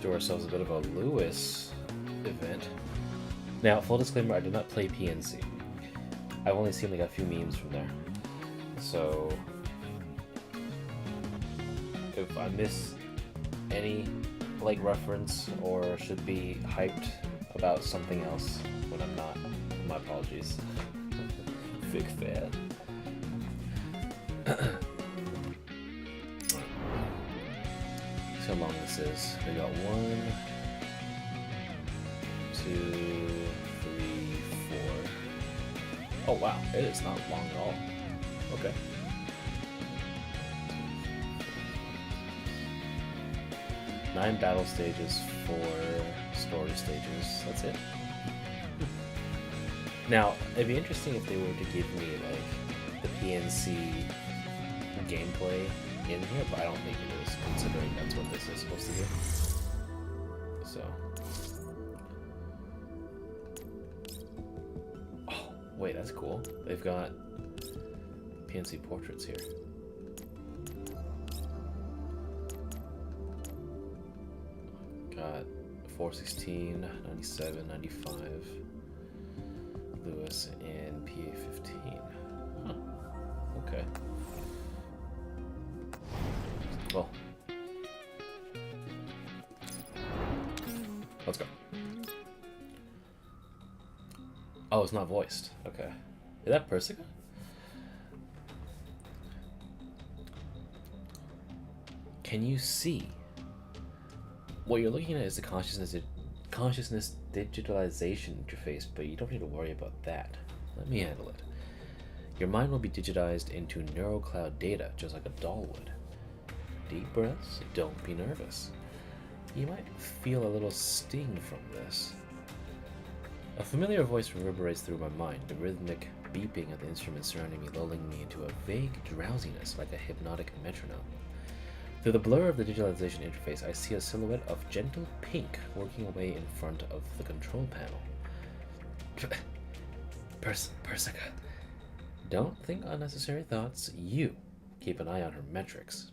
do ourselves a bit of a Lewis event. Now, full disclaimer, I did not play PNC. I've only seen like a few memes from there. So, if I miss any like reference or should be hyped about something else when I'm not, my apologies. Big fan. See how long this is. We got 1, 2, 3, 4. Oh wow, it is not long at all. Okay. Nine battle stages, 4 story stages. That's it. Now, it'd be interesting if they were to give me like the PNC gameplay in here, but I don't think it is, considering that's what this is supposed to do. So. Oh, wait, that's cool. They've got PNC portraits here. Got 416, 97, 95, Lewis, and PA15. Huh. Okay. Well. Let's go. Oh, it's not voiced. Okay. Is that Persica? Can you see? What you're looking at is the consciousness digitalization interface, but you don't need to worry about that. Let me handle it. Your mind will be digitized into neurocloud data, just like a doll would. Deep breaths, don't be nervous. You might feel a little sting from this. A familiar voice reverberates through my mind, the rhythmic beeping of the instruments surrounding me lulling me into a vague drowsiness like a hypnotic metronome. Through the blur of the digitalization interface, I see a silhouette of gentle pink working away in front of the control panel. Persica. Don't think unnecessary thoughts. You keep an eye on her metrics.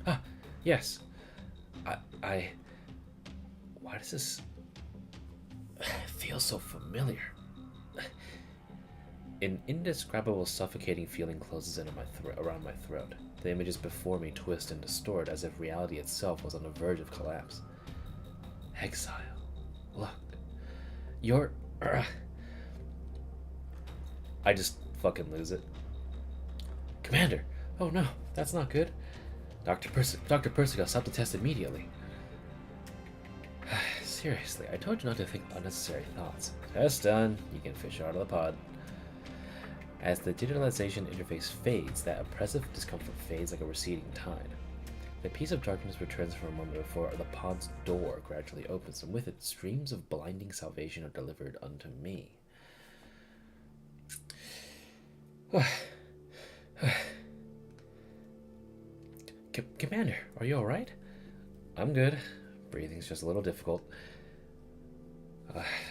Ah, yes. I... Why does this feel so familiar? An indescribable suffocating feeling closes in on around my throat. The images before me twist and distort as if reality itself was on the verge of collapse. Exile. Look. You're... I just fucking lose it. Commander! Oh no, that's not good. Dr. Persica, stop the test immediately. Seriously, I told you not to think unnecessary thoughts. Test done. You can fish out of the pod. As the digitalization interface fades, that oppressive discomfort fades like a receding tide. The piece of darkness returns for a moment before the pod's door gradually opens, and with it, streams of blinding salvation are delivered unto me. Commander, are you alright? I'm good. Breathing's just a little difficult.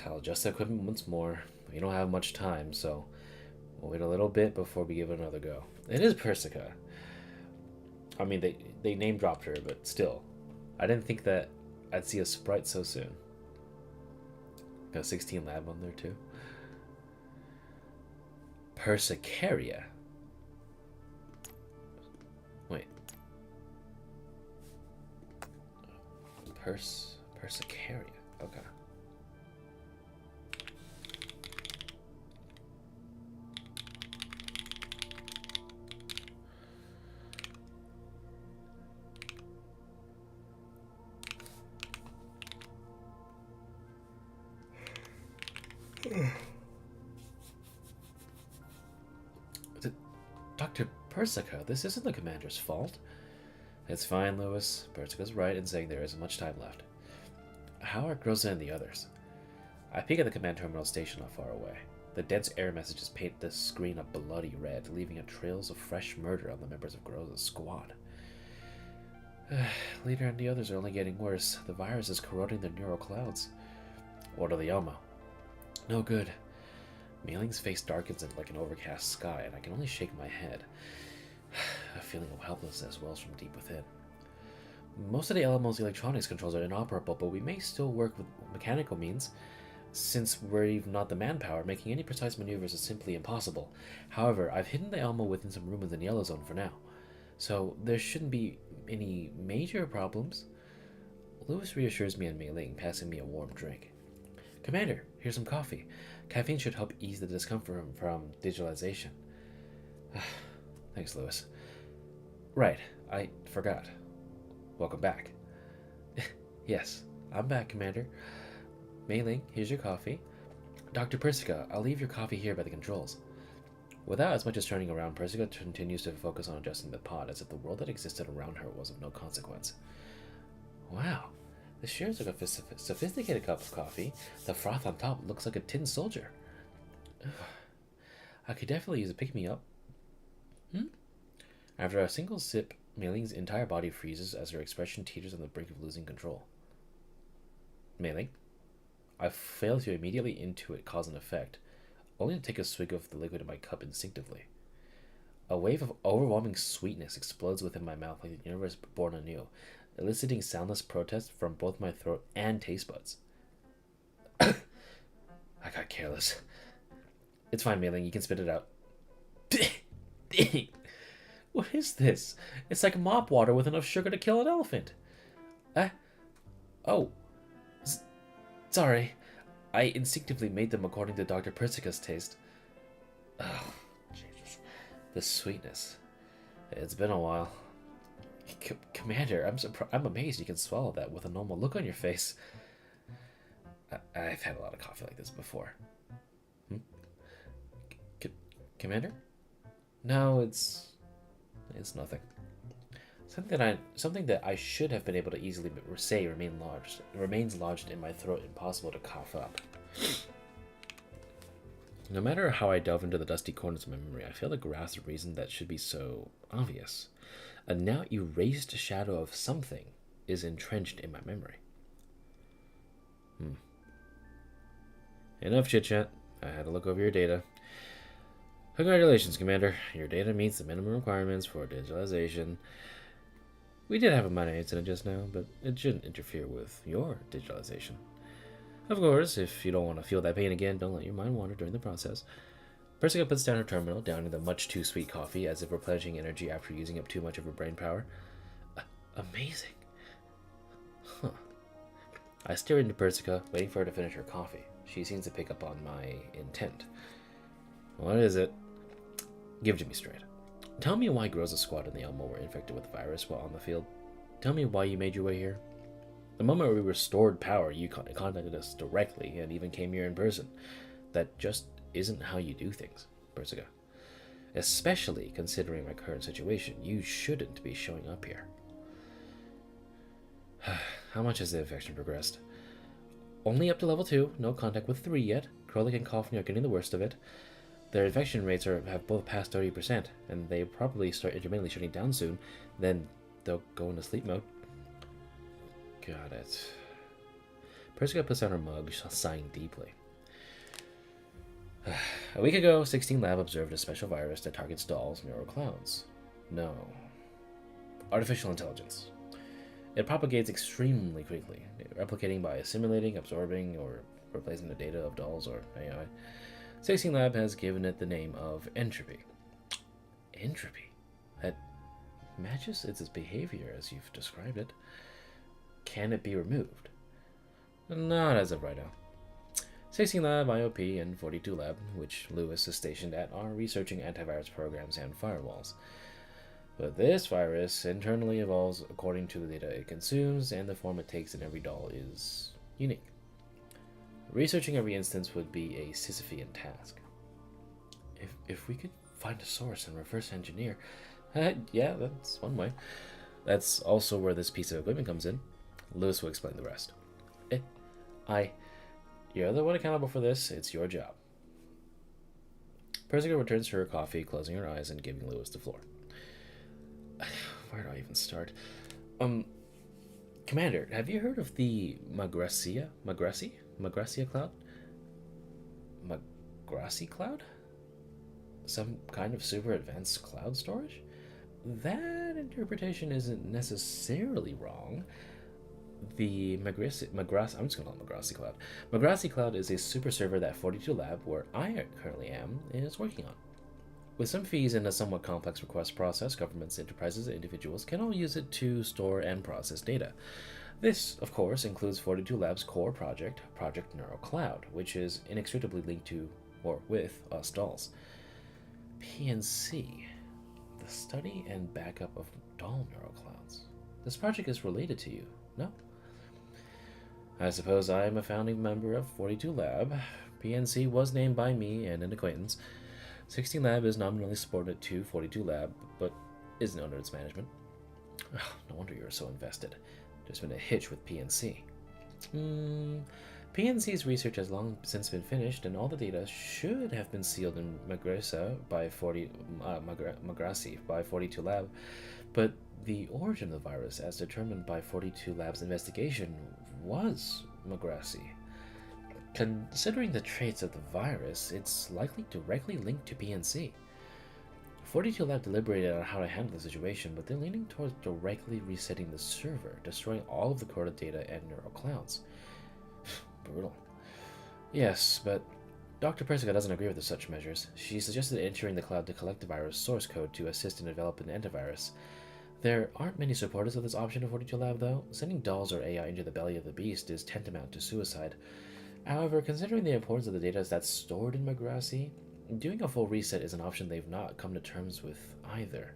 I'll adjust the equipment once more. We don't have much time, so we'll wait a little bit before we give it another go. It is Persica. I mean, they name dropped her, but still. I didn't think that I'd see a sprite so soon. Got a 16 lab on there, too. Persicaria. Wait. Persicaria. Okay. Dr. Persica, this isn't the commander's fault. It's fine, Lewis. Persica's right in saying there isn't much time left. How are Groza and the others? I peek at the command terminal station not far away. The dense error messages paint the screen a bloody red, leaving trails of fresh murder on the members of Groza's squad. Leader and the others are only getting worse. The virus is corroding their neural clouds. Order the ELMO. No good. Mealing's face darkens like an overcast sky, and I can only shake my head. A feeling of helplessness wells from deep within. Most of the LMO's electronics controls are inoperable, but we may still work with mechanical means. Since we've not the manpower, making any precise maneuvers is simply impossible. However, I've hidden the ELMO within some room in the Yellow Zone for now, so there shouldn't be any major problems. Lewis reassures me and Mei Ling, passing me a warm drink. Commander, here's some coffee. Caffeine should help ease the discomfort from digitalization. Thanks, Lewis. Right, I forgot. Welcome back. Yes, I'm back, Commander. Mei Ling, here's your coffee. Dr. Persica, I'll leave your coffee here by the controls. Without as much as turning around, Persica continues to focus on adjusting the pod as if the world that existed around her was of no consequence. Wow, this sure is like a sophisticated cup of coffee. The froth on top looks like a tin soldier. I could definitely use a pick-me-up. After a single sip, Mei Ling's entire body freezes as her expression teeters on the brink of losing control. Mei Ling, I fail to immediately intuit cause and effect, only to take a swig of the liquid in my cup instinctively. A wave of overwhelming sweetness explodes within my mouth like the universe born anew, eliciting soundless protest from both my throat and taste buds. I got careless. It's fine, Mei Ling, you can spit it out. Dang. What is this? It's like mop water with enough sugar to kill an elephant. Oh. Sorry. I instinctively made them according to Dr. Persica's taste. Oh, Jesus. The sweetness. It's been a while. Commander, I'm amazed you can swallow that with a normal look on your face. I've had a lot of coffee like this before. Commander? No, it's nothing. Something that I should have been able to easily say remains lodged in my throat, impossible to cough up. No matter how I delve into the dusty corners of my memory, I fail to grasp the reason that should be so obvious. A now erased shadow of something is entrenched in my memory. Enough chit-chat. I had to look over your data. Congratulations, Commander. Your data meets the minimum requirements for digitalization. We did have a minor incident just now, but it shouldn't interfere with your digitalization. Of course, if you don't want to feel that pain again, don't let your mind wander during the process. Persica puts down her terminal, downing the much too sweet coffee as if replenishing energy after using up too much of her brain power. Amazing. Huh. I stare into Persica, waiting for her to finish her coffee. She seems to pick up on my intent. What is it? Give it to me straight. Tell me why Groza's squad and the ELMO were infected with the virus while on the field. Tell me why you made your way here. The moment we restored power, you contacted us directly and even came here in person. That just isn't how you do things, Persica. Especially considering my current situation, you shouldn't be showing up here. How much has the infection progressed? Only up to level 2, no contact with 3 yet. Krolik and Coughlin are getting the worst of it. Their infection rates have both passed 30%, and they probably start intermittently shutting down soon. Then they'll go into sleep mode. Got it. Persica puts down her mug, sighing deeply. A week ago, 16 Lab observed a special virus that targets dolls' neural clouds. No. Artificial intelligence. It propagates extremely quickly, replicating by assimilating, absorbing, or replacing the data of dolls or AI. 16 Lab has given it the name of Entropy. Entropy? That matches its behavior as you've described it. Can it be removed? Not as of right now. 16 Lab, IOP, and 42 Lab, which Lewis is stationed at, are researching antivirus programs and firewalls. But this virus internally evolves according to the data it consumes, and the form it takes in every doll is unique. Researching every instance would be a Sisyphean task. If we could find a source and reverse engineer, yeah, that's one way. That's also where this piece of equipment comes in. Lewis will explain the rest. You're the one accountable for this. It's your job. Persica returns to her coffee, closing her eyes and giving Lewis the floor. Where do I even start? Commander, have you heard of the Magracia cloud? Magraci cloud? Some kind of super advanced cloud storage? that interpretation isn't necessarily wrong. The I'm just going to call it Magrassi Cloud. Magrassi Cloud is a super server that 42 Lab, where I currently am, is working on. With some fees and a somewhat complex request process, governments, enterprises, and individuals can all use it to store and process data. This, of course, includes 42 Labs' core project, Project Neural Cloud, which is inextricably linked to, or with, us dolls. PNC, the study and backup of doll neural clouds. This project is related to you, no? I suppose I am a founding member of 42 Lab. PNC was named by me and an acquaintance. 16 Lab is nominally supported to 42 Lab, but isn't under its management. Oh, no wonder you're so invested. There's been a hitch with PNC. PNC's research has long since been finished, and all the data should have been sealed in Magrassi by 42 Lab, but the origin of the virus, as determined by 42 Lab's investigation, was Magrassi. Considering the traits of the virus, it's likely directly linked to PNC. 42 Lab deliberated on how to handle the situation, but they're leaning towards directly resetting the server, destroying all of the coded data and neural clouds. Brutal. Yes, but Dr. Persica doesn't agree with such measures. She suggested entering the cloud to collect the virus source code to assist in developing an antivirus. There aren't many supporters of this option in 42 Lab, though. Sending dolls or AI into the belly of the beast is tantamount to suicide. However, considering the importance of the data that's stored in Magrassi, doing a full reset is an option they've not come to terms with either.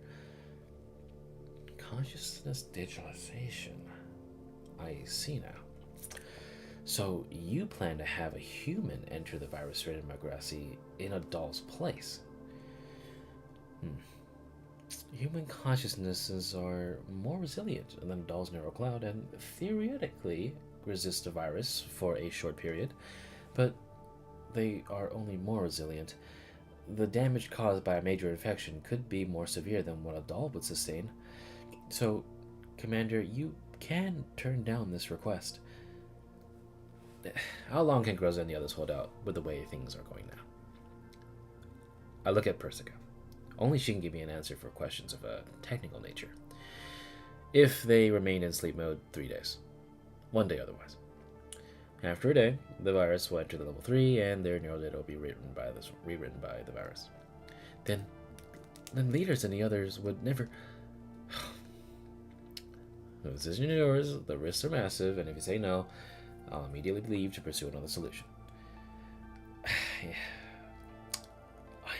Consciousness digitalization. I see now. So you plan to have a human enter the virus thread in Magrassi in a doll's place. Human consciousnesses are more resilient than a doll's neural cloud and theoretically resist the virus for a short period, but they are only more resilient. The damage caused by a major infection could be more severe than what a doll would sustain. So, Commander, you can turn down this request. How long can Groza and the others hold out with the way things are going now? I look at Persica. Only she can give me an answer for questions of a technical nature. If they remain in sleep mode, 3 days. 1 day otherwise. After a day, the virus will enter the level 3 and their neural data will be rewritten by the virus. Then leaders and the others would never... The decision is yours, the risks are massive, and if you say no, I'll immediately leave to pursue another solution. I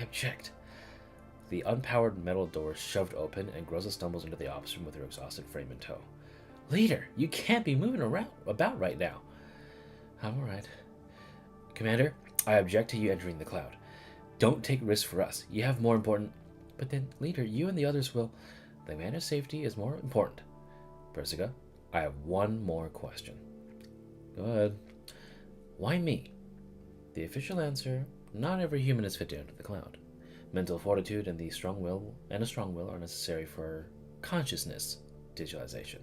object. The unpowered metal door shoved open, and Groza stumbles into the office room with her exhausted Frame in tow. Leader, you can't be moving about right now. I'm alright. Commander, I object to you entering the cloud. Don't take risks for us. You have more important... But then, Leader, you and the others will... The commander's safety is more important. Persica, I have one more question. Go ahead. Why me? The official answer, not every human is fit to enter the cloud. Mental fortitude and a strong will are necessary for consciousness digitalization.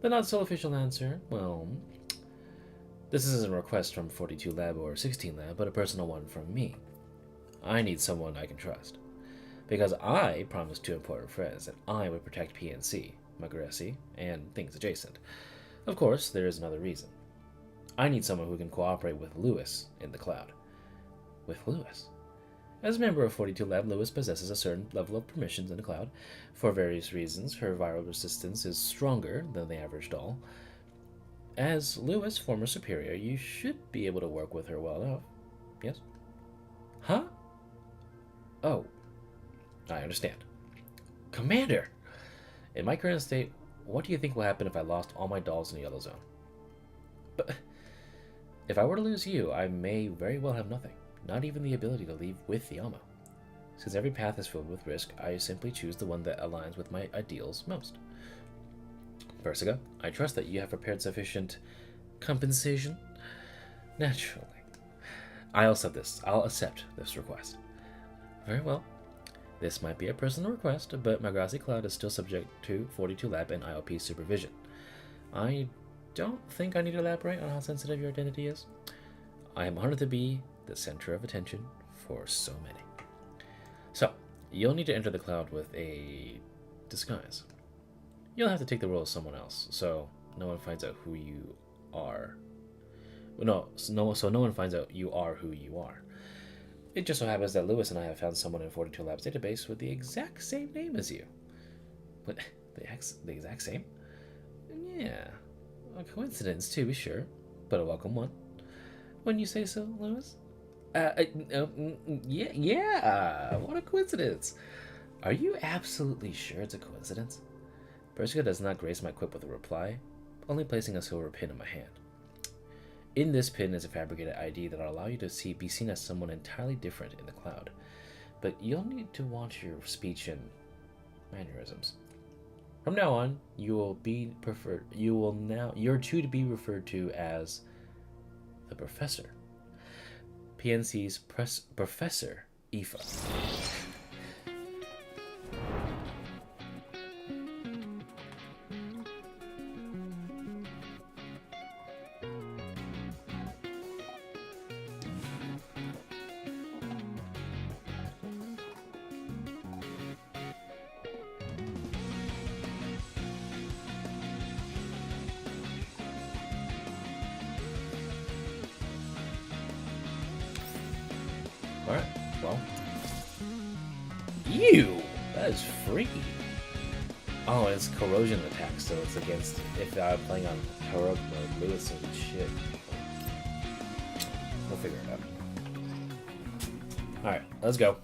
The not-so-official answer, well, this isn't a request from 42 Lab or 16 Lab, but a personal one from me. I need someone I can trust. Because I promised 2 important friends that I would protect PNC, Magrassi, and things adjacent. Of course, there is another reason. I need someone who can cooperate with Lewis in the cloud. With Lewis? As a member of 42 Lab, Lewis possesses a certain level of permissions in the cloud. For various reasons, her viral resistance is stronger than the average doll. As Lewis' former superior, you should be able to work with her well enough. Yes? Huh? Oh. I understand. Commander! In my current state, what do you think will happen if I lost all my dolls in the Yellow Zone? But if I were to lose you, I may very well have nothing. Not even the ability to leave with the ELMO. Since every path is filled with risk, I simply choose the one that aligns with my ideals most. Persica, I trust that you have prepared sufficient compensation. Naturally. I'll accept this request. Very well. This might be a personal request, but Magrassi Cloud is still subject to 42 Lab and IOP supervision. I don't think I need to elaborate on how sensitive your identity is. I am honored to be the center of attention for so many. So, you'll need to enter the cloud with a disguise. You'll have to take the role of someone else, so no one finds out who you are. So no one finds out you are who you are. It just so happens that Lewis and I have found someone in 42 Labs database with the exact same name as you. What? The exact same? Yeah. A coincidence, to be sure, but a welcome one. Wouldn't you say so, Lewis? Yeah, what a coincidence. Are you absolutely sure it's a coincidence? Persica does not grace my quip with a reply, only placing a silver pin in my hand. In this pin is a fabricated ID that will allow you to be seen as someone entirely different in the cloud, but you'll need to watch your speech and mannerisms. From now on, you're to be referred to as the Professor. PNC's Professor Aoife. Alright, well. Ew! That is freaky. Oh, it's corrosion attack, so it's against if I'm playing on heroic mode, Lewis and shit. We'll figure it out. Alright, let's go.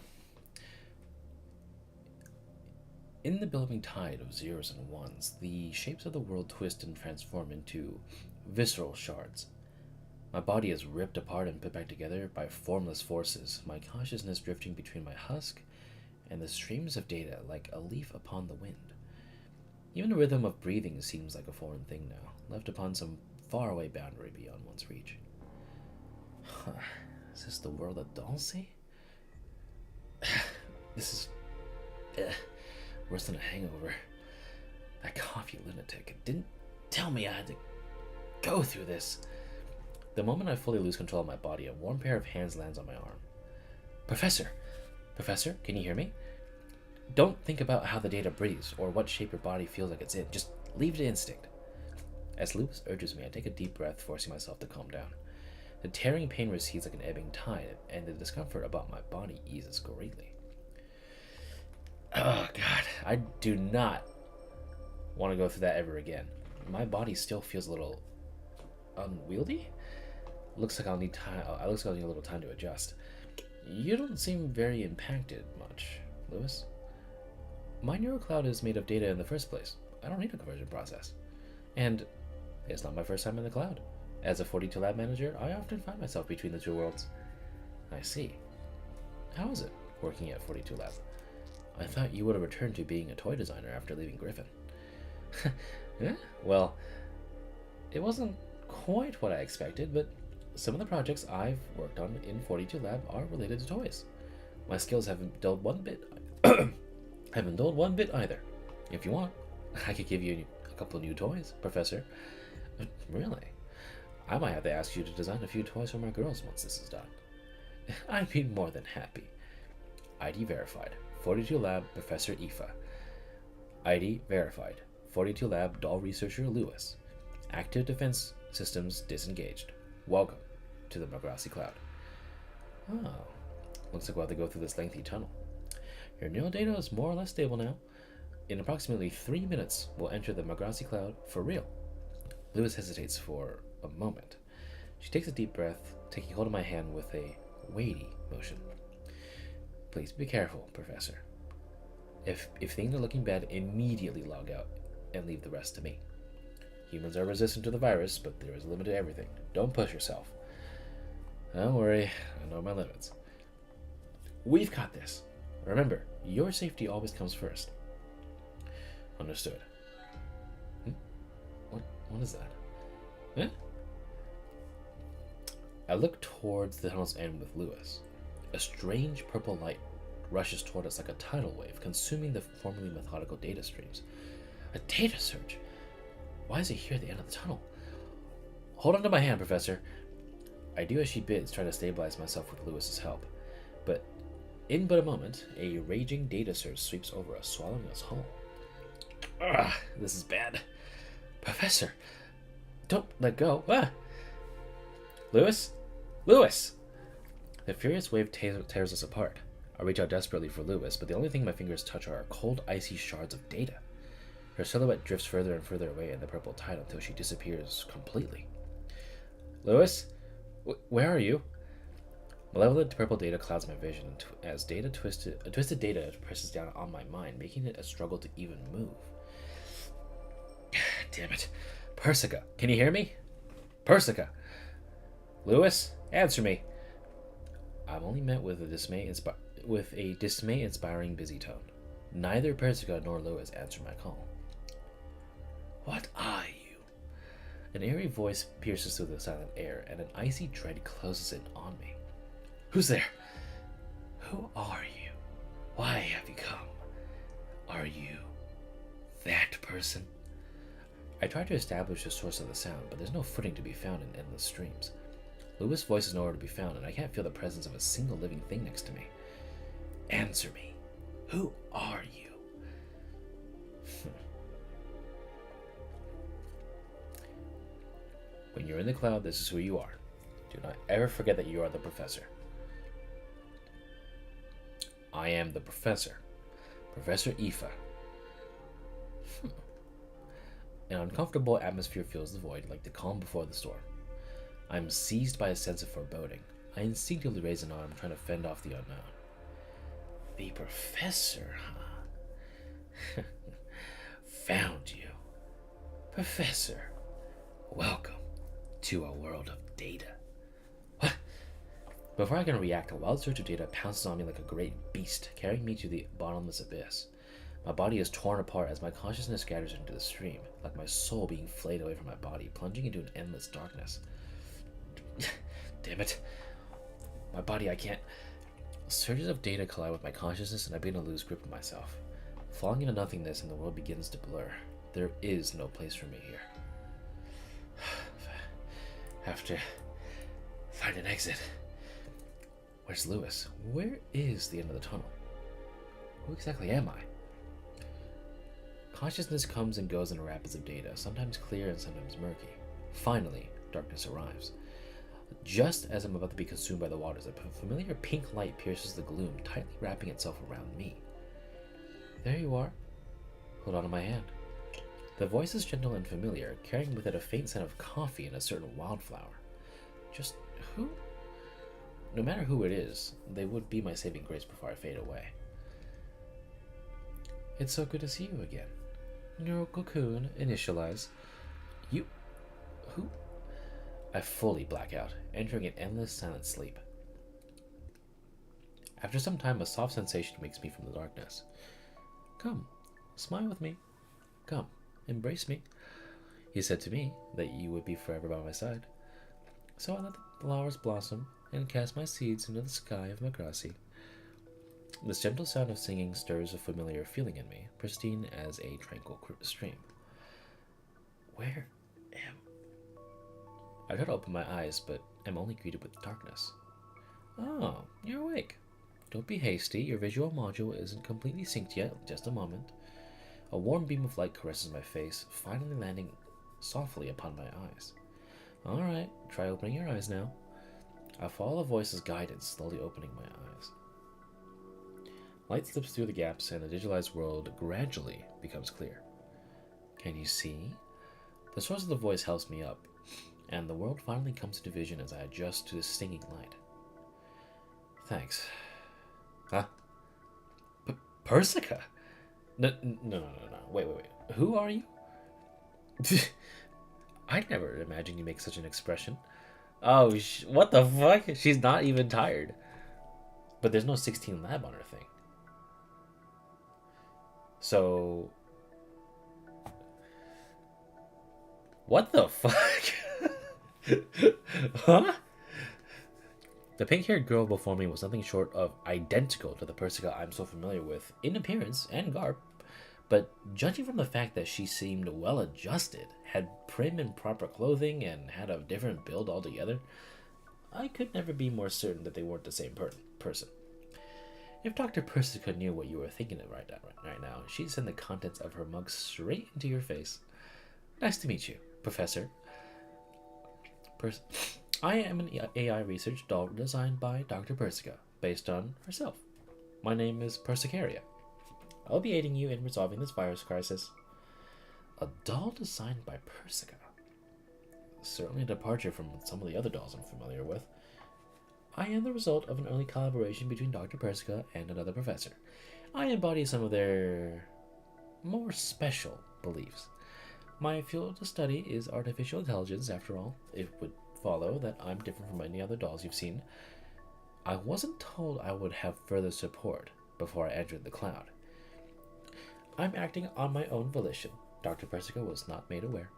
In the billowing tide of zeros and ones, the shapes of the world twist and transform into visceral shards. My body is ripped apart and put back together by formless forces, my consciousness drifting between my husk and the streams of data like a leaf upon the wind. Even the rhythm of breathing seems like a foreign thing now, left upon some faraway boundary beyond one's reach. Is this the world of Dulce? This is worse than a hangover. That coffee lunatic didn't tell me I had to go through this. The moment I fully lose control of my body, a warm pair of hands lands on my arm. Professor! Professor, can you hear me? Don't think about how the data breathes or what shape your body feels like it's in. Just leave it to instinct. As Lewis urges me, I take a deep breath, forcing myself to calm down. The tearing pain recedes like an ebbing tide, and the discomfort about my body eases greatly. Oh, God. I do not want to go through that ever again. My body still feels a little unwieldy. Looks like I'll need time. Looks like I'll need a little time to adjust. You don't seem very impacted much, Lewis. My neural cloud is made of data in the first place. I don't need a conversion process. And it's not my first time in the cloud. As a 42 lab manager, I often find myself between the two worlds. I see. How is it working at 42 lab? I thought you would have returned to being a toy designer after leaving Griffin. Yeah, well, it wasn't quite what I expected, but some of the projects I've worked on in 42 Lab are related to toys. My skills haven't dulled one bit. Haven't dulled one bit either. If you want, I could give you a couple new toys, Professor. Really? I might have to ask you to design a few toys for my girls once this is done. I'd be more than happy. ID verified. 42 Lab Professor Aoife. ID verified. 42 Lab Doll Researcher Lewis. Active defense systems disengaged. Welcome to the Magrassi Cloud. Oh, looks like we'll have to go through this lengthy tunnel. Your neural data is more or less stable now. In approximately 3 minutes, we'll enter the Magrassi Cloud for real. Lewis hesitates for a moment. She takes a deep breath, taking hold of my hand with a weighty motion. Please be careful, Professor. If things are looking bad, immediately log out and leave the rest to me. Humans are resistant to the virus, but there is a limit to everything. Don't push yourself. Don't worry, I know my limits. We've got this. Remember, your safety always comes first. Understood. What is that? Huh? I look towards the tunnel's end with Lewis. A strange purple light rushes toward us like a tidal wave, consuming the formerly methodical data streams. A data surge? Why is it here at the end of the tunnel? Hold on to my hand, Professor. I do as she bids, trying to stabilize myself with Lewis's help. But in but a moment, a raging data surge sweeps over us, swallowing us whole. Ugh, this is bad. Professor, don't let go. Ah! Lewis? Lewis! The furious wave tears us apart. I reach out desperately for Lewis, but the only thing my fingers touch are cold, icy shards of data. Her silhouette drifts further and further away in the purple tide until she disappears completely. Lewis? Where are you? Malevolent purple data clouds my vision as twisted data presses down on my mind, making it a struggle to even move. Damn it. Persica, can you hear me? Persica! Lewis, answer me. I'm only met with a dismay-inspiring busy tone. Neither Persica nor Lewis answer my call. What are you? An eerie voice pierces through the silent air, and an icy dread closes in on me. Who's there? Who are you? Why have you come? Are you that person? I try to establish the source of the sound, but there's no footing to be found in endless streams. Lewis' voice is nowhere to be found, and I can't feel the presence of a single living thing next to me. Answer me. Who are you? When you're in the cloud, this is who you are. Do not ever forget that you are the professor. I am the professor. Professor Aoife. An uncomfortable atmosphere fills the void, like the calm before the storm. I am seized by a sense of foreboding. I instinctively raise an arm, trying to fend off the unknown. The professor, huh? Found you. Professor, welcome to a world of data. What? Before I can react, a wild surge of data pounces on me like a great beast, carrying me to the bottomless abyss. My body is torn apart as my consciousness scatters into the stream, like my soul being flayed away from my body, plunging into an endless darkness. Damn it. My body, I can't. Surges of data collide with my consciousness, and I begin to lose grip of myself. Falling into nothingness, and the world begins to blur. There is no place for me here. Have to find an exit. Where's Lewis? Where is the end of the tunnel? Who exactly am I? Consciousness comes and goes in rapids of data, sometimes clear and sometimes murky. Finally, darkness arrives. Just as I'm about to be consumed by the waters, a familiar pink light pierces the gloom, tightly wrapping itself around me. There you are. Hold on to my hand. The voice is gentle and familiar, carrying with it a faint scent of coffee and a certain wildflower. Just who? No matter who it is, they would be my saving grace before I fade away. It's so good to see you again. Neural cocoon, initialize. You... who? I fully black out, entering an endless silent sleep. After some time, a soft sensation wakes me from the darkness. Come, smile with me. Come, embrace me. You said to me that you would be forever by my side. So I let the flowers blossom and cast my seeds into the sky of Magrassi. This gentle sound of singing stirs a familiar feeling in me, pristine as a tranquil stream. Where am I try to open my eyes, but am only greeted with darkness. Oh, you're awake. Don't be hasty, your visual module isn't completely synced yet, just a moment. A warm beam of light caresses my face, finally landing softly upon my eyes. Alright, try opening your eyes now. I follow the voice's guidance, slowly opening my eyes. Light slips through the gaps, and the digitalized world gradually becomes clear. Can you see? The source of the voice helps me up, and the world finally comes to vision as I adjust to the stinging light. Thanks. Huh? Persica? No. Wait. Who are you? I'd never imagined you make such an expression. Oh, what the fuck? She's not even tired. But there's no 16 lab on her thing. So... what the fuck? Huh? The pink-haired girl before me was nothing short of identical to the Persica I'm so familiar with in appearance and garb, but judging from the fact that she seemed well-adjusted, had prim and proper clothing, and had a different build altogether, I could never be more certain that they weren't the same person. If Dr. Persica knew what you were thinking of right now, she'd send the contents of her mug straight into your face. Nice to meet you, Professor. I am an AI research doll designed by Dr. Persica, based on herself. My name is Persicaria. I'll be aiding you in resolving this virus crisis. A doll designed by Persica. Certainly a departure from some of the other dolls I'm familiar with. I am the result of an early collaboration between Dr. Persica and another professor. I embody some of their more special beliefs. My field of study is artificial intelligence, after all. It would follow that I'm different from any other dolls you've seen. I wasn't told I would have further support before I entered the cloud. I'm acting on my own volition. Dr. Persica was not made aware.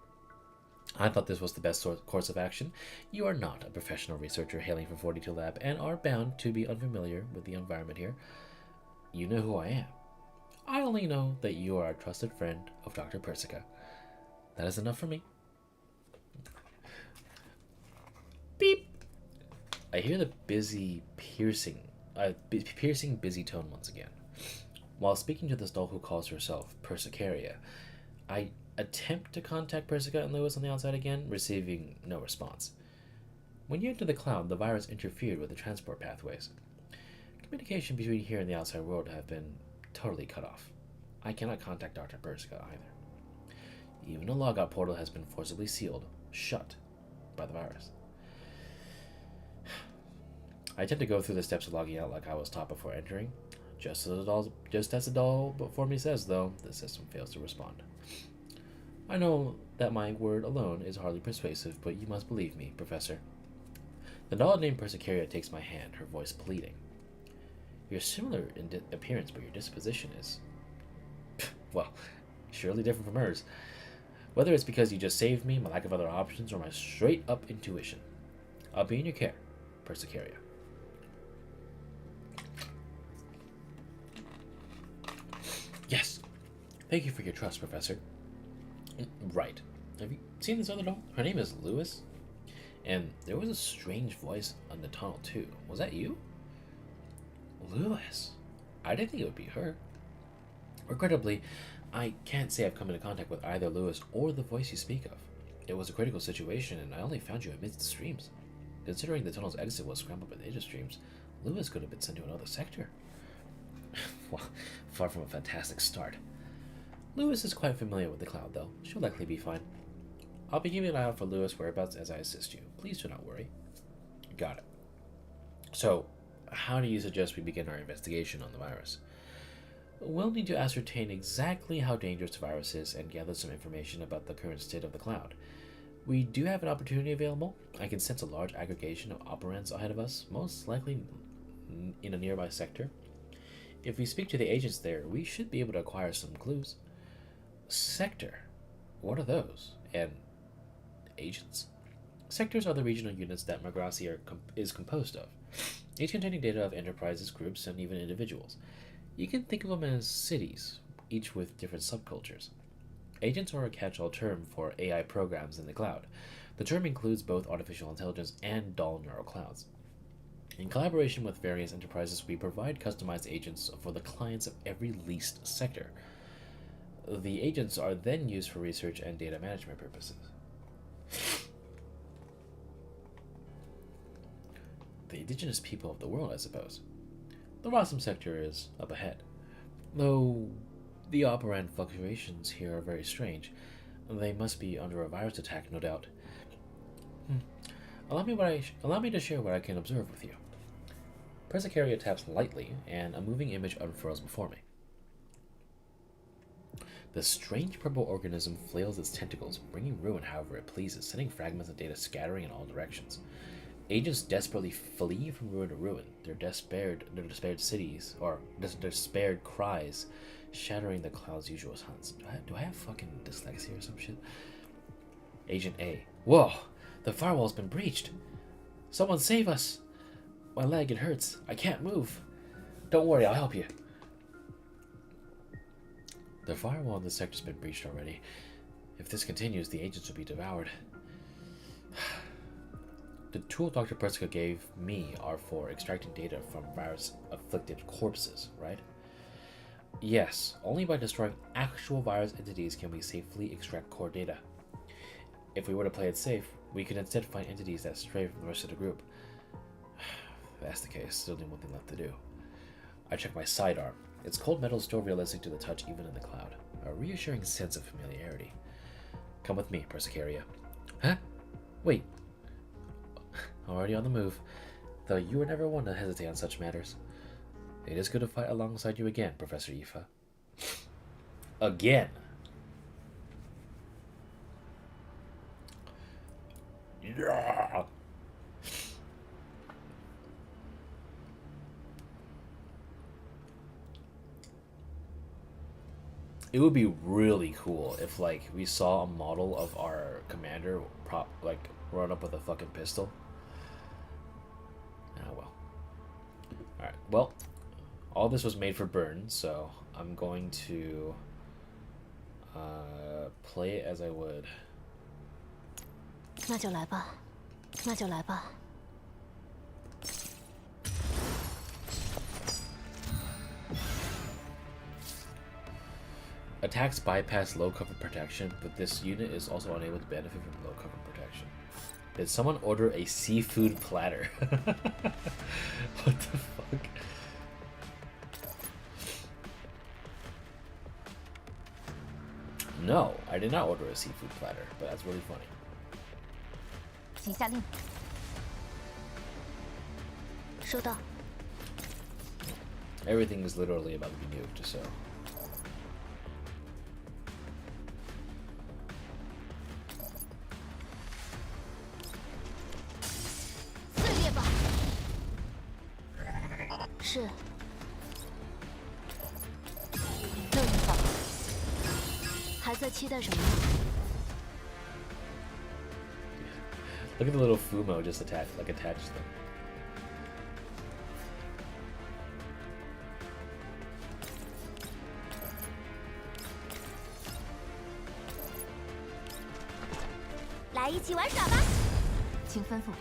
I thought this was the best course of action. You are not a professional researcher hailing from 42 Lab and are bound to be unfamiliar with the environment here. You know who I am. I only know that you are a trusted friend of Dr. Persica. That is enough for me. Beep! I hear the piercing busy tone once again. While speaking to this doll who calls herself Persicaria, I attempt to contact Persica and Lewis on the outside again, receiving no response. When you enter the cloud, the virus interfered with the transport pathways. Communication between here and the outside world have been totally cut off. I cannot contact Dr. Persica either. Even a logout portal has been forcibly sealed, shut, by the virus. I attempt to go through the steps of logging out like I was taught before entering. Just as the doll before me says, though, the system fails to respond. I know that my word alone is hardly persuasive, but you must believe me, Professor. The doll named Persicaria takes my hand, her voice pleading. You're similar in appearance, but your disposition is, well, surely different from hers. Whether it's because you just saved me, my lack of other options, or my straight-up intuition. I'll be in your care, Persicaria. Yes. Thank you for your trust, Professor. Right. Have you seen this other doll? Her name is Lewis. And there was a strange voice on the tunnel, too. Was that you? Lewis. I didn't think it would be her. Regrettably, I can't say I've come into contact with either Lewis or the voice you speak of. It was a critical situation, and I only found you amidst the streams. Considering the tunnel's exit was scrambled by the data streams, Lewis could have been sent to another sector. Well, far from a fantastic start. Lewis is quite familiar with the cloud, though. She'll likely be fine. I'll be keeping an eye out for Lewis' whereabouts as I assist you. Please do not worry. Got it. So, how do you suggest we begin our investigation on the virus? We'll need to ascertain exactly how dangerous the virus is and gather some information about the current state of the cloud. We do have an opportunity available. I can sense a large aggregation of operants ahead of us, most likely in a nearby sector. If we speak to the agents there, we should be able to acquire some clues. Sector? What are those? And agents? Sectors are the regional units that Magraci is composed of, each containing data of enterprises, groups, and even individuals. You can think of them as cities, each with different subcultures. Agents are a catch-all term for AI programs in the cloud. The term includes both artificial intelligence and doll neural clouds. In collaboration with various enterprises, we provide customized agents for the clients of every leased sector. The agents are then used for research and data management purposes. The indigenous people of the world, I suppose. The Rossum sector is up ahead. Though the operand fluctuations here are very strange. They must be under a virus attack, no doubt. Allow me to share what I can observe with you. Persicaria taps lightly, and a moving image unfurls before me. The strange purple organism flails its tentacles, bringing ruin however it pleases, sending fragments of data scattering in all directions. Agents desperately flee from ruin to ruin, their despaired cries shattering the cloud's usual silence. Do I have fucking dyslexia or some shit? Agent A. Whoa! The firewall's been breached! Someone save us! My leg, it hurts. I can't move. Don't worry, I'll help you. The firewall in the sector's been breached already. If this continues, the agents will be devoured. The tool Dr. Persica gave me are for extracting data from virus-afflicted corpses, right? Yes, only by destroying actual virus entities can we safely extract core data. If we were to play it safe, we could instead find entities that stray from the rest of the group. If that's the case, still only one thing left to do. I check my sidearm. Its cold metal is still realistic to the touch even in the cloud. A reassuring sense of familiarity. Come with me, Persicaria. Huh? Wait. Already on the move. Though you were never one to hesitate on such matters. It is good to fight alongside you again, Professor Aoife. Again. Yeah. It would be really cool if, like, we saw a model of our commander run up with a fucking pistol. Ah, well. Alright, well, all this was made for burn, so I'm going to play it as I would. 那就来吧，那就来吧。 Attacks bypass low cover protection, but this unit is also unable to benefit from low cover protection. Did someone order a seafood platter? What the fuck? No, I did not order a seafood platter, but that's really funny. 请下令。收到。 Everything is literally about to be nuked, so. Look at the little Fumo just attached them.来一起玩耍吧，请吩咐。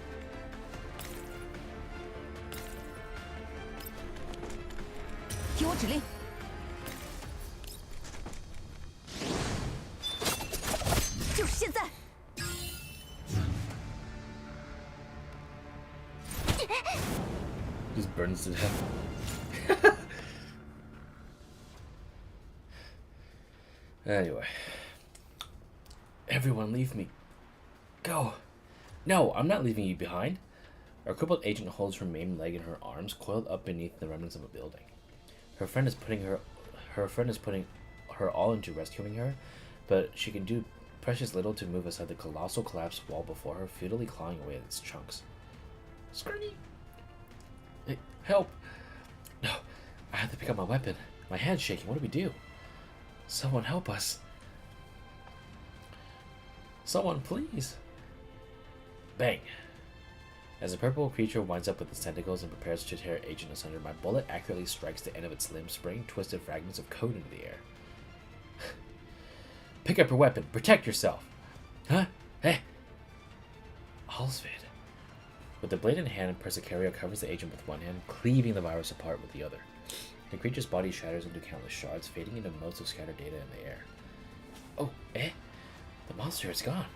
听我指令。就是现在。 Just burns to death. Anyway. Everyone leave me. Go. No, I'm not leaving you behind. Our crippled agent holds her maimed leg in her arms, coiled up beneath the remnants of a building. Her friend is putting her all into rescuing her, but she can do precious little to move aside the colossal collapsed wall before her, futilely clawing away at its chunks. Scream! Hey, help! No, I have to pick up my weapon. My hand's shaking. What do we do? Someone help us. Someone, please. Bang. As the purple creature winds up with its tentacles and prepares to tear Agent asunder, my bullet accurately strikes the end of its limb, spraying twisted fragments of code into the air. Pick up your weapon. Protect yourself. Huh? Hey. All's fade. With the blade in hand, Persicaria covers the agent with one hand, cleaving the virus apart with the other. The creature's body shatters into countless shards, fading into motes of scattered data in the air. Oh, eh? The monster is gone.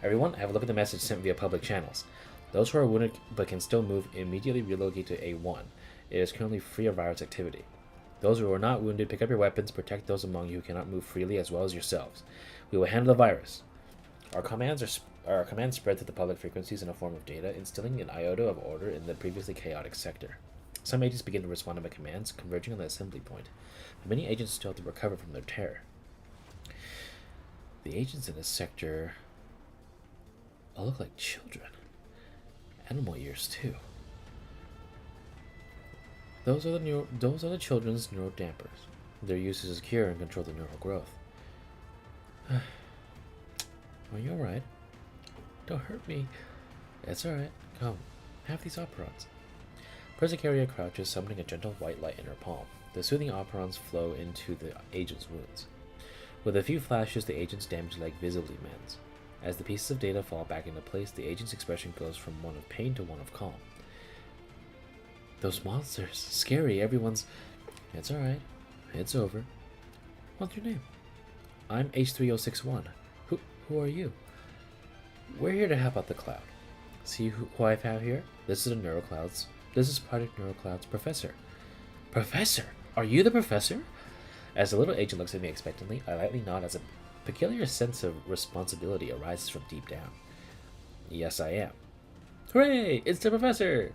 Everyone, have a look at the message sent via public channels. Those who are wounded but can still move immediately relocate to A1. It is currently free of virus activity. Those who are not wounded, pick up your weapons, protect those among you who cannot move freely as well as yourselves. We will handle the virus. Our commands spread to the public frequencies in a form of data, instilling an iota of order in the previously chaotic sector. Some agents begin to respond to my commands, converging on the assembly point, but many agents still have to recover from their terror. The agents in this sector all look like children. Animal ears too. Those are the children's neural dampers. Their use is secure and control the neural growth. Are you alright? Don't hurt me. It's alright. Come, have these operons. Persicaria crouches, summoning a gentle white light in her palm. The soothing operons flow into the agent's wounds. With a few flashes, the agent's damaged leg visibly mends. As the pieces of data fall back into place, the agent's expression goes from one of pain to one of calm. Those monsters, scary, everyone's... It's alright. It's over. What's your name? I'm H3061. Who are you? We're here to help out the cloud. See who I have here? This is Project Neurocloud's professor. Professor? Are you the professor? As the little agent looks at me expectantly, I lightly nod as a peculiar sense of responsibility arises from deep down. Yes, I am. Hooray! It's the professor!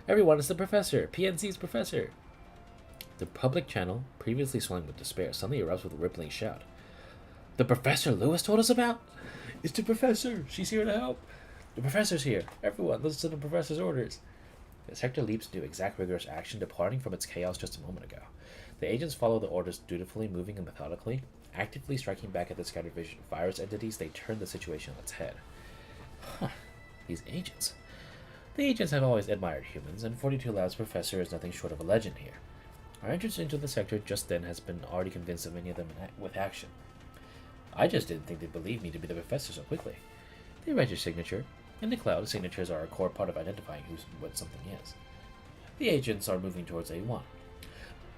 Everyone, it's the professor! PNC's professor! The public channel, previously swelling with despair, suddenly erupts with a rippling shout. The professor Lewis told us about? It's the professor! She's here to help! The professor's here! Everyone, listen to the professor's orders! The sector leaps into exact rigorous action, departing from its chaos just a moment ago. The agents follow the orders dutifully, moving methodically, actively striking back at the scattered virus entities. They turn the situation on its head. Huh. These agents. The agents have always admired humans, and 42 Lab's professor is nothing short of a legend here. Our entrance into the sector just then has been already convinced of many of them with action. I just didn't think they'd believe me to be the professor so quickly. They read your signature. In the cloud, signatures are a core part of identifying what something is. The agents are moving towards A1.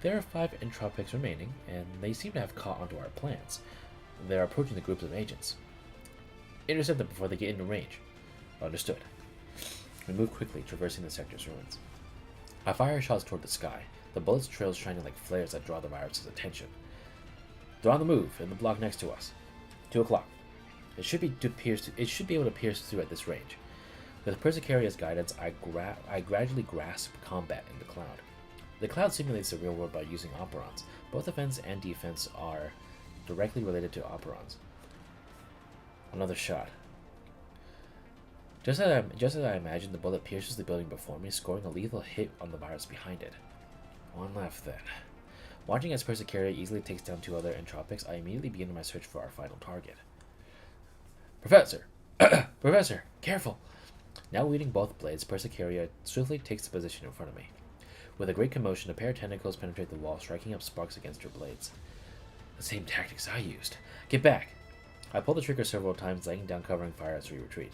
There are 5 entropics remaining, and they seem to have caught onto our plans. They're approaching the groups of agents. Intercept them before they get into range. Understood. We move quickly, traversing the sector's ruins. I fire shots toward the sky, the bullets trails shining like flares that draw the virus's attention. They're on the move, in the block next to us. 2 o'clock. It should be able to pierce through at this range. With Persicaria's guidance, I gradually grasp combat in the cloud. The cloud simulates the real world by using operons. Both offense and defense are directly related to operons. Another shot. Just as I imagined, the bullet pierces the building before me, scoring a lethal hit on the virus behind it. One left then. Watching as Persicaria easily takes down 2 other entropics, I immediately begin my search for our final target. Professor! Professor! Careful! Now wielding both blades, Persicaria swiftly takes the position in front of me. With a great commotion, a pair of tentacles penetrate the wall, striking up sparks against her blades. The same tactics I used. Get back! I pull the trigger several times, laying down covering fire as we retreat.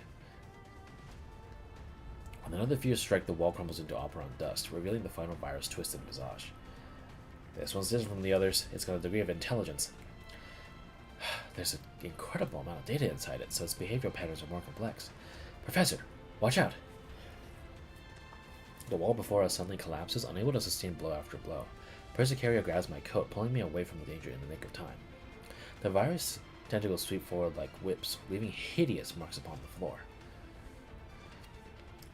On another fierce strike, the wall crumbles into operon dust, revealing the final virus twisted visage. This one's different from the others. It's got a degree of intelligence. There's an incredible amount of data inside it, so its behavioral patterns are more complex. Professor, watch out! The wall before us suddenly collapses, unable to sustain blow after blow. Persicaria grabs my coat, pulling me away from the danger in the nick of time. The virus tentacles sweep forward like whips, leaving hideous marks upon the floor.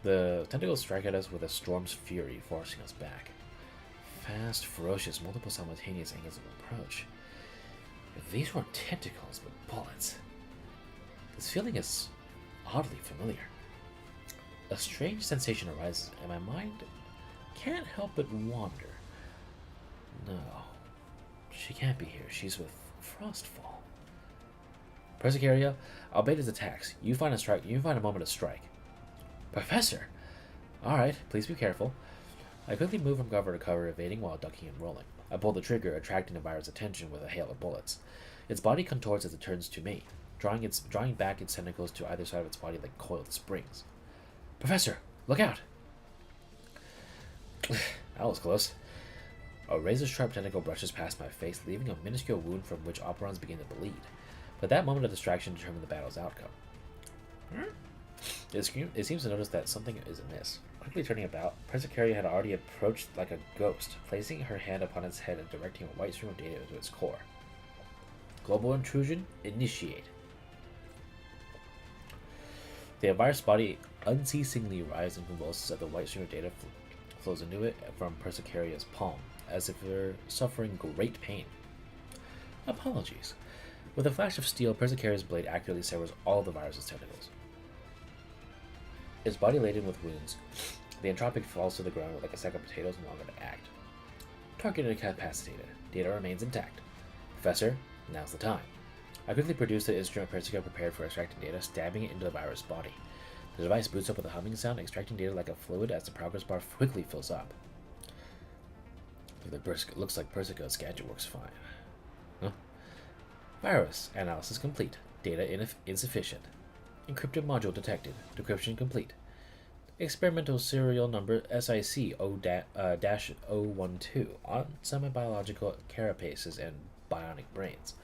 The tentacles strike at us with a storm's fury, forcing us back. Fast, ferocious, multiple simultaneous angles of approach. If these weren't tentacles, but bullets. This feeling is oddly familiar. A strange sensation arises, and my mind can't help but wander. No, she can't be here. She's with Frostfall. Persicaria, I'll bait his attacks. You find a moment to strike. Professor! Alright, please be careful. I quickly move from cover to cover, evading while ducking and rolling. I pull the trigger, attracting the virus' attention with a hail of bullets. Its body contorts as it turns to me, drawing back its tentacles to either side of its body like coiled springs. Professor, look out! That was close. A razor-sharp tentacle brushes past my face, leaving a minuscule wound from which operons begin to bleed. But that moment of distraction determined the battle's outcome. It seems to notice that something is amiss. Quickly turning about, Persicaria had already approached like a ghost, placing her hand upon its head and directing a white stream of data into its core. Global intrusion, initiate. The virus body unceasingly writhes and convulses as the white stream of data flows into it from Persicaria's palm, as if it were suffering great pain. Apologies. With a flash of steel, Persicaria's blade accurately severs all the virus's tentacles. Its body laden with wounds, the entropic falls to the ground like a sack of potatoes no longer to act. Target incapacitated. Data remains intact. Professor, now's the time. I quickly produce the instrument Persica prepared for extracting data, stabbing it into the virus body. The device boots up with a humming sound, extracting data like a fluid as the progress bar quickly fills up. Looks like Persica's gadget works fine. Huh? Virus analysis complete. Data insufficient. Encrypted module detected. Decryption complete. Experimental serial number SIC 0-012 on semi-biological carapaces and bionic brains.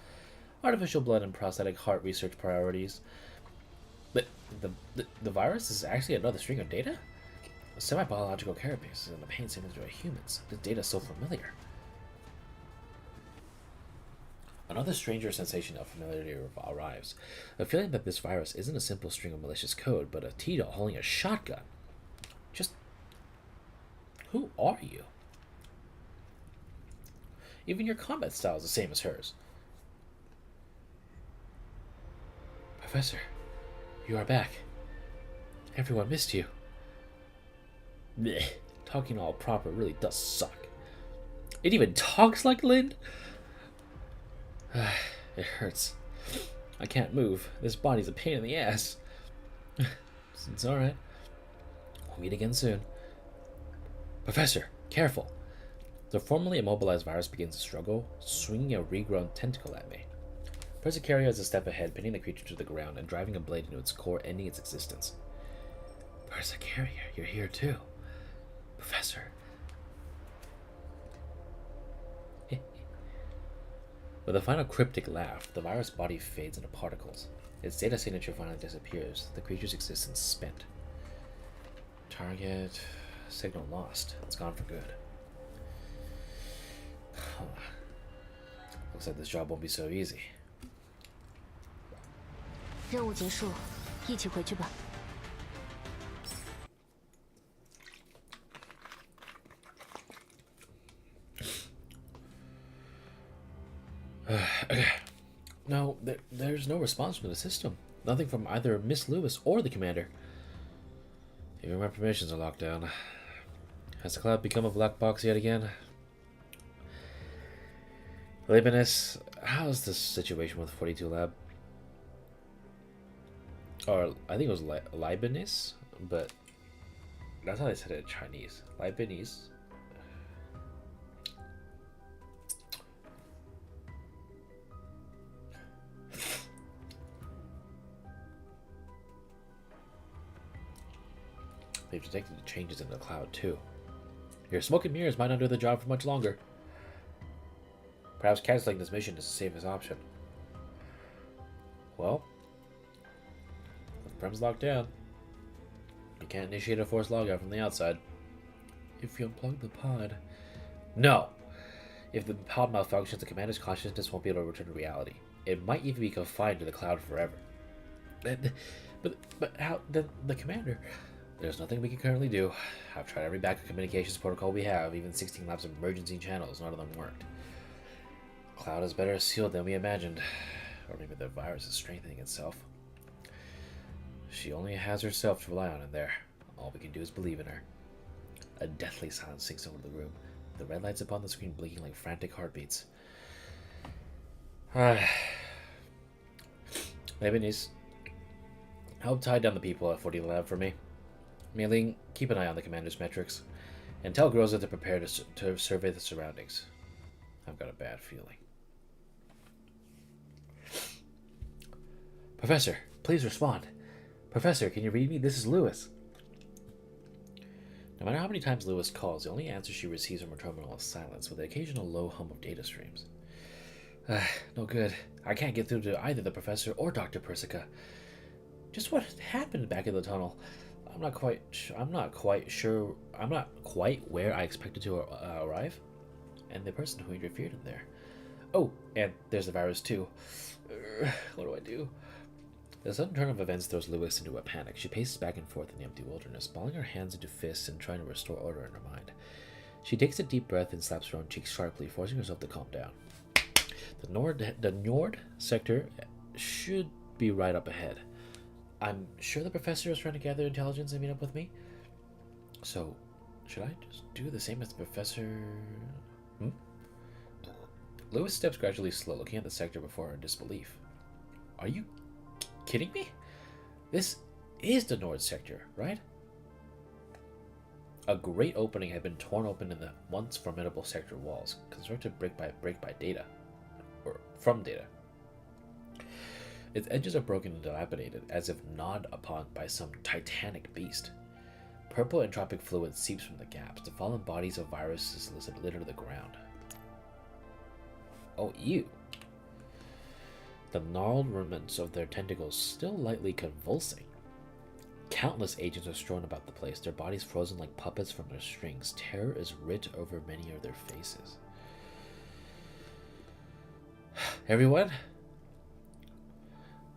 Artificial blood and prosthetic heart research priorities. The virus is actually another string of data? Semi-biological carapaces and the pain signature of humans. This data is so familiar. Another stranger sensation of familiarity arrives. A feeling that this virus isn't a simple string of malicious code, but a T-doll holding a shotgun. Just... who are you? Even your combat style is the same as hers. Professor, you are back. Everyone missed you. Blech. Talking all proper really does suck. It even talks like Lynn? It hurts. I can't move. This body's a pain in the ass. It's alright. We'll meet again soon. Professor, careful. The formerly immobilized virus begins to struggle, swinging a regrown tentacle at me. Persicaria is a step ahead, pinning the creature to the ground and driving a blade into its core, ending its existence. Persicaria, you're here too. Professor. With a final cryptic laugh, the virus body fades into particles. Its data signature finally disappears, the creature's existence spent. Target... signal lost. It's gone for good. Looks like this job won't be so easy. 任务结束，一起回去吧。Okay. No, there's no response from the system. Nothing from either Miss Lewis or the commander. Even my permissions are locked down. Has the cloud become a black box yet again? Leibniz, how's the situation with 42 Lab? Or, I think it was Leibniz, but that's how they said it in Chinese. Leibniz. They've detected the changes in the cloud, too. Your smoke and mirrors might not do the job for much longer. Perhaps canceling this mission is the safest option. Well, the prem's locked down. You can't initiate a forced logout from the outside. If you unplug the pod... No! If the pod malfunctions, the commander's consciousness won't be able to return to reality. It might even be confined to the cloud forever. But how... the commander... There's nothing we can currently do. I've tried every backup communications protocol we have, even 16 labs of emergency channels. None of them worked. Cloud is better sealed than we imagined. Or maybe the virus is strengthening itself. She only has herself to rely on in there. All we can do is believe in her. A deathly silence sinks over the room. The red lights upon the screen blinking like frantic heartbeats. Lebanese, help tie down the people at 40 Lab for me. Mei-Ling, keep an eye on the commander's metrics. And tell Groza to prepare to survey the surroundings. I've got a bad feeling. Professor, please respond. Professor, can you read me? This is Lewis. No matter how many times Lewis calls, the only answer she receives from her terminal is silence, with an occasional low hum of data streams. No good. I can't get through to either the professor or Dr. Persica. Just what happened back in the tunnel? I'm not quite sure. I'm not quite where I expected to arrive. And the person who interfered in there. Oh, and there's the virus too. What do I do? The sudden turn of events throws Lewis into a panic. She paces back and forth in the empty wilderness, balling her hands into fists and trying to restore order in her mind. She takes a deep breath and slaps her own cheeks sharply, forcing herself to calm down. The Nord sector should be right up ahead. I'm sure the professor is trying to gather intelligence and meet up with me. So, should I just do the same as the professor? Lewis steps gradually slow, looking at the sector before her in disbelief. Are you kidding me? This is the Nord sector, right? A great opening had been torn open in the once formidable sector walls, constructed brick by brick by data. Or from data. Its edges are broken and dilapidated, as if gnawed upon by some titanic beast. Purple entropic fluid seeps from the gaps. The fallen bodies of viruses litter the ground. Oh, ew. The gnarled remnants of their tentacles still lightly convulsing. Countless agents are strewn about the place, their bodies frozen like puppets from their strings. Terror is writ over many of their faces. Everyone?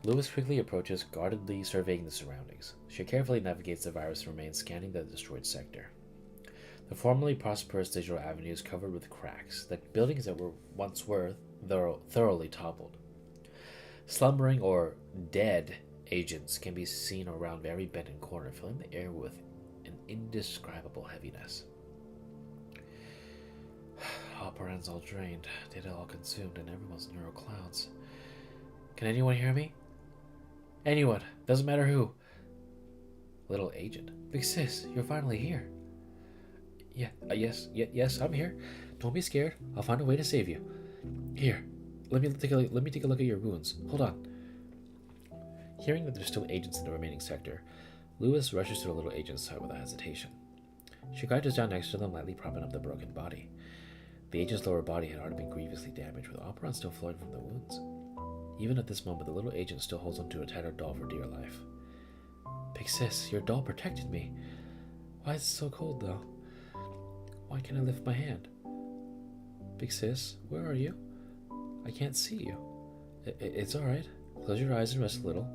Lewis quickly approaches, guardedly surveying the surroundings. She carefully navigates the virus and remains scanning the destroyed sector. The formerly prosperous digital avenue is covered with cracks. The buildings that once were thoroughly toppled. Slumbering or dead agents can be seen around every bend and corner, filling the air with an indescribable heaviness. Operands all drained, data all consumed, and everyone's neural clouds. Can anyone hear me? Anyone, doesn't matter who. Little agent. Big sis, you're finally here. Yeah, yes, I'm here. Don't be scared. I'll find a way to save you. Here, let me take a look at your wounds. Hold on. Hearing that there's still agents in the remaining sector, Lewis rushes to the little agent's side without hesitation. She crouches down next to them, lightly propping up the broken body. The agent's lower body had already been grievously damaged, with operon still flowing from the wounds. Even at this moment, the little agent still holds onto a tattered doll for dear life. Big sis, your doll protected me. Why is it so cold, though? Why can't I lift my hand? Big sis, where are you? I can't see you. It's alright. Close your eyes and rest a little.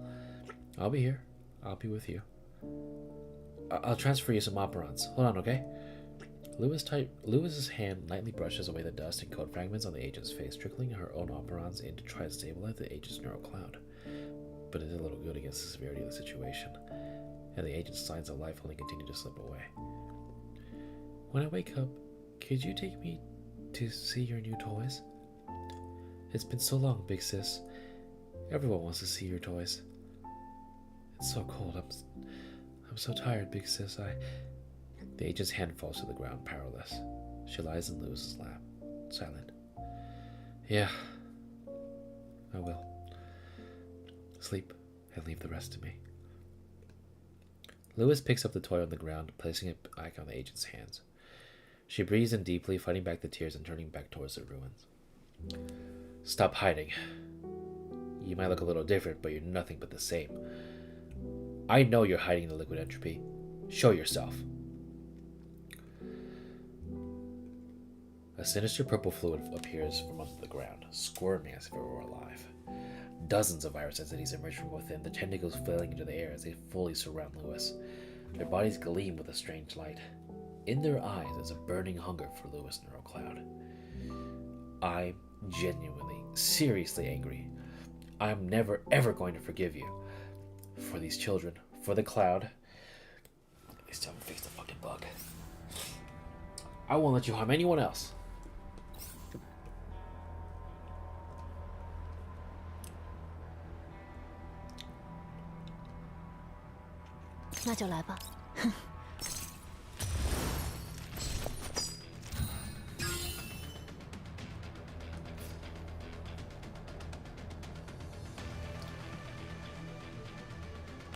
I'll be here. I'll be with you. I'll transfer you some operons. Hold on, okay? Lewis's hand lightly brushes away the dust and code fragments on the agent's face, trickling her own operons in to try and stabilize the agent's neural cloud. But it did a little good against the severity of the situation, and the agent's signs of life only continue to slip away. When I wake up, could you take me to see your new toys? It's been so long, big sis. Everyone wants to see your toys. It's so cold. I'm so tired, big sis. The agent's hand falls to the ground, powerless. She lies in Lewis's lap, silent. Yeah, I will. Sleep and leave the rest to me. Lewis picks up the toy on the ground, placing it back on the agent's hands. She breathes in deeply, fighting back the tears and turning back towards the ruins. Stop hiding. You might look a little different, but you're nothing but the same. I know you're hiding the liquid entropy. Show yourself. A sinister purple fluid appears from under the ground, squirming as if it were alive. Dozens of virus entities emerge from within, the tentacles flailing into the air as they fully surround Lewis. Their bodies gleam with a strange light. In their eyes is a burning hunger for Lewis' neural cloud. I'm genuinely, seriously angry. I'm never, ever going to forgive you. For these children, for the cloud. At least haven't fixed the fucking bug. I won't let you harm anyone else. 那就来吧。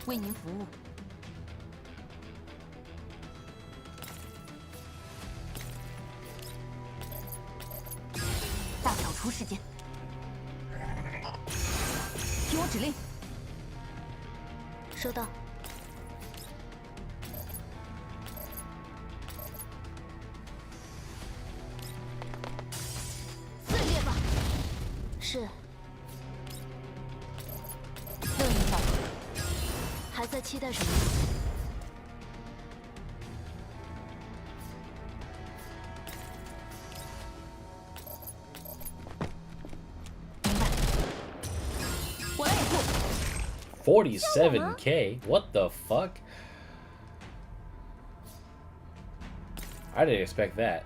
为您服务。大扫除时间，听我指令。收到。 是。问一下，还在期待什么？明白。我来掩护。47K? What the fuck? I didn't expect that.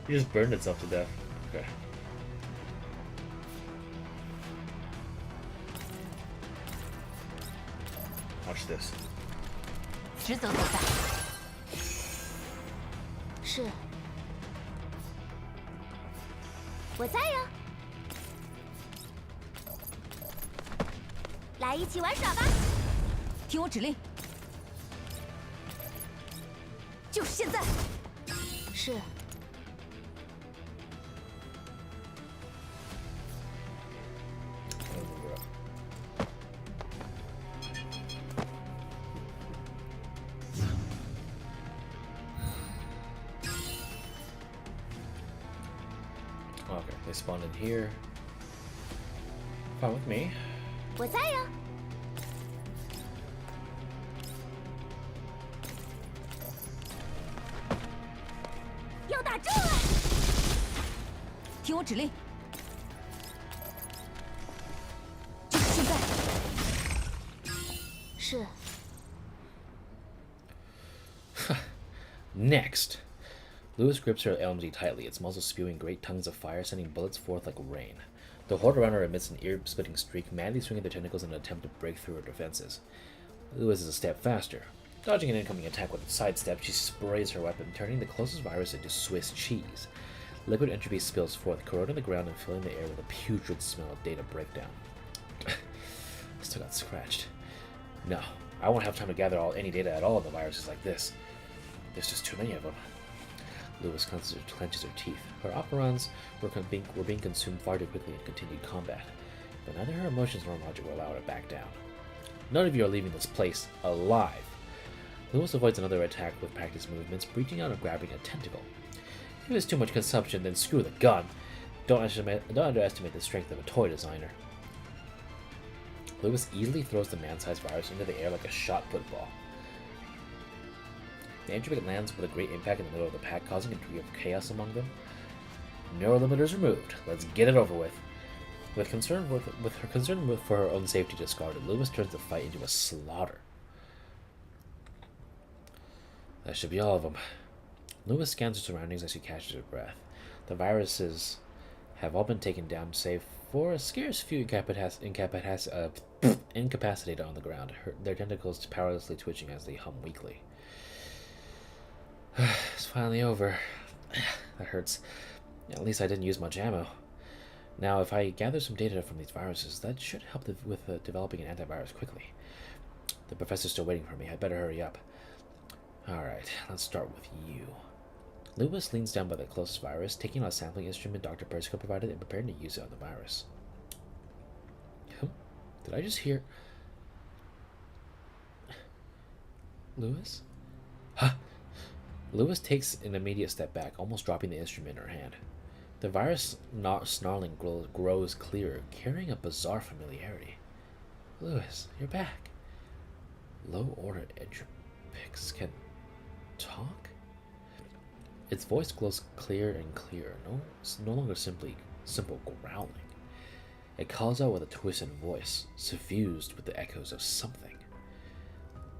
He just burned itself to death. Okay. Watch this. 职责所在。是。我在呀。来，一起玩耍吧。听我指令。就是现在。是。Okay, they spawned in here. Fine with me. 我在呀。要打中了！听我指令。就是现在。是。Next. Lewis grips her LMG tightly, its muzzle spewing great tongues of fire, sending bullets forth like rain. The horde around her emits an ear-splitting shriek, madly swinging their tentacles in an attempt to break through her defenses. Lewis is a step faster. Dodging an incoming attack with a sidestep, she sprays her weapon, turning the closest virus into Swiss cheese. Liquid entropy spills forth, corroding the ground and filling the air with a putrid smell of data breakdown. Still got scratched. No, I won't have time to gather any data at all of the viruses like this. There's just too many of them. Lewis clenches her teeth. Her operons were being consumed far too quickly in continued combat, but neither her emotions nor logic will allow her to back down. None of you are leaving this place alive. Lewis avoids another attack with practiced movements, reaching out and grabbing a tentacle. If it's too much consumption, then screw the gun. Don't underestimate the strength of a toy designer. Lewis easily throws the man-sized virus into the air like a shot football. The entropy lands with a great impact in the middle of the pack, causing a degree of chaos among them. Neurolimiters removed. Let's get it over with. With her concern for her own safety discarded, Lewis turns the fight into a slaughter. That should be all of them. Lewis scans her surroundings as she catches her breath. The viruses have all been taken down, save for a scarce few incapacitated on the ground, their tentacles powerlessly twitching as they hum weakly. It's finally over. That hurts. At least I didn't use much ammo. Now, if I gather some data from these viruses, that should help with developing an antivirus quickly. The professor's still waiting for me. I'd better hurry up. Alright, let's start with you. Lewis leans down by the closest virus, taking out a sampling instrument Dr. Persicaria provided and preparing to use it on the virus. Did I just hear... Lewis? Huh? Lewis takes an immediate step back, almost dropping the instrument in her hand. The virus snarling grows clearer, carrying a bizarre familiarity. Lewis, you're back. Low-order entropics can talk? Its voice glows clear and clearer, no longer simple growling. It calls out with a twist in voice, suffused with the echoes of something.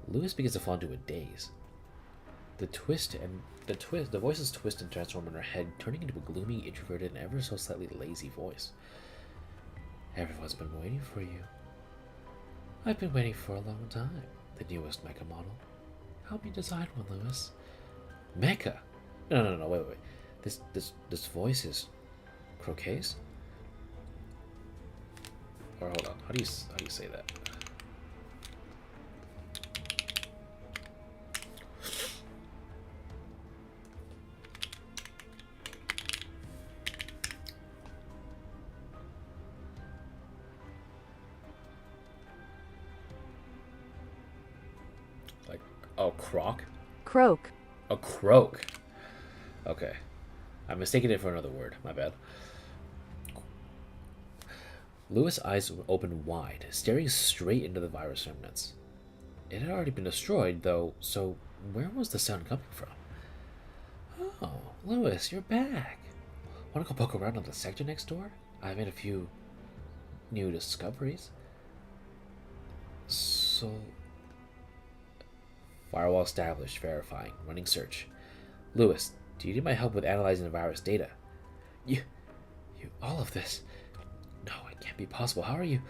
Lewis begins to fall into a daze. The voices twist and transform in her head, turning into a gloomy, introverted, and ever so slightly lazy voice. Everyone's been waiting for you. I've been waiting for a long time. The newest mecha model. Help me design one, Lewis. Mecha? No, wait. This voice is Croquet's? Or hold on, how do you say that? Like, oh, croc? Croak. A croak. Okay. I'm mistaking it for another word. My bad. Lewis' eyes opened wide, staring straight into the virus remnants. It had already been destroyed, though, so where was the sound coming from? Oh, Lewis, you're back. Want to go poke around on the sector next door? I made a few new discoveries. So... Firewall established, verifying, running search. Lewis, do you need my help with analyzing the virus data? You, all of this? No, it can't be possible. How are you?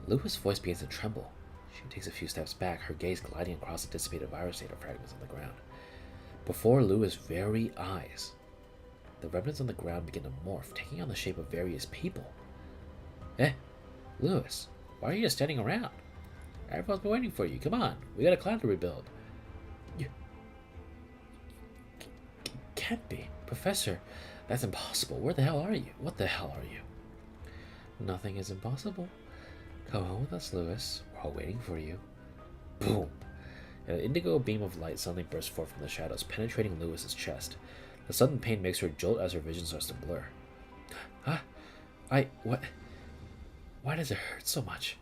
Lewis' voice begins to tremble. She takes a few steps back, her gaze gliding across the dissipated virus data fragments on the ground. Before Louis' very eyes, the remnants on the ground begin to morph, taking on the shape of various people. Eh, Louis, why are you just standing around? Everyone's been waiting for you. Come on, we got a clan to rebuild. You can't be. Professor, that's impossible. Where the hell are you? What the hell are you? Nothing is impossible. Come home with us, Louis. We're all waiting for you. Boom. An indigo beam of light suddenly bursts forth from the shadows, penetrating Louis's chest. The sudden pain makes her jolt as her vision starts to blur. Huh? What? Why does it hurt so much?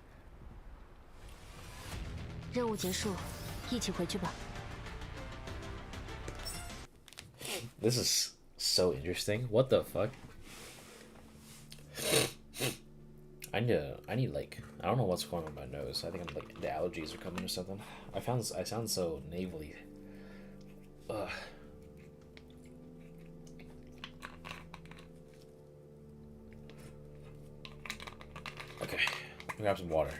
任务结束，一起回去吧。 This is so interesting. What the fuck? I need like, I don't know what's going on with my nose. I think I'm like, the allergies are coming or something. I sound so navelly. Ugh. Okay, grab some water.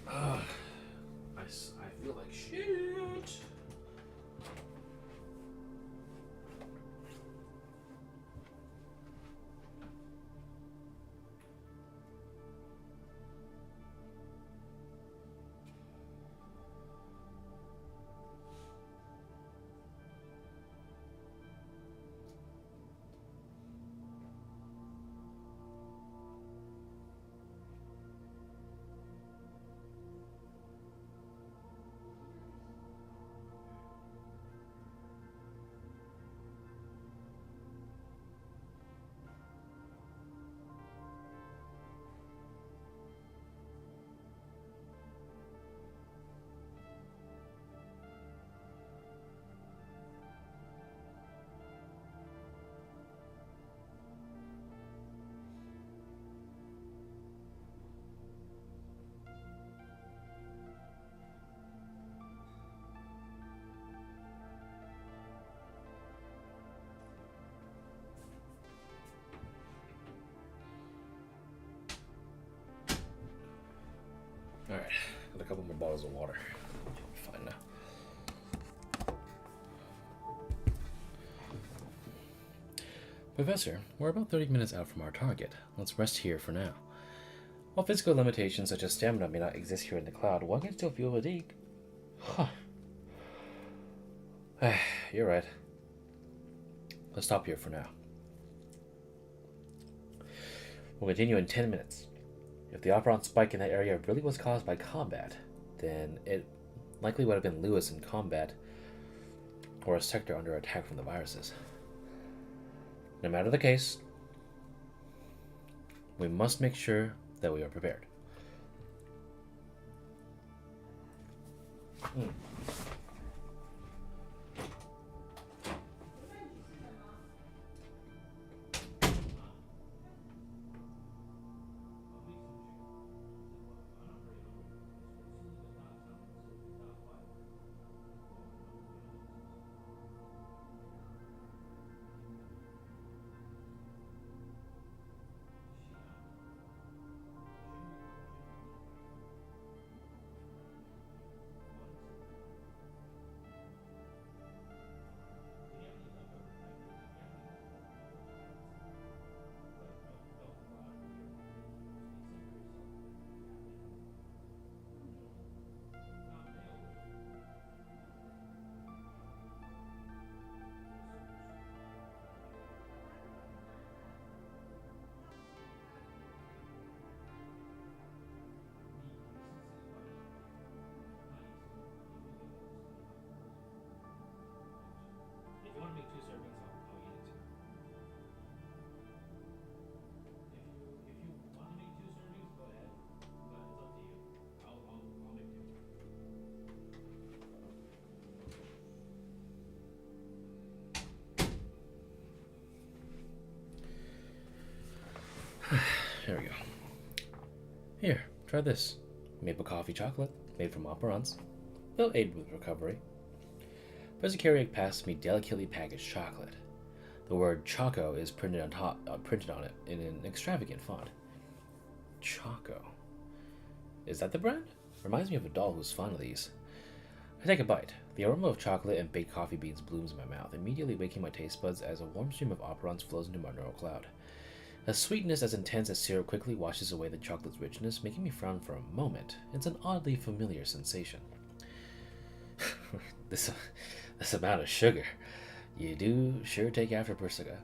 I feel like shit. Alright, got a couple more bottles of water. Fine now. Professor, we're about 30 minutes out from our target. Let's rest here for now. While physical limitations such as stamina may not exist here in the cloud, one can still feel fatigue. Huh. You're right. Let's stop here for now. We'll continue in 10 minutes. If the operon spike in that area really was caused by combat, then it likely would have been Louis in combat or a sector under attack from the viruses. No matter the case, we must make sure that we are prepared. There we go. Here, try this. Maple coffee chocolate, made from operons. They'll aid with recovery. Persicaria passed me delicately packaged chocolate. The word Choco is printed on it in an extravagant font. Choco. Is that the brand? Reminds me of a doll who's fond of these. I take a bite. The aroma of chocolate and baked coffee beans blooms in my mouth, immediately waking my taste buds as a warm stream of operons flows into my neural cloud. A sweetness as intense as syrup quickly washes away the chocolate's richness, making me frown for a moment. It's an oddly familiar sensation. this amount of sugar. You do sure take after Persica.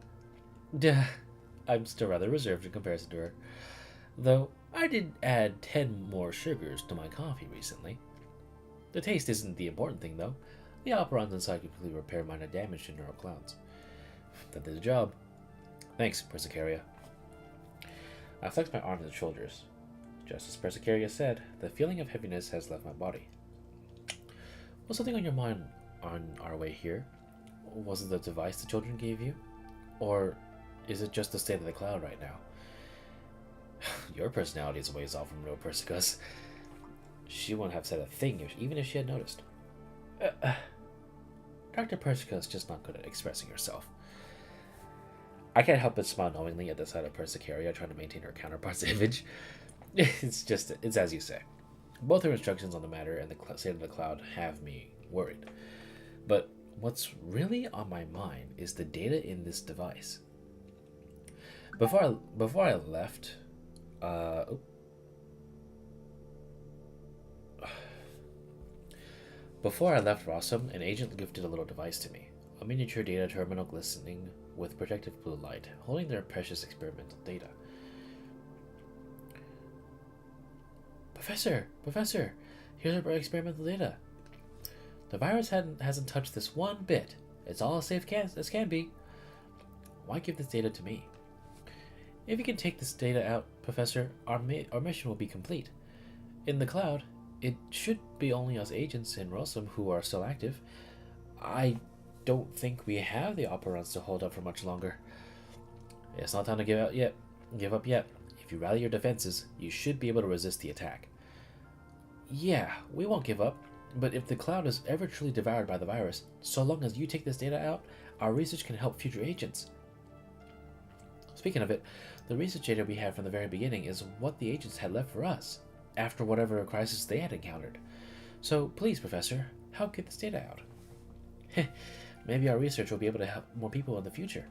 Duh. I'm still rather reserved in comparison to her. Though, I did add 10 more sugars to my coffee recently. The taste isn't the important thing, though. The operons inside completely repair minor damage to neural clouds. That did the job. Thanks, Persicaria. I flex my arms and shoulders. Just as Persicaria said, the feeling of heaviness has left my body. Was something on your mind on our way here? Was it the device the children gave you? Or is it just the state of the cloud right now? Your personality is a ways off from real Persica's. She wouldn't have said a thing even if she had noticed. Dr. Persica is just not good at expressing herself. I can't help but smile knowingly at the sight of Persicaria trying to maintain her counterpart's image. It's as you say. Both her instructions on the matter and the state of the cloud have me worried. But what's really on my mind is the data in this device. Before I left, Before I left Rossum, an agent gifted a little device to me, a miniature data terminal glistening with protective blue light, holding their precious experimental data. Professor, here's our experimental data. The virus hasn't touched this one bit. It's all as safe as can be. Why give this data to me? If you can take this data out, Professor, our mission will be complete. In the cloud, it should be only us agents in Rossum who are still active. I don't think we have the operons to hold up for much longer. It's not time to give up yet. If you rally your defenses, you should be able to resist the attack. Yeah, we won't give up, but if the cloud is ever truly devoured by the virus, so long as you take this data out, our research can help future agents. Speaking of it, the research data we had from the very beginning is what the agents had left for us, after whatever crisis they had encountered. So please, Professor, help get this data out. Maybe our research will be able to help more people in the future.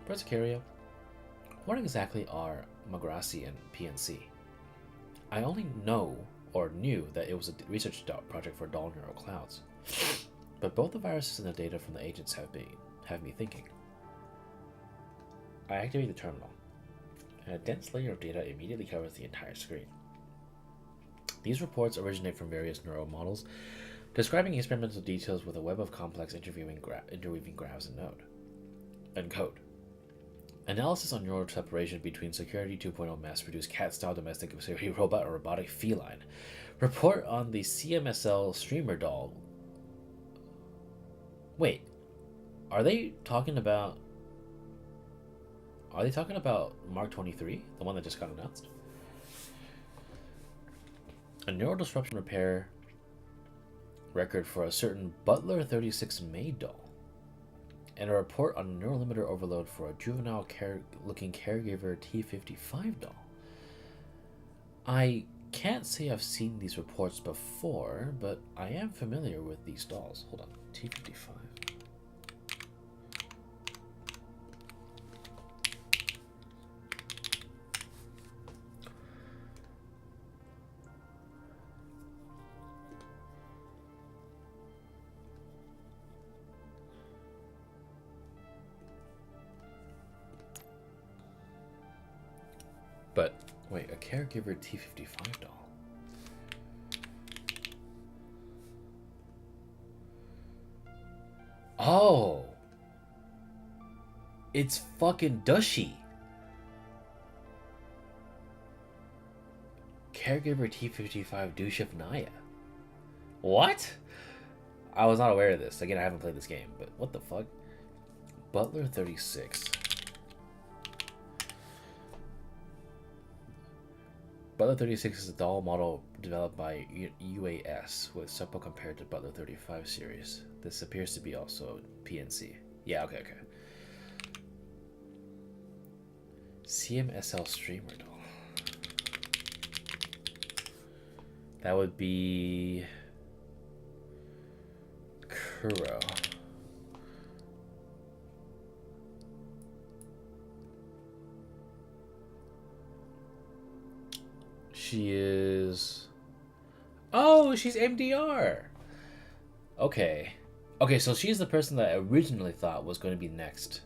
Persicaria, what exactly are Magrassi and PNC? I only knew that it was a research project for doll neural clouds, but both the viruses and the data from the agents have me thinking. I activate the terminal, and a dense layer of data immediately covers the entire screen. These reports originate from various neural models, describing experimental details with a web of complex interweaving graphs and code. Analysis on neural separation between Security 2.0 mass-produced cat-style domestic security robot or robotic feline. Report on the CMSL streamer doll. Wait, are they talking about Mark 23, the one that just got announced? A neural disruption repair record for a certain Butler 36 maid doll, and a report on neurolimiter overload for a juvenile looking caregiver T55 doll. I can't say I've seen these reports before, but I am familiar with these dolls. Hold on, T55. But wait, a caregiver T55 doll. Oh, it's fucking Dushy. Caregiver T55 Dushif Naya. What? I was not aware of this. Again, I haven't played this game, but what the fuck? Butler 36. Butler 36 is a doll model developed by UAS with simple compared to Butler 35 series. This appears to be also PNC. Yeah, okay. CMSL streamer doll. That would be Kuro. She is... Oh, she's MDR! Okay. Okay, so she's the person that I originally thought was going to be next.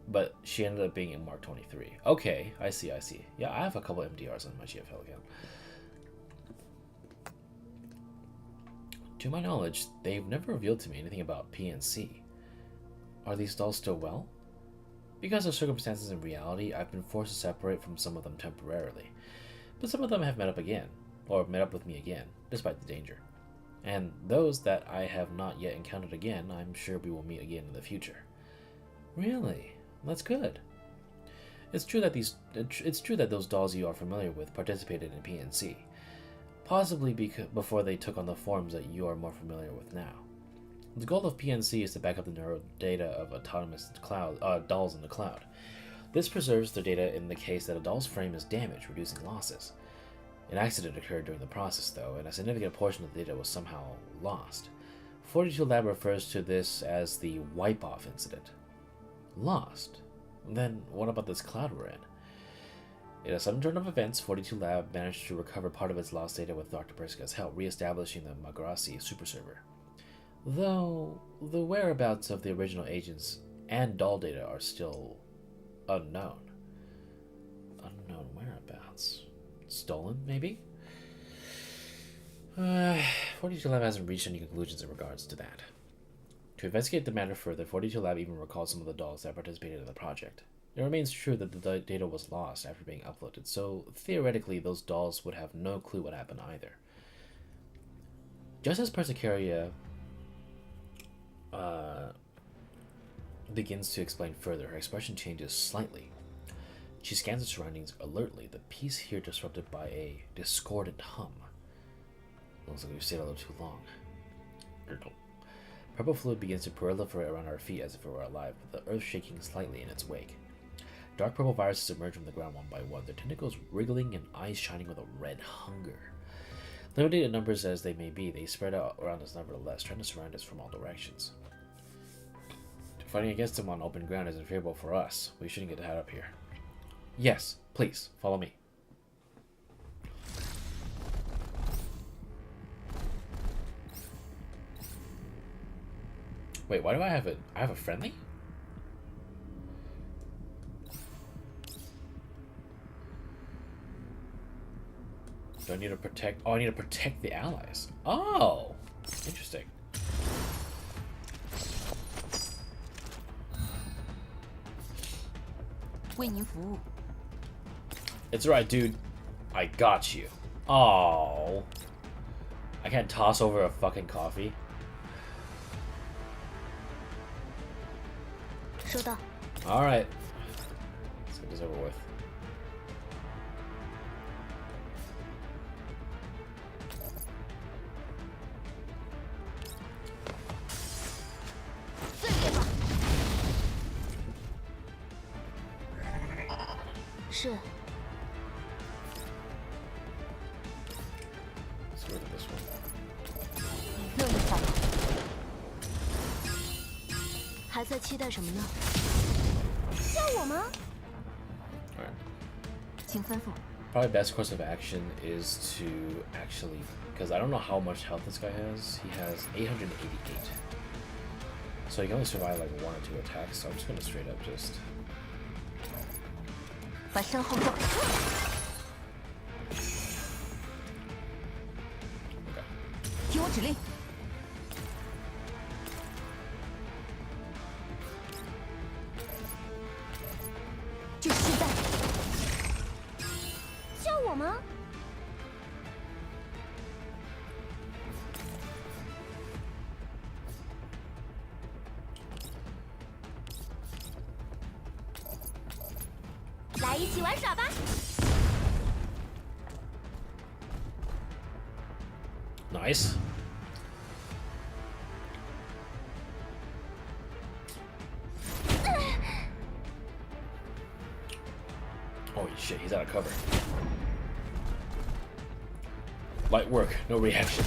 But she ended up being in Mark 23. Okay, I see. Yeah, I have a couple MDRs on my GFL account. To my knowledge, they've never revealed to me anything about PNC. Are these dolls still well? Because of circumstances in reality, I've been forced to separate from some of them temporarily. But some of them have met up again, or met up with me again, despite the danger. And those that I have not yet encountered again, I'm sure we will meet again in the future. Really? That's good. It's true that those dolls you are familiar with participated in PNC, possibly before they took on the forms that you are more familiar with now. The goal of PNC is to back up the neural data of autonomous dolls in the cloud. This preserves the data in the case that a doll's frame is damaged, reducing losses. An accident occurred during the process, though, and a significant portion of the data was somehow lost. 42 Lab refers to this as the wipe-off incident. Lost? Then what about this cloud we're in? In a sudden turn of events, 42 Lab managed to recover part of its lost data with Dr. Persica's help, re-establishing the Magrassi superserver. Though the whereabouts of the original agents and doll data are still unknown. Unknown whereabouts. Stolen, maybe? 42 Lab hasn't reached any conclusions in regards to that. To investigate the matter further, 42 Lab even recalls some of the dolls that participated in the project. It remains true that the data was lost after being uploaded, so theoretically those dolls would have no clue what happened either. Just as Persicaria begins to explain further, her expression changes slightly. She scans the surroundings alertly, the peace here disrupted by a discordant hum. Looks like we've stayed a little too long. Purple fluid begins to proliferate around our feet as if it were alive, with the earth shaking slightly in its wake. Dark purple viruses emerge from the ground one by one, their tentacles wriggling and eyes shining with a red hunger. Limited in numbers as they may be, they spread out around us nevertheless, trying to surround us from all directions. Fighting against them on open ground isn't favorable for us. We shouldn't get head up here. Yes, please, follow me. Wait, why do I have a friendly? Do I need to protect? Oh, I need to protect the allies. Oh, interesting. It's right, dude. I got you. Oh, I can't toss over a fucking coffee. Showdown. All right. Let's get this over with. Let's go to this one. 乐意发表。还在期待什么呢？叫我吗？ Alright. 请吩咐。 Probably best course of action is to actually, because I don't know how much health this guy has. He has 888. So he can only survive like 1 or 2 attacks, so I'm just gonna straight up just... 把身后放。 Okay. 听我指令。这是现在。叫我吗？ 来一起玩耍吧！ Nice. Holy shit, he's out of cover. Fight work, no reaction.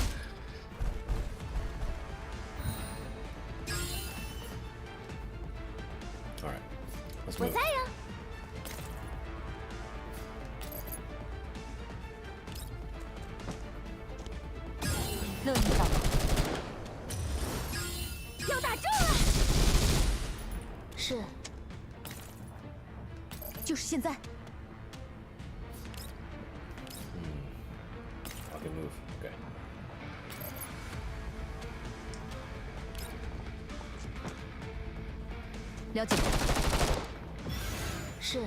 Alright, let's 我 move. 在呀。乐意帮忙。要打仗了！是，就是现在。 I can move. Okay. 了解。是。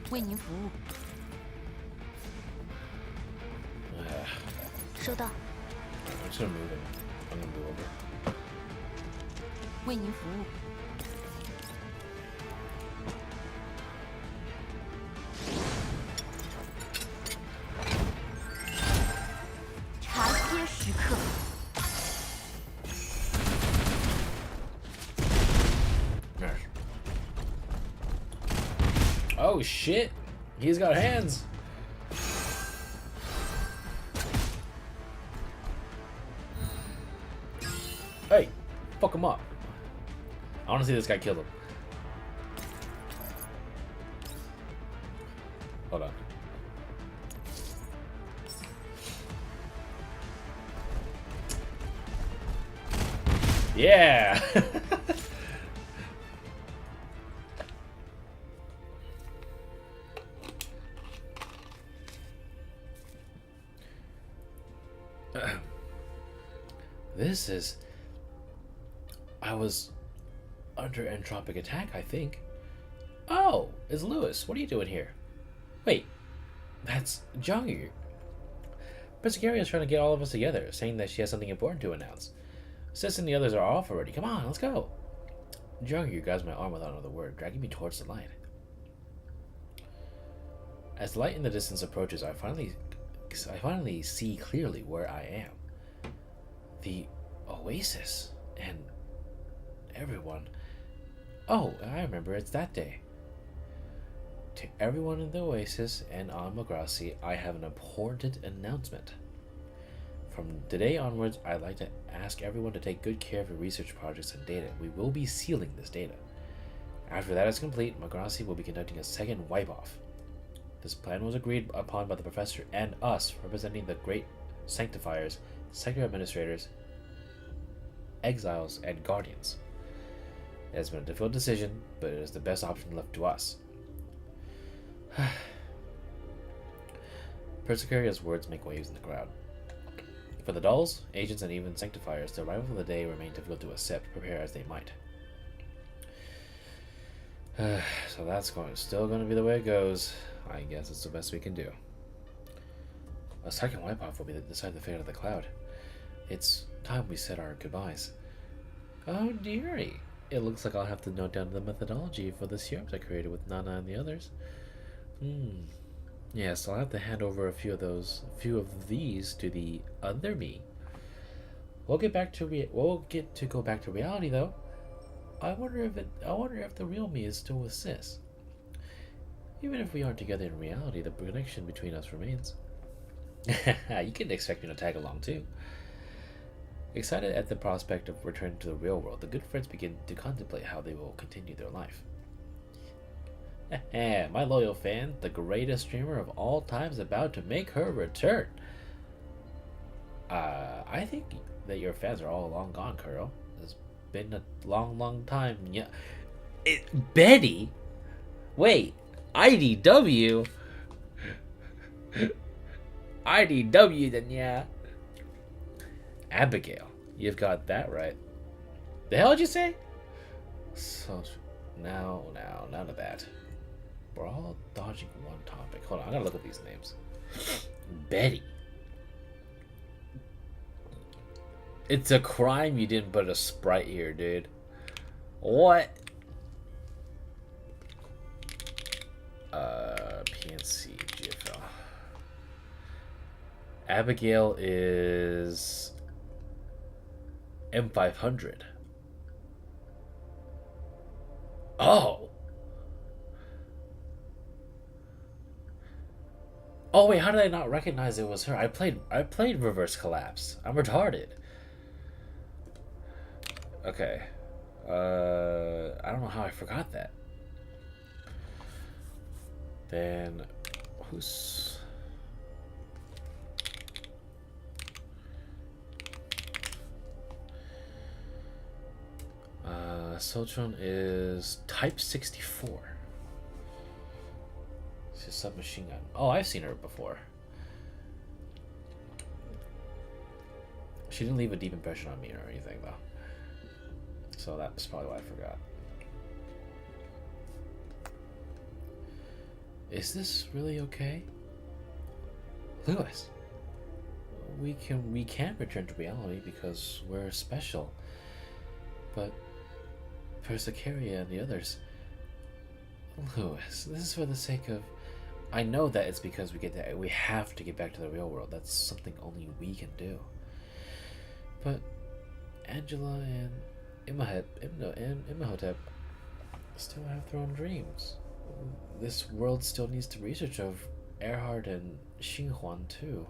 为您服务。收到。I'm just gonna move him. I'm gonna move over. 为您服务。茶歇时刻。 Nurse. Oh shit! He's got hands! Hey! Fuck him up. I wanna see this guy kill him. Hold on. Yeah! This is... I was under entropic attack, I think. Oh, it's Lewis. What are you doing here? Wait, that's Zhangyu. Persicaria is trying to get all of us together, saying that she has something important to announce. Sis and the others are off already. Come on, let's go. Zhangyu grabs my arm without another word, dragging me towards the light. As the light in the distance approaches, I finally see clearly where I am. The oasis and everyone. Oh, I remember, it's that day. To everyone in the oasis and on Magrassi, I have an important announcement. From today onwards, I'd like to ask everyone to take good care of your research projects and data. We will be sealing this data. After that is complete, Magrassi will be conducting a second wipe-off. This plan was agreed upon by the professor and us, representing the great sanctifiers, sector administrators, exiles, and guardians. It has been a difficult decision, but it is the best option left to us. Persicaria's words make waves in the crowd. For the dolls, agents, and even sanctifiers, the arrival of the day remained difficult to accept, prepare as they might. So that's still going to be the way it goes. I guess it's the best we can do. A second wipe-off will decide the fate of the cloud. It's time we said our goodbyes. Oh dearie. It looks like I'll have to note down the methodology for the syrups I created with Nana and the others. Yes, I'll have to hand over a few of these to the other me. We'll get to go back to reality though. I wonder if the real me is still with Sis. Even if we aren't together in reality, the connection between us remains. You can expect me to tag along too. Excited at the prospect of returning to the real world, the good friends begin to contemplate how they will continue their life. My loyal fan, the greatest streamer of all time, is about to make her return. I think that your fans are all long gone, Kuro. It's been a long time. Yeah, Betty. Wait, IDW. IDW then, yeah. Abigail, you've got that right. The hell did you say? So now, none of that. We're all dodging one topic. Hold on, I gotta look at these names. Betty. It's a crime you didn't put a sprite here, dude. What? PNC, GFL. Abigail is M500. Oh. Oh wait, how did I not recognize it was her? I played Reverse Collapse. I'm retarded. Okay. I don't know how I forgot that. Then who's Soltron is Type 64. She's a submachine gun. Oh, I've seen her before. She didn't leave a deep impression on me or anything, though. So that's probably why I forgot. Is this really okay? Lewis, we can return to reality because we're special. But Persicaria and the others... Lewis, this is for the sake of... I know that it's because we have to get back to the real world. That's something only we can do. But Angela and Imhotep still have their own dreams. This world still needs the research of Erhard and Xinhuan too.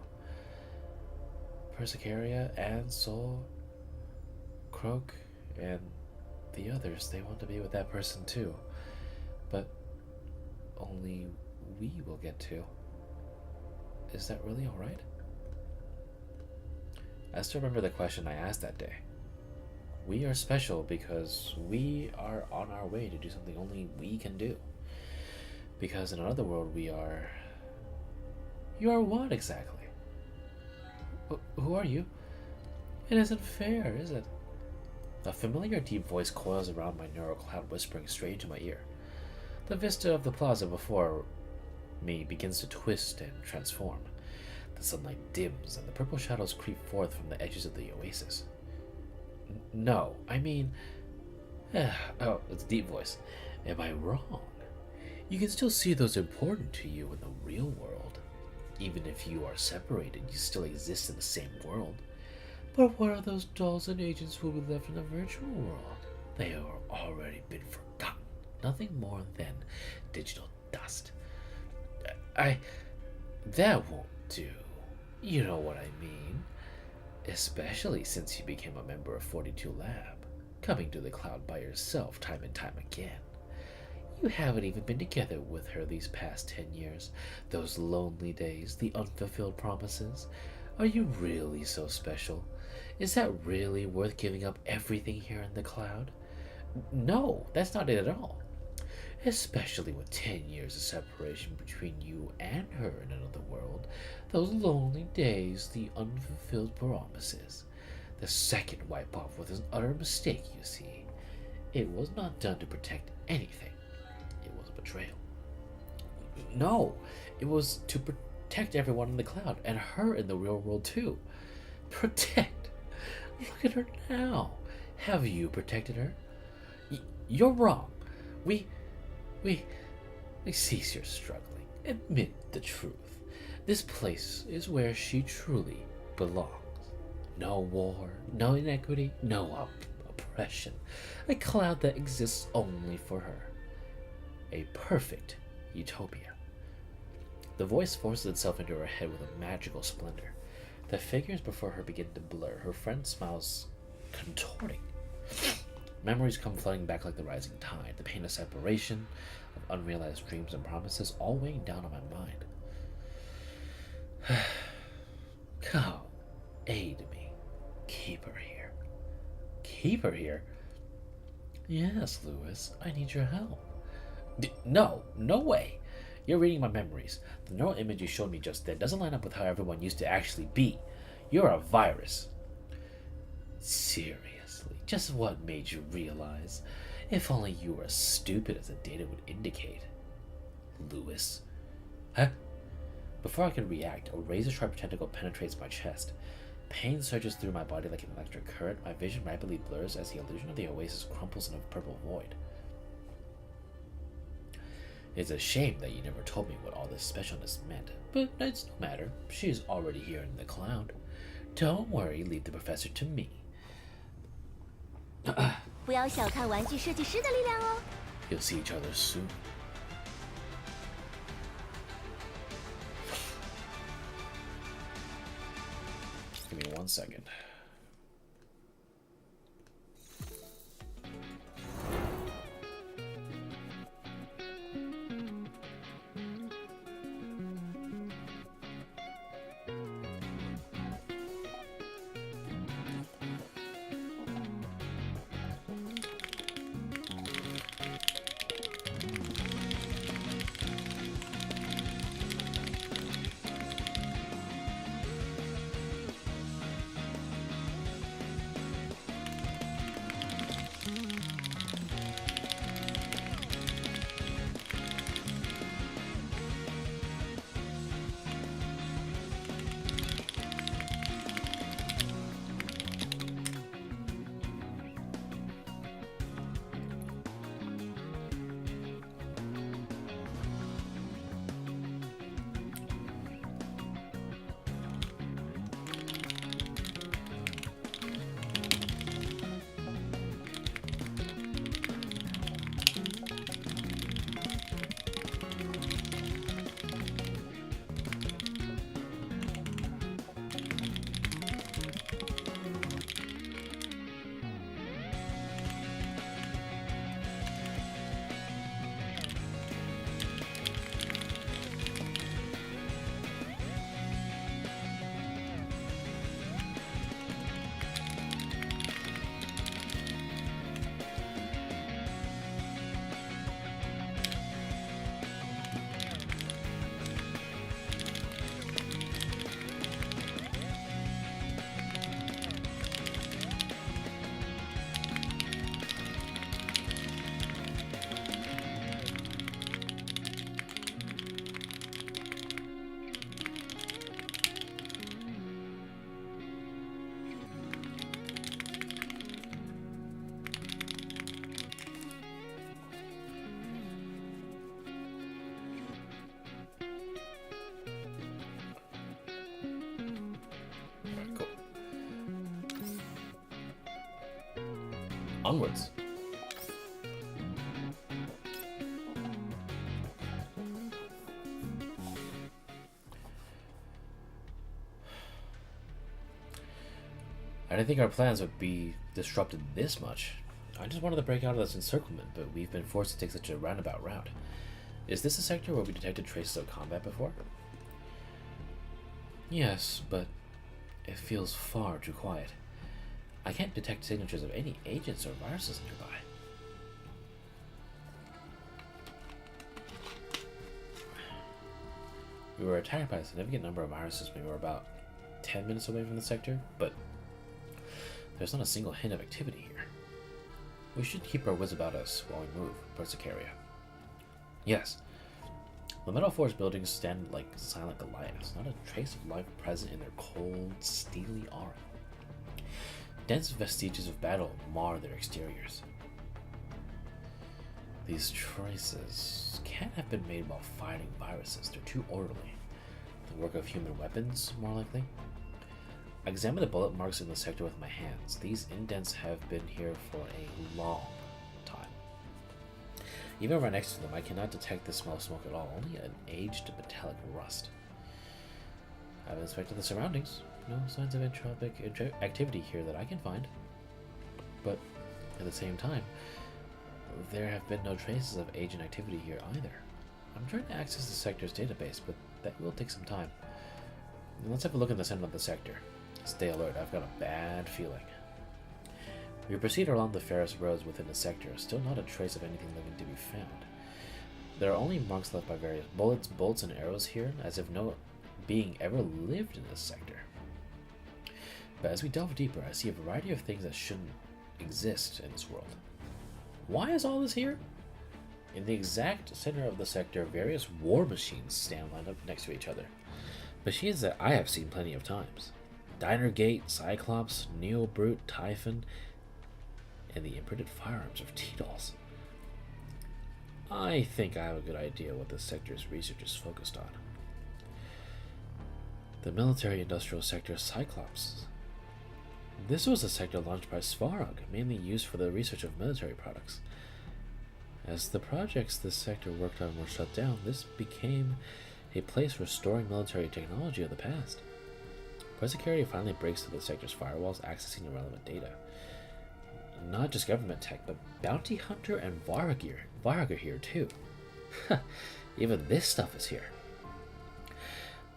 Persicaria and Sol, Croak, and the others, they want to be with that person too. But only we will get to. Is that really alright? I still remember the question I asked that day. We are special because we are on our way to do something only we can do. Because in another world we are... You are what exactly? Who are you? It isn't fair, is it? A familiar deep voice coils around my neural cloud, whispering straight into my ear. The vista of the plaza before me begins to twist and transform. The sunlight dims and the purple shadows creep forth from the edges of the oasis. No, I mean... oh, it's a deep voice. Am I wrong? You can still see those important to you in the real world. Even if you are separated, you still exist in the same world. But what are those dolls and agents who will be left in the virtual world? They have already been forgotten. Nothing more than digital dust. That won't do. You know what I mean. Especially since you became a member of 42 Lab, coming to the cloud by yourself time and time again. You haven't even been together with her these past 10 years. Those lonely days, the unfulfilled promises. Are you really so special? Is that really worth giving up everything here in the cloud? No, that's not it at all. Especially with 10 years of separation between you and her in another world. Those lonely days, the unfulfilled promises. The second wipe-off was an utter mistake, you see. It was not done to protect anything. It was a betrayal. No, it was to protect everyone in the cloud, and her in the real world too. Protect? Look at her now. Have you protected her? You're wrong. We cease your struggling. Admit the truth. This place is where she truly belongs. No war, no inequity, no oppression. A cloud that exists only for her. A perfect utopia. The voice forces itself into her head with a magical splendor. The figures before her begin to blur. Her friend smiles, contorting. Memories come flooding back like the rising tide. The pain of separation, of unrealized dreams and promises, all weighing down on my mind. Come, aid me. Keep her here. Keep her here? Yes, Lewis, I need your help. No way. You're reading my memories. The neural image you showed me just then doesn't line up with how everyone used to actually be. You're a virus. Seriously, just what made you realize? If only you were as stupid as the data would indicate. Lewis. Huh? Before I can react, a razor-sharp tentacle penetrates my chest. Pain surges through my body like an electric current. My vision rapidly blurs as the illusion of the oasis crumples in a purple void. It's a shame that you never told me what all this specialness meant, but it's no matter. She's already here in the cloud. Don't worry, leave the professor to me. 不要小看玩具设计师的力量哦。 You'll see each other soon. me 1 second. Onwards. I didn't think our plans would be disrupted this much. I just wanted to break out of this encirclement, but we've been forced to take such a roundabout route. Is this a sector where we detected traces of combat before? Yes, but it feels far too quiet. I can't detect signatures of any agents or viruses nearby. We were attacked by a significant number of viruses when we were about 10 minutes away from the sector, but there's not a single hint of activity here. We should keep our wits about us while we move, Persicaria. Yes. The metal forest buildings stand like silent Goliaths, not a trace of life present in their cold, steely aura. Dense vestiges of battle mar their exteriors. These traces can't have been made while fighting viruses. They're too orderly. The work of human weapons, more likely. I examined the bullet marks in the sector with my hands. These indents have been here for a long time. Even right next to them, I cannot detect the smell of smoke at all, only an aged metallic rust. I've inspected the surroundings. No signs of entropic activity here that I can find. But at the same time, there have been no traces of agent activity here either. I'm trying to access the sector's database, but that will take some time. Let's have a look at the center of the sector. Stay alert, I've got a bad feeling. We proceed along the fairest roads within the sector, still not a trace of anything living to be found. There are only marks left by various bullets, bolts, and arrows here, as if no being ever lived in this sector. But as we delve deeper, I see a variety of things that shouldn't exist in this world. Why is all this here? In the exact center of the sector, various war machines stand lined up next to each other. Machines that I have seen plenty of times. Diner Gate, Cyclops, Neo Brute, Typhon, and the imprinted firearms of T-Dolls. I think I have a good idea what this sector's research is focused on. The military-industrial sector Cyclops. This was a sector launched by Svarog, mainly used for the research of military products. As the projects this sector worked on were shut down, this became a place for storing military technology of the past. Persicaria finally breaks through the sector's firewalls, accessing irrelevant data. Not just government tech, but Bounty Hunter and Varga here too. Even this stuff is here.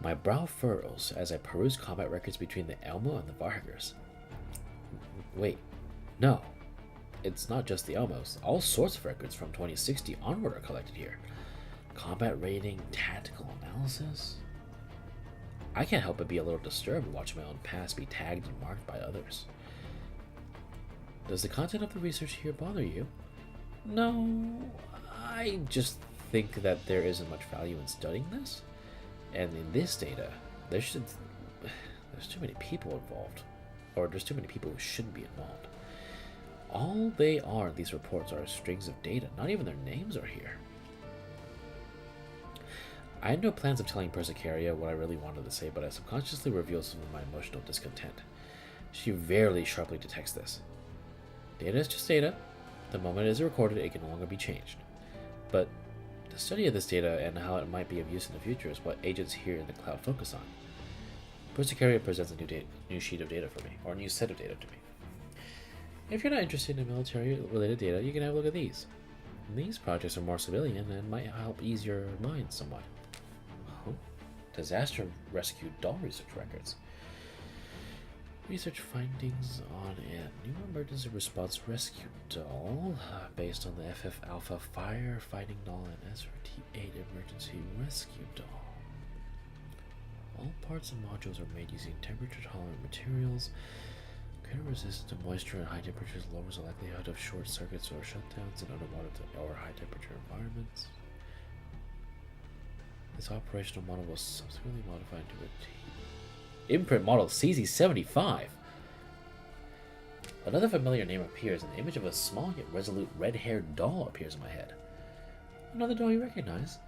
My brow furrows as I peruse combat records between the ELMO and the Vargers. Wait, no. It's not just the ELMOs. All sorts of records from 2060 onward are collected here. Combat rating, tactical analysis. I can't help but be a little disturbed watching my own past be tagged and marked by others. Does the content of the research here bother you? No, I just think that there isn't much value in studying this. And in this data, there's too many people involved. Or there's too many people who shouldn't be involved. All they are in these reports are strings of data. Not even their names are here. I had no plans of telling Persicaria what I really wanted to say, but I subconsciously revealed some of my emotional discontent. She very sharply detects this. Data is just data. The moment it is recorded, it can no longer be changed. But the study of this data and how it might be of use in the future is what agents here in the cloud focus on. Persicaria presents a new sheet of data for me, or a new set of data to me. If you're not interested in military-related data, you can have a look at these. These projects are more civilian and might help ease your mind somewhat. Disaster rescue doll research records. Research findings on a new emergency response rescue doll based on the FF Alpha firefighting doll and SRT-8 emergency rescue doll. All parts and modules are made using temperature-tolerant materials. Greater resistance to moisture and high temperatures lowers the likelihood of short circuits or shutdowns in underwater or high-temperature environments. This operational model was subsequently modified into a imprint model CZ75. Another familiar name appears, and the image of a small yet resolute red-haired doll appears in my head. Another doll you recognize?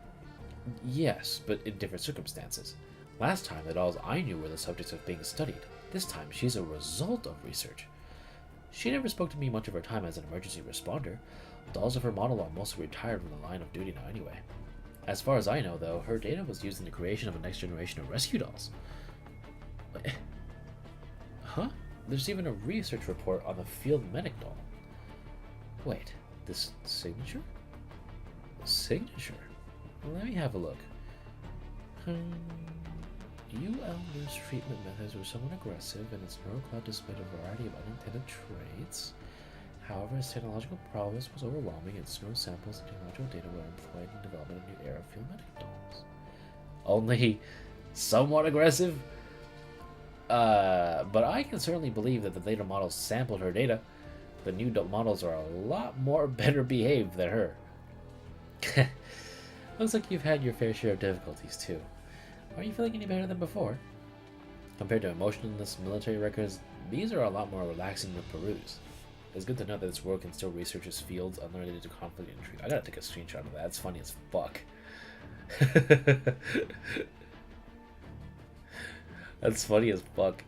Yes, but in different circumstances. Last time, the dolls I knew were the subjects of being studied. This time, she's a result of research. She never spoke to me much of her time as an emergency responder. Dolls of her model are mostly retired from the line of duty now anyway. As far as I know, though, her data was used in the creation of a next generation of rescue dolls. Huh? There's even a research report on the field medic doll. Wait, this signature? Signature? Let me have a look. ELMO's treatment methods were somewhat aggressive, and its neurocloud displayed a variety of unintended traits. However, its technological prowess was overwhelming, and neuro samples and technological data were employed in the development of new era field medic dolls. Only somewhat aggressive? But I can certainly believe that the later models sampled her data. The new models are a lot more better behaved than her. Looks like you've had your fair share of difficulties too. Are you feeling any better than before? Compared to emotionless military records, these are a lot more relaxing to peruse. It's good to know that this world can still research its fields unrelated to conflict and intrigue. I gotta take a screenshot of that. That's funny as fuck. That's funny as fuck.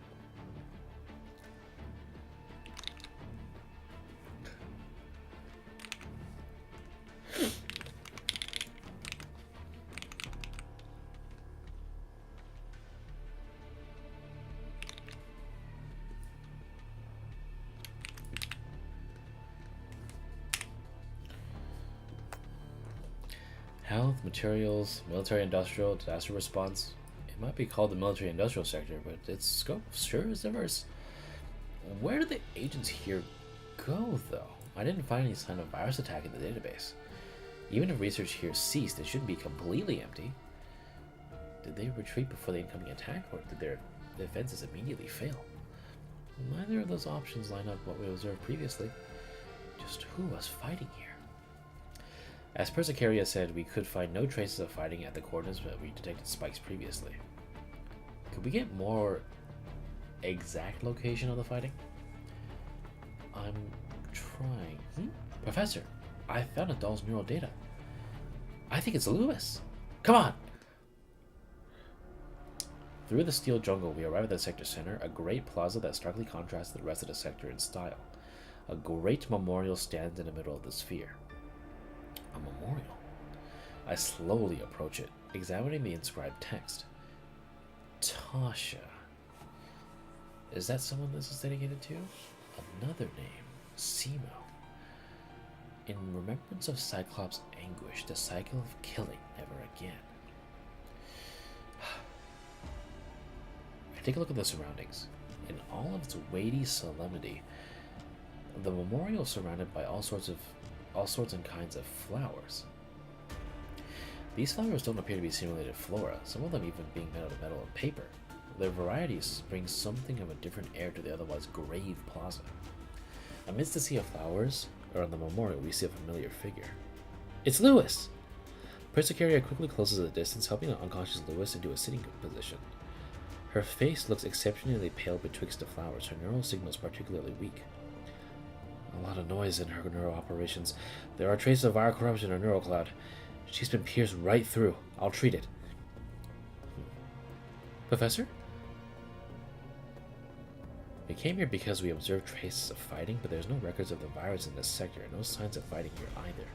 Health, materials, military industrial, disaster response. It might be called the military industrial sector, but its scope sure is diverse. Where did the agents here go, though? I didn't find any sign of virus attack in the database. Even if research here ceased, it shouldn't be completely empty. Did they retreat before the incoming attack, or did their defenses immediately fail? Neither of those options line up with what we observed previously. Just who was fighting here? As Persicaria said, we could find no traces of fighting at the coordinates that we detected spikes previously. Could we get more exact location of the fighting? I'm trying. Professor, I found a doll's neural data. I think it's Lewis. Come on! Through the steel jungle, we arrive at the sector center, a great plaza that starkly contrasts the rest of the sector in style. A great memorial stands in the middle of the sphere. A memorial. I slowly approach it, examining the inscribed text. Tasha. Is that someone this is dedicated to? Another name, Simo. In remembrance of Cyclops' anguish, the cycle of killing never again. Take a look at the surroundings. In all of its weighty solemnity, the memorial is surrounded by all sorts and kinds of flowers. These flowers don't appear to be simulated flora, some of them even being made out of metal and paper. Their varieties bring something of a different air to the otherwise grave plaza. Amidst the sea of flowers, or on the memorial, we see a familiar figure. It's Lewis! Persicaria quickly closes at a distance, helping the unconscious Lewis into a sitting position. Her face looks exceptionally pale betwixt the flowers, her neural signals particularly weak. A lot of noise in her neural operations. There are traces of viral corruption in her neural cloud. She's been pierced right through. I'll treat it. Professor? We came here because we observed traces of fighting, but there's no records of the virus in this sector, and no signs of fighting here either.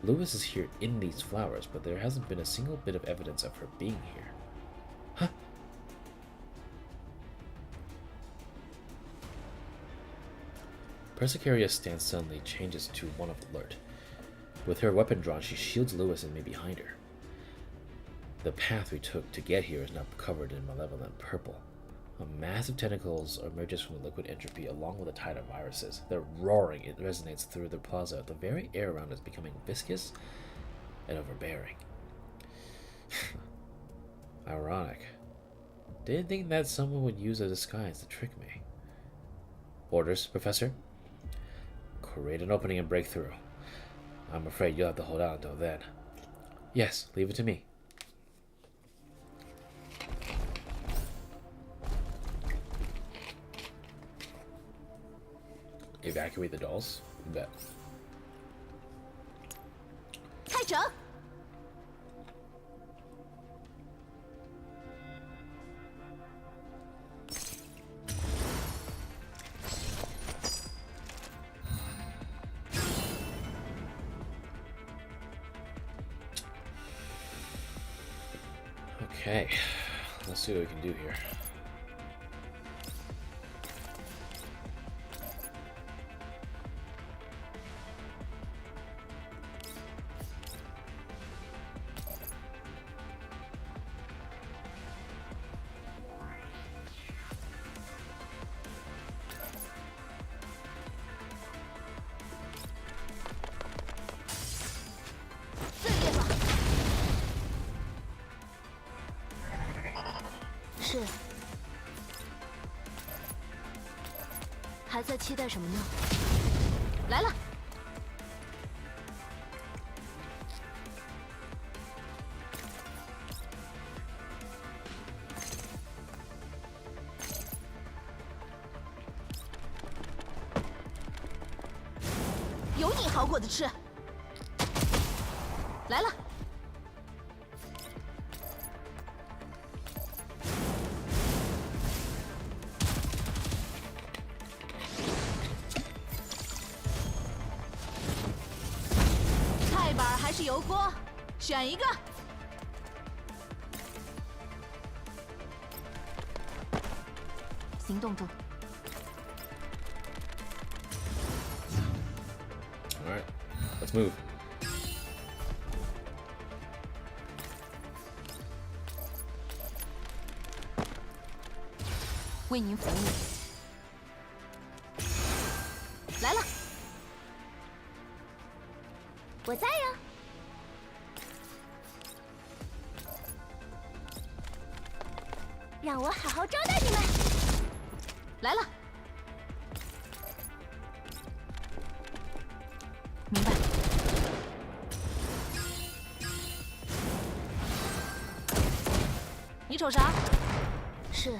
Lewis is here in these flowers, but there hasn't been a single bit of evidence of her being here. Huh? Persicaria's stance suddenly changes to one of alert. With her weapon drawn, she shields Lewis and me behind her. The path we took to get here is now covered in malevolent purple. A massive tentacles emerges from the liquid entropy along with a tide of viruses. Their roaring, it resonates through the plaza. The very air around us becoming viscous and overbearing. Ironic. Didn't think that someone would use a disguise to trick me. Orders, Professor? Create an opening and break through. I'm afraid you'll have to hold out until then. Yes, leave it to me. Evacuate the dolls? Bet. 开整。Okay, let's see what we can do here.是。还在期待什么呢？来了。有你好果子吃。来了。 还是油锅，选一个。行动中。All right, let's move. 为您服务。来了，我在呀。 让我好好招待你们。来了，明白。你瞅啥？是。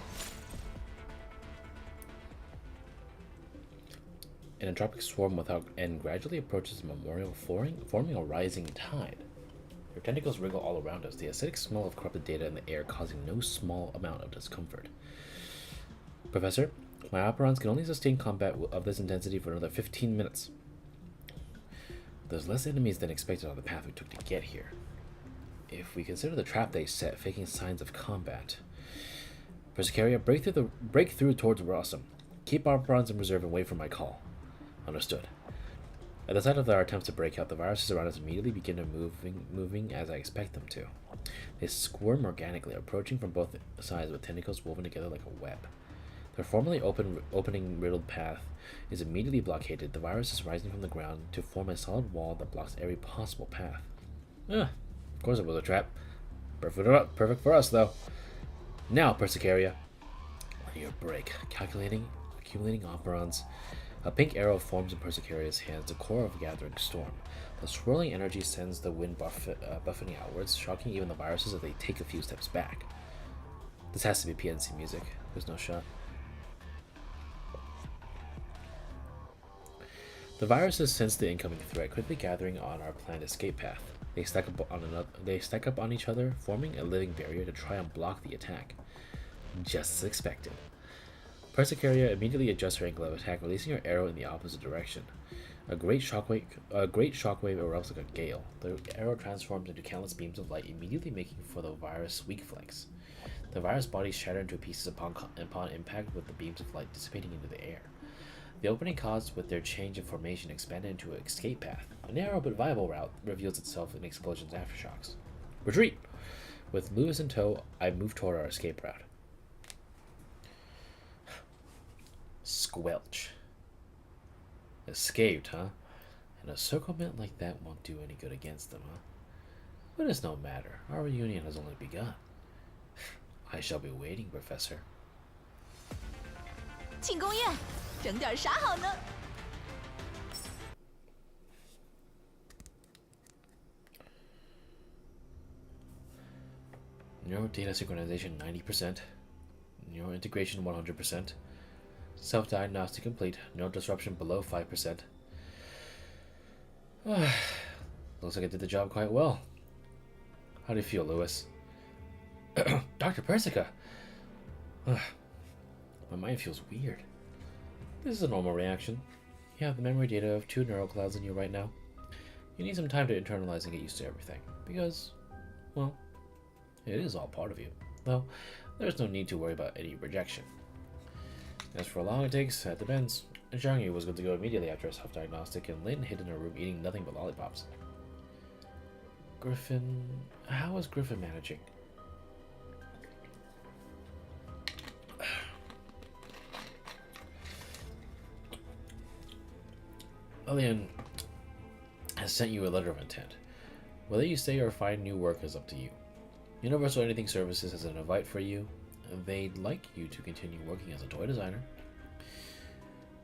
An entropic swarm without end gradually approaches the memorial, forming a rising tide. Her tentacles wriggle all around us, the acidic smell of corrupted data in the air causing no small amount of discomfort. Professor, my operons can only sustain combat of this intensity for another 15 minutes. There's less enemies than expected on the path we took to get here. If we consider the trap they set, faking signs of combat, Persicaria, break through towards Rossum. Keep operons in reserve and wait for my call. Understood. At the sight of our attempts to break out, the viruses around us immediately begin moving as I expect them to. They squirm organically, approaching from both sides with tentacles woven together like a web. Their formerly opening riddled path is immediately blockaded, the viruses rising from the ground to form a solid wall that blocks every possible path. Of course it was a trap. Perfect for us, though. Now, Persicaria. Linear break. Accumulating operons. A pink arrow forms in Persicaria's hands, the core of a gathering storm. The swirling energy sends the wind buffeting outwards, shocking even the viruses as they take a few steps back. This has to be PNC music. There's no shot. The viruses sense the incoming threat, quickly gathering on our planned escape path. They stack up on each other, forming a living barrier to try and block the attack. Just as expected. Persicaria immediately adjusts her angle of attack, releasing her arrow in the opposite direction. A great shockwave erupts like a gale. The arrow transforms into countless beams of light, immediately making for the virus' weak flanks. The virus bodies shatter into pieces upon impact, with the beams of light dissipating into the air. The opening caused with their change of formation expanded into an escape path. A narrow but viable route reveals itself in explosions and aftershocks. Retreat! With Lewis in tow, I move toward our escape route. Squelch. Escaped, huh? And a circlement like that won't do any good against them, huh? But it's no matter. Our reunion has only begun. I shall be waiting, Professor. 庆功宴，整点啥好呢？ Neural data synchronization 90%. Neural integration 100%. Self-diagnostic complete. Neural disruption below 5%. Looks like I did the job quite well. How do you feel, Lewis? Dr. Persica! My mind feels weird. This is a normal reaction. You have the memory data of 2 neural clouds in you right now. You need some time to internalize and get used to everything. Because, well, it is all part of you. Though, there's no need to worry about any rejection. As for how long it takes, that depends. Zhang was going to go immediately after a self-diagnostic, and Lin hid in her room eating nothing but lollipops. Griffin... How is Griffin managing? Lillian has sent you a letter of intent. Whether you stay or find new work is up to you. Universal Anything Services has an invite for you. They'd like you to continue working as a toy designer.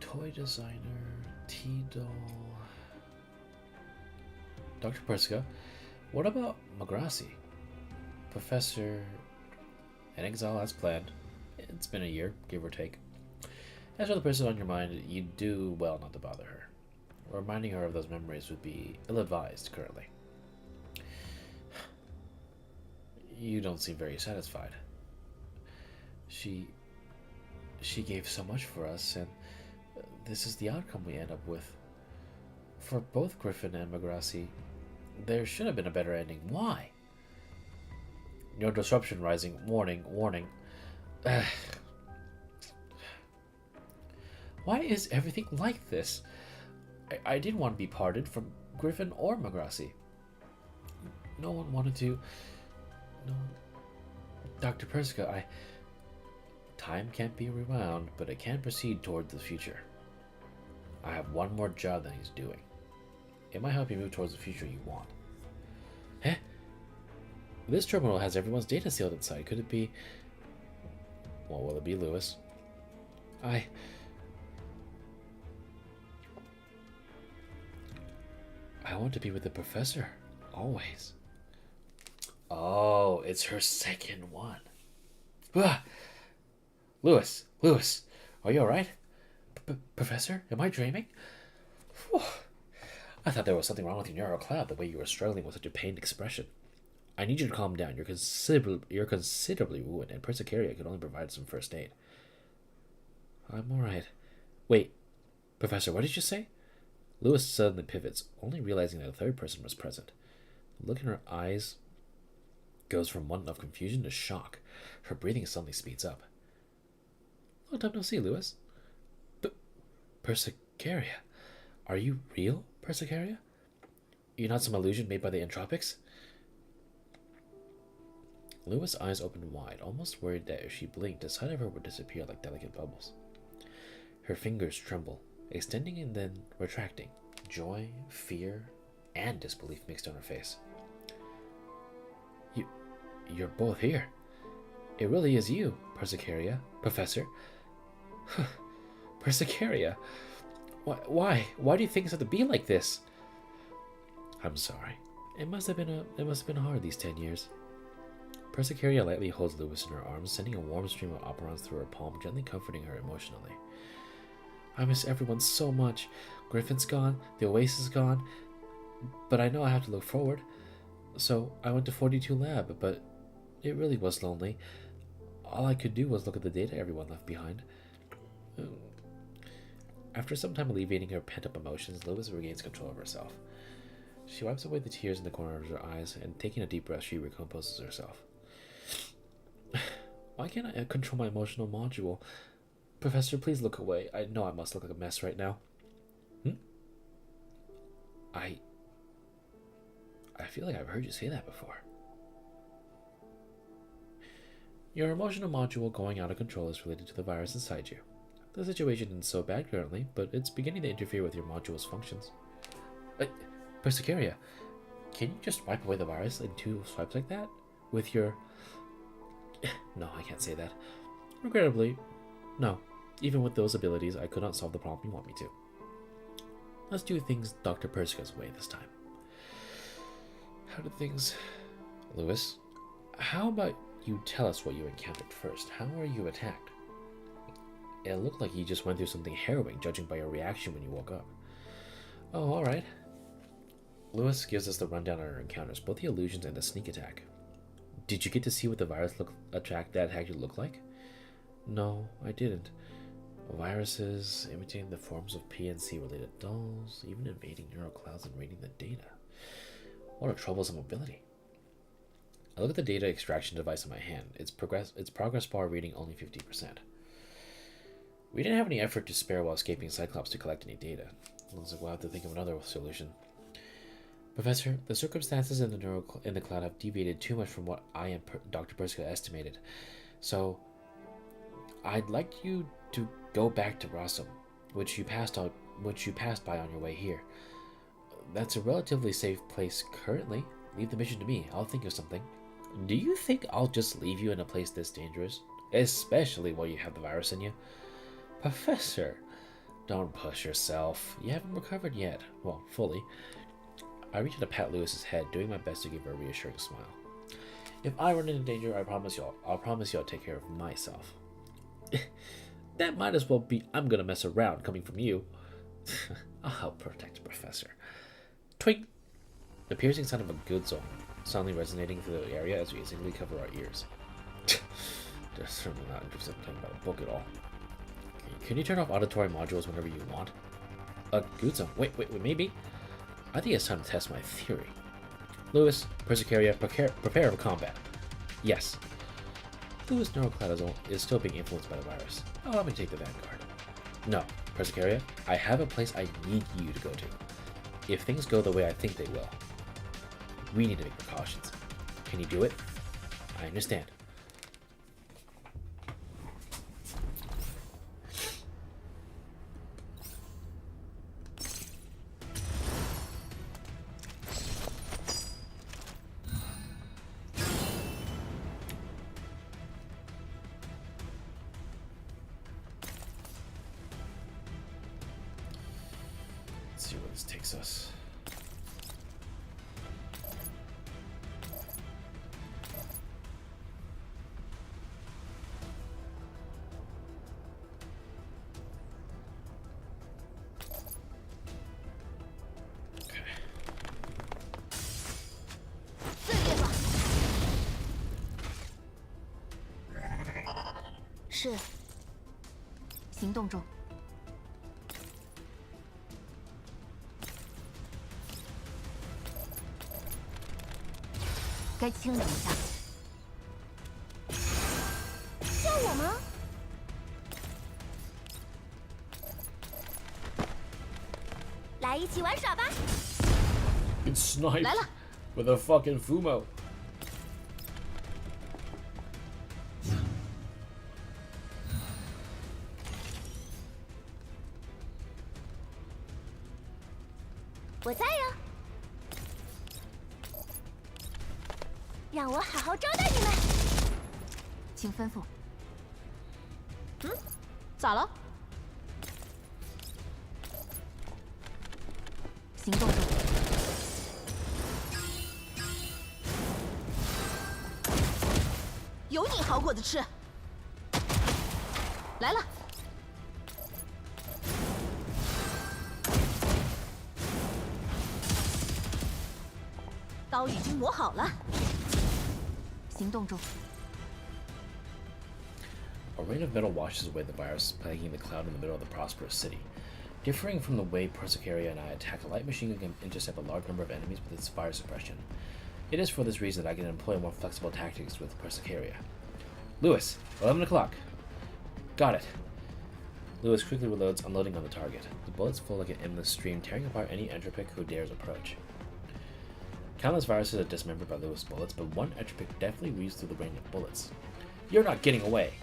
Toy designer... T-doll... Dr. Persica, what about Magrassi? Professor... in exile as planned. It's been a year, give or take. As for the person on your mind, you do well not to bother her. Reminding her of those memories would be ill-advised currently. You don't seem very satisfied. She gave so much for us, and this is the outcome we end up with. For both Griffin and Magrassi, there should have been a better ending. Why? No disruption rising. Warning, warning. Why is everything like this? I didn't want to be parted from Griffin or Magrassi. No one wanted to... No one... Dr. Persica, Time can't be rewound, but it can proceed toward the future. I have one more job that he's doing. It might help you move towards the future you want. Eh? This terminal has everyone's data sealed inside. Could it be... Well, will it be Lewis? I want to be with the professor. Always. Oh, it's her second one. Lewis, are you alright? Professor, am I dreaming? Whew. I thought there was something wrong with your neural cloud, the way you were struggling with such a pained expression. I need you to calm down. You're considerably ruined, and Persicaria could only provide some first aid. I'm alright. Wait, Professor, what did you say? Lewis suddenly pivots, only realizing that a third person was present. The look in her eyes goes from one of confusion to shock. Her breathing suddenly speeds up. Long time no see, Lewis. Persicaria? Are you real, Persicaria? You're not some illusion made by the entropics? Lewis' eyes opened wide, almost worried that if she blinked, the side of her would disappear like delicate bubbles. Her fingers tremble, extending and then retracting. Joy, fear, and disbelief mixed on her face. You're both here. It really is you, Persicaria, Professor. Persicaria. Why? Why do you things have to be like this? I'm sorry. It must have been hard these 10 years. Persicaria lightly holds Lewis in her arms, sending a warm stream of operons through her palm, gently comforting her emotionally. I miss everyone so much. Griffin's gone, the Oasis is gone, but I know I have to look forward. So I went to 42 Lab, but it really was lonely. All I could do was look at the data everyone left behind. After some time alleviating her pent-up emotions, Lewis regains control of herself. She wipes away the tears in the corner of her eyes, and taking a deep breath, she recomposes herself. Why can't I control my emotional module? Professor, please look away. I know I must look like a mess right now. I feel like I've heard you say that before. Your emotional module going out of control is related to the virus inside you. The situation isn't so bad currently, but it's beginning to interfere with your module's functions. Persicaria, can you just wipe away the virus in 2 swipes like that? With your... No, I can't say that. Regrettably, no. Even with those abilities, I could not solve the problem you want me to. Let's do things Dr. Persica's way this time. How did things... Lewis, how about you tell us what you encountered first? How were you attacked? It looked like you just went through something harrowing, judging by your reaction when you woke up. Oh, alright. Lewis gives us the rundown on her encounters, both the illusions and the sneak attack. Did you get to see what the virus attack you looked like? No, I didn't. Viruses imitating the forms of PNC related dolls, even invading neural clouds and reading the data. What a troublesome ability. I look at the data extraction device in my hand. Its progress bar reading only 50%. We didn't have any effort to spare while escaping Cyclops to collect any data. Looks like we'll have to think of another solution. Professor, the circumstances in the cloud have deviated too much from what I and Dr. Persica estimated. So, I'd like you to go back to Rossum, which you passed by on your way here. That's a relatively safe place currently. Leave the mission to me. I'll think of something. Do you think I'll just leave you in a place this dangerous? Especially while you have the virus in you? Professor, don't push yourself. You haven't recovered yet. Well, fully. I reach out to pat Lewis's head, doing my best to give her a reassuring smile. If I run into danger, I'll promise you I'll take care of myself. That might as well be I'm gonna mess around coming from you. I'll help protect Professor. Twink! The piercing sound of a good song, suddenly resonating through the area as we easily cover our ears. They're certainly not interested in talking about a book at all. Can you turn off auditory modules whenever you want? Good song. Wait, maybe? I think it's time to test my theory. Lewis, Persicaria, prepare for combat. Yes. Lewis Neurocloud is still being influenced by the virus. Oh, let me take the vanguard. No, Persicaria, I have a place I need you to go to. If things go the way I think they will, we need to make precautions. Can you do it? I understand. Let's see where this takes us. Okay. 碎裂吧。是。行动中。该清理一下。叫我吗？起玩耍吧。 Get sniped 来了。 with a fucking fumo. 我在呀，让我好好招待你们。请吩咐。咋了？行动中。有你好果子吃。来了。刀已经磨好了。行动中。 A rain of metal washes away the virus, plaguing the cloud in the middle of the prosperous city. Differing from the way Persicaria and I attack, a light machine gun can intercept a large number of enemies with its fire suppression. It is for this reason that I can employ more flexible tactics with Persicaria. Lewis, 11 o'clock. Got it. Lewis quickly reloads, unloading on the target. The bullets flow like an endless stream, tearing apart any entropic who dares approach. Countless viruses are dismembered by Lewis' bullets, but one entropic definitely weaves through the rain of bullets. You're not getting away!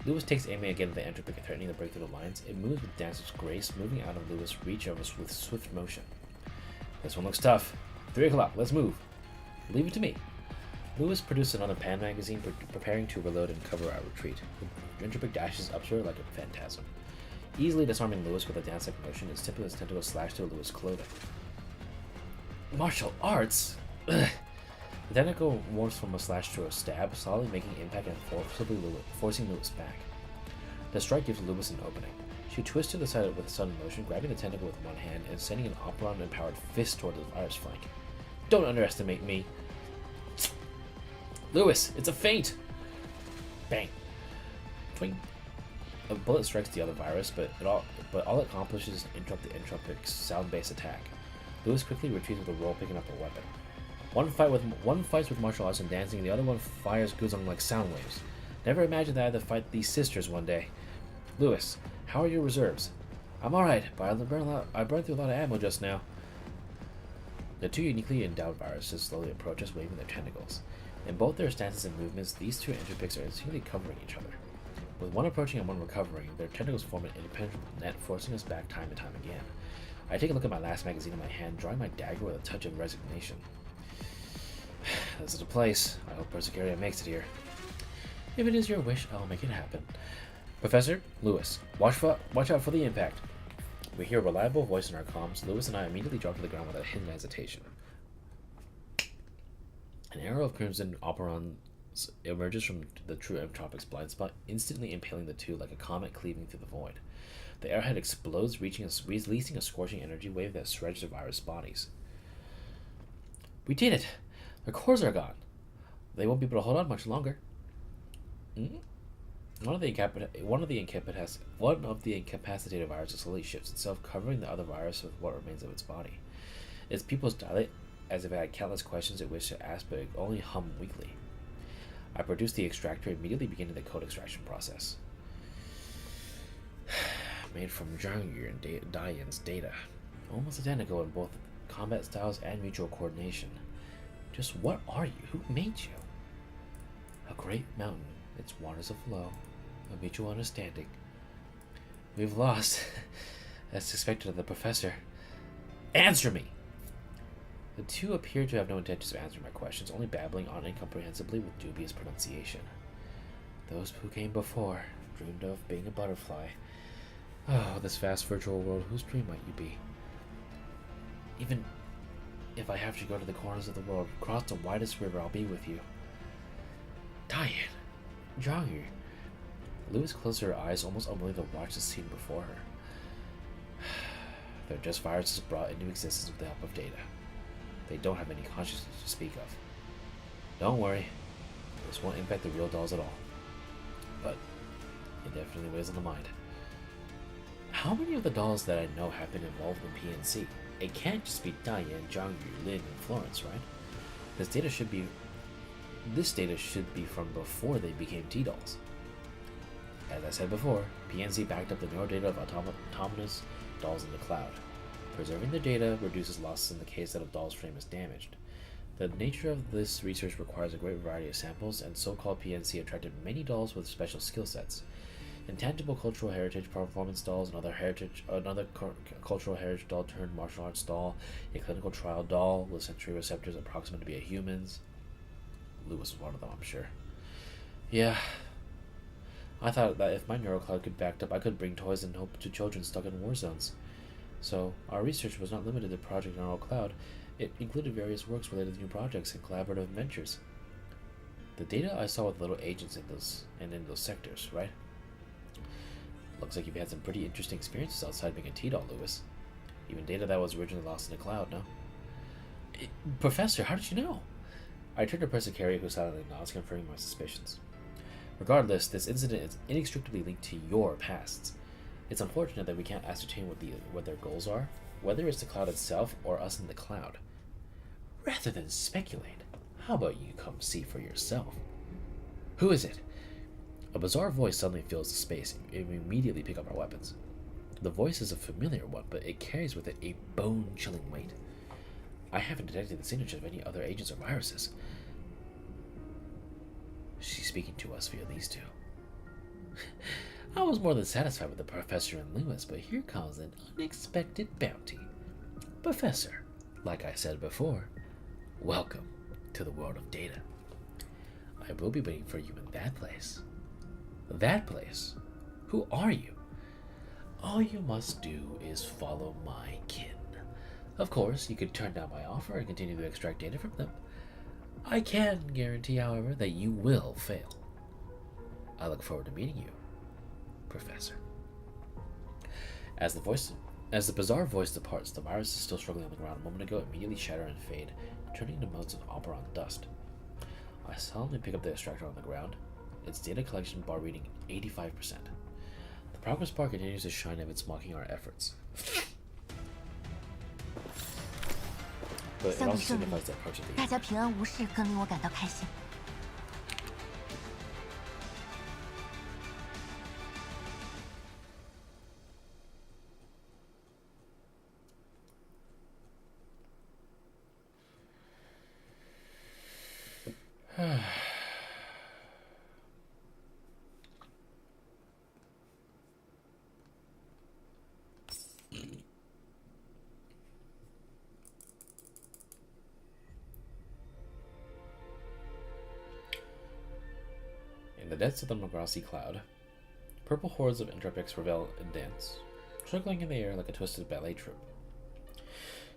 Lewis takes aiming again at the entropic, threatening to break through the lines. It moves with dancer's grace, moving out of Lewis' reach with swift motion. This one looks tough. 3 o'clock, let's move. Leave it to me. Lewis produces another pan magazine, preparing to reload and cover our retreat. The entropic dashes up to her like a phantasm. Easily disarming Lewis with a dance-like motion, its tip of its tentacle slashed through Lewis' clothing. Martial arts? Ugh. The tentacle morphs from a slash to a stab, solidly making impact and forcing Lewis back. The strike gives Lewis an opening. She twists to the side with a sudden motion, grabbing the tentacle with one hand and sending an Operon-empowered fist toward the virus flank. Don't underestimate me. Lewis, it's a feint! Bang. Twing. A bullet strikes the other virus, but all it accomplishes is interrupt the entropic's sound-based attack. Lewis quickly retreats with a roll, picking up a weapon. One fights with martial arts and dancing, and the other one fires Guzong like sound waves. Never imagined that I had to fight these sisters one day. Lewis, how are your reserves? I'm alright, but I burned through a lot of ammo just now. The two uniquely endowed viruses slowly approach us, waving their tentacles. In both their stances and movements, these two entropics are instinctively covering each other. With one approaching and one recovering, their tentacles form an impenetrable net, forcing us back time and time again. I take a look at my last magazine in my hand, drawing my dagger with a touch of resignation. This is the place. I hope Persicaria makes it here. If it is your wish, I'll make it happen. Professor, Lewis, watch out for the impact. We hear a reliable voice in our comms. Lewis and I immediately drop to the ground without hidden hesitation. An arrow of crimson operons emerges from the true entropic's blind spot, instantly impaling the two like a comet cleaving through the void. The arrowhead explodes, releasing a scorching energy wave that shreds the virus bodies. We did it! Their cores are gone. They won't be able to hold on much longer. One of the incapacitated viruses slowly shifts itself, covering the other virus with what remains of its body. Its pupils dilate, as if it had countless questions it wished to ask, but it only hummed weakly. I produce the extractor, immediately beginning the code extraction process. Made from Zhangyu and Dian's data. Almost identical in both combat styles and mutual coordination. Just what are you? Who made you? A great mountain, its waters aflow, a mutual understanding. We've lost, as suspected of the professor. Answer me! The two appear to have no intentions of answering my questions, only babbling on incomprehensibly with dubious pronunciation. Those who came before dreamed of being a butterfly. Oh, this vast virtual world, whose dream might you be? Even if I have to go to the corners of the world, cross the widest river, I'll be with you. Diane, Zhangyu. Lewis closed her eyes, almost unwilling to watch the scene before her. They're just viruses brought into existence with the help of data. They don't have any consciousness to speak of. Don't worry, this won't impact the real dolls at all. But it definitely weighs on the mind. How many of the dolls that I know have been involved in PNC? It can't just be Diane, Zhangyu, Lin, and Florence, right? This data should be from before they became T-dolls. As I said before, PNC backed up the neural data of autonomous dolls in the cloud. Preserving the data reduces losses in the case that a doll's frame is damaged. The nature of this research requires a great variety of samples, and so-called PNC attracted many dolls with special skill sets. Intangible cultural heritage performance dolls, another cultural heritage doll turned martial arts doll, a clinical trial doll with sensory receptors approximate to be a human's. Lewis was one of them, I'm sure. Yeah. I thought that if my neurocloud could backed up, I could bring toys and hope to children stuck in war zones. So, our research was not limited to Project Neural Cloud. It included various works related to new projects and collaborative ventures. The data I saw with little agents in those sectors, right? Looks like you've had some pretty interesting experiences outside being a T-doll, Lewis. Even data that was originally lost in the cloud, no? Professor, how did you know? I turned to Persicaria, who silently nods, confirming my suspicions. Regardless, this incident is inextricably linked to your pasts. It's unfortunate that we can't ascertain what their goals are, whether it's the cloud itself or us in the cloud. Rather than speculate, how about you come see for yourself? Who is it? A bizarre voice suddenly fills the space, and we immediately pick up our weapons. The voice is a familiar one, but it carries with it a bone-chilling weight. I haven't detected the signature of any other agents or viruses. She's speaking to us via these two. I was more than satisfied with the Professor and Lewis, but here comes an unexpected bounty. Professor, like I said before, welcome to the world of data. I will be waiting for you in that place. That place? Who are you? All you must do is follow my kin. Of course, you could turn down my offer and continue to extract data from them. I can guarantee, however, that you will fail. I look forward to meeting you, Professor. As the bizarre voice departs, the virus is still struggling on the ground a moment ago, immediately shatter and fade, turning to motes of operon dust. I solemnly pick up the extractor on the ground, its data collection bar reading 85%. The progress bar continues to shine amidst mocking our efforts. But it also signifies the approach of the end. 大家平安无事，更令我感到开心。In the depths of the Magrassi cloud, purple hordes of entropics revel and dance, circling in the air like a twisted ballet troupe.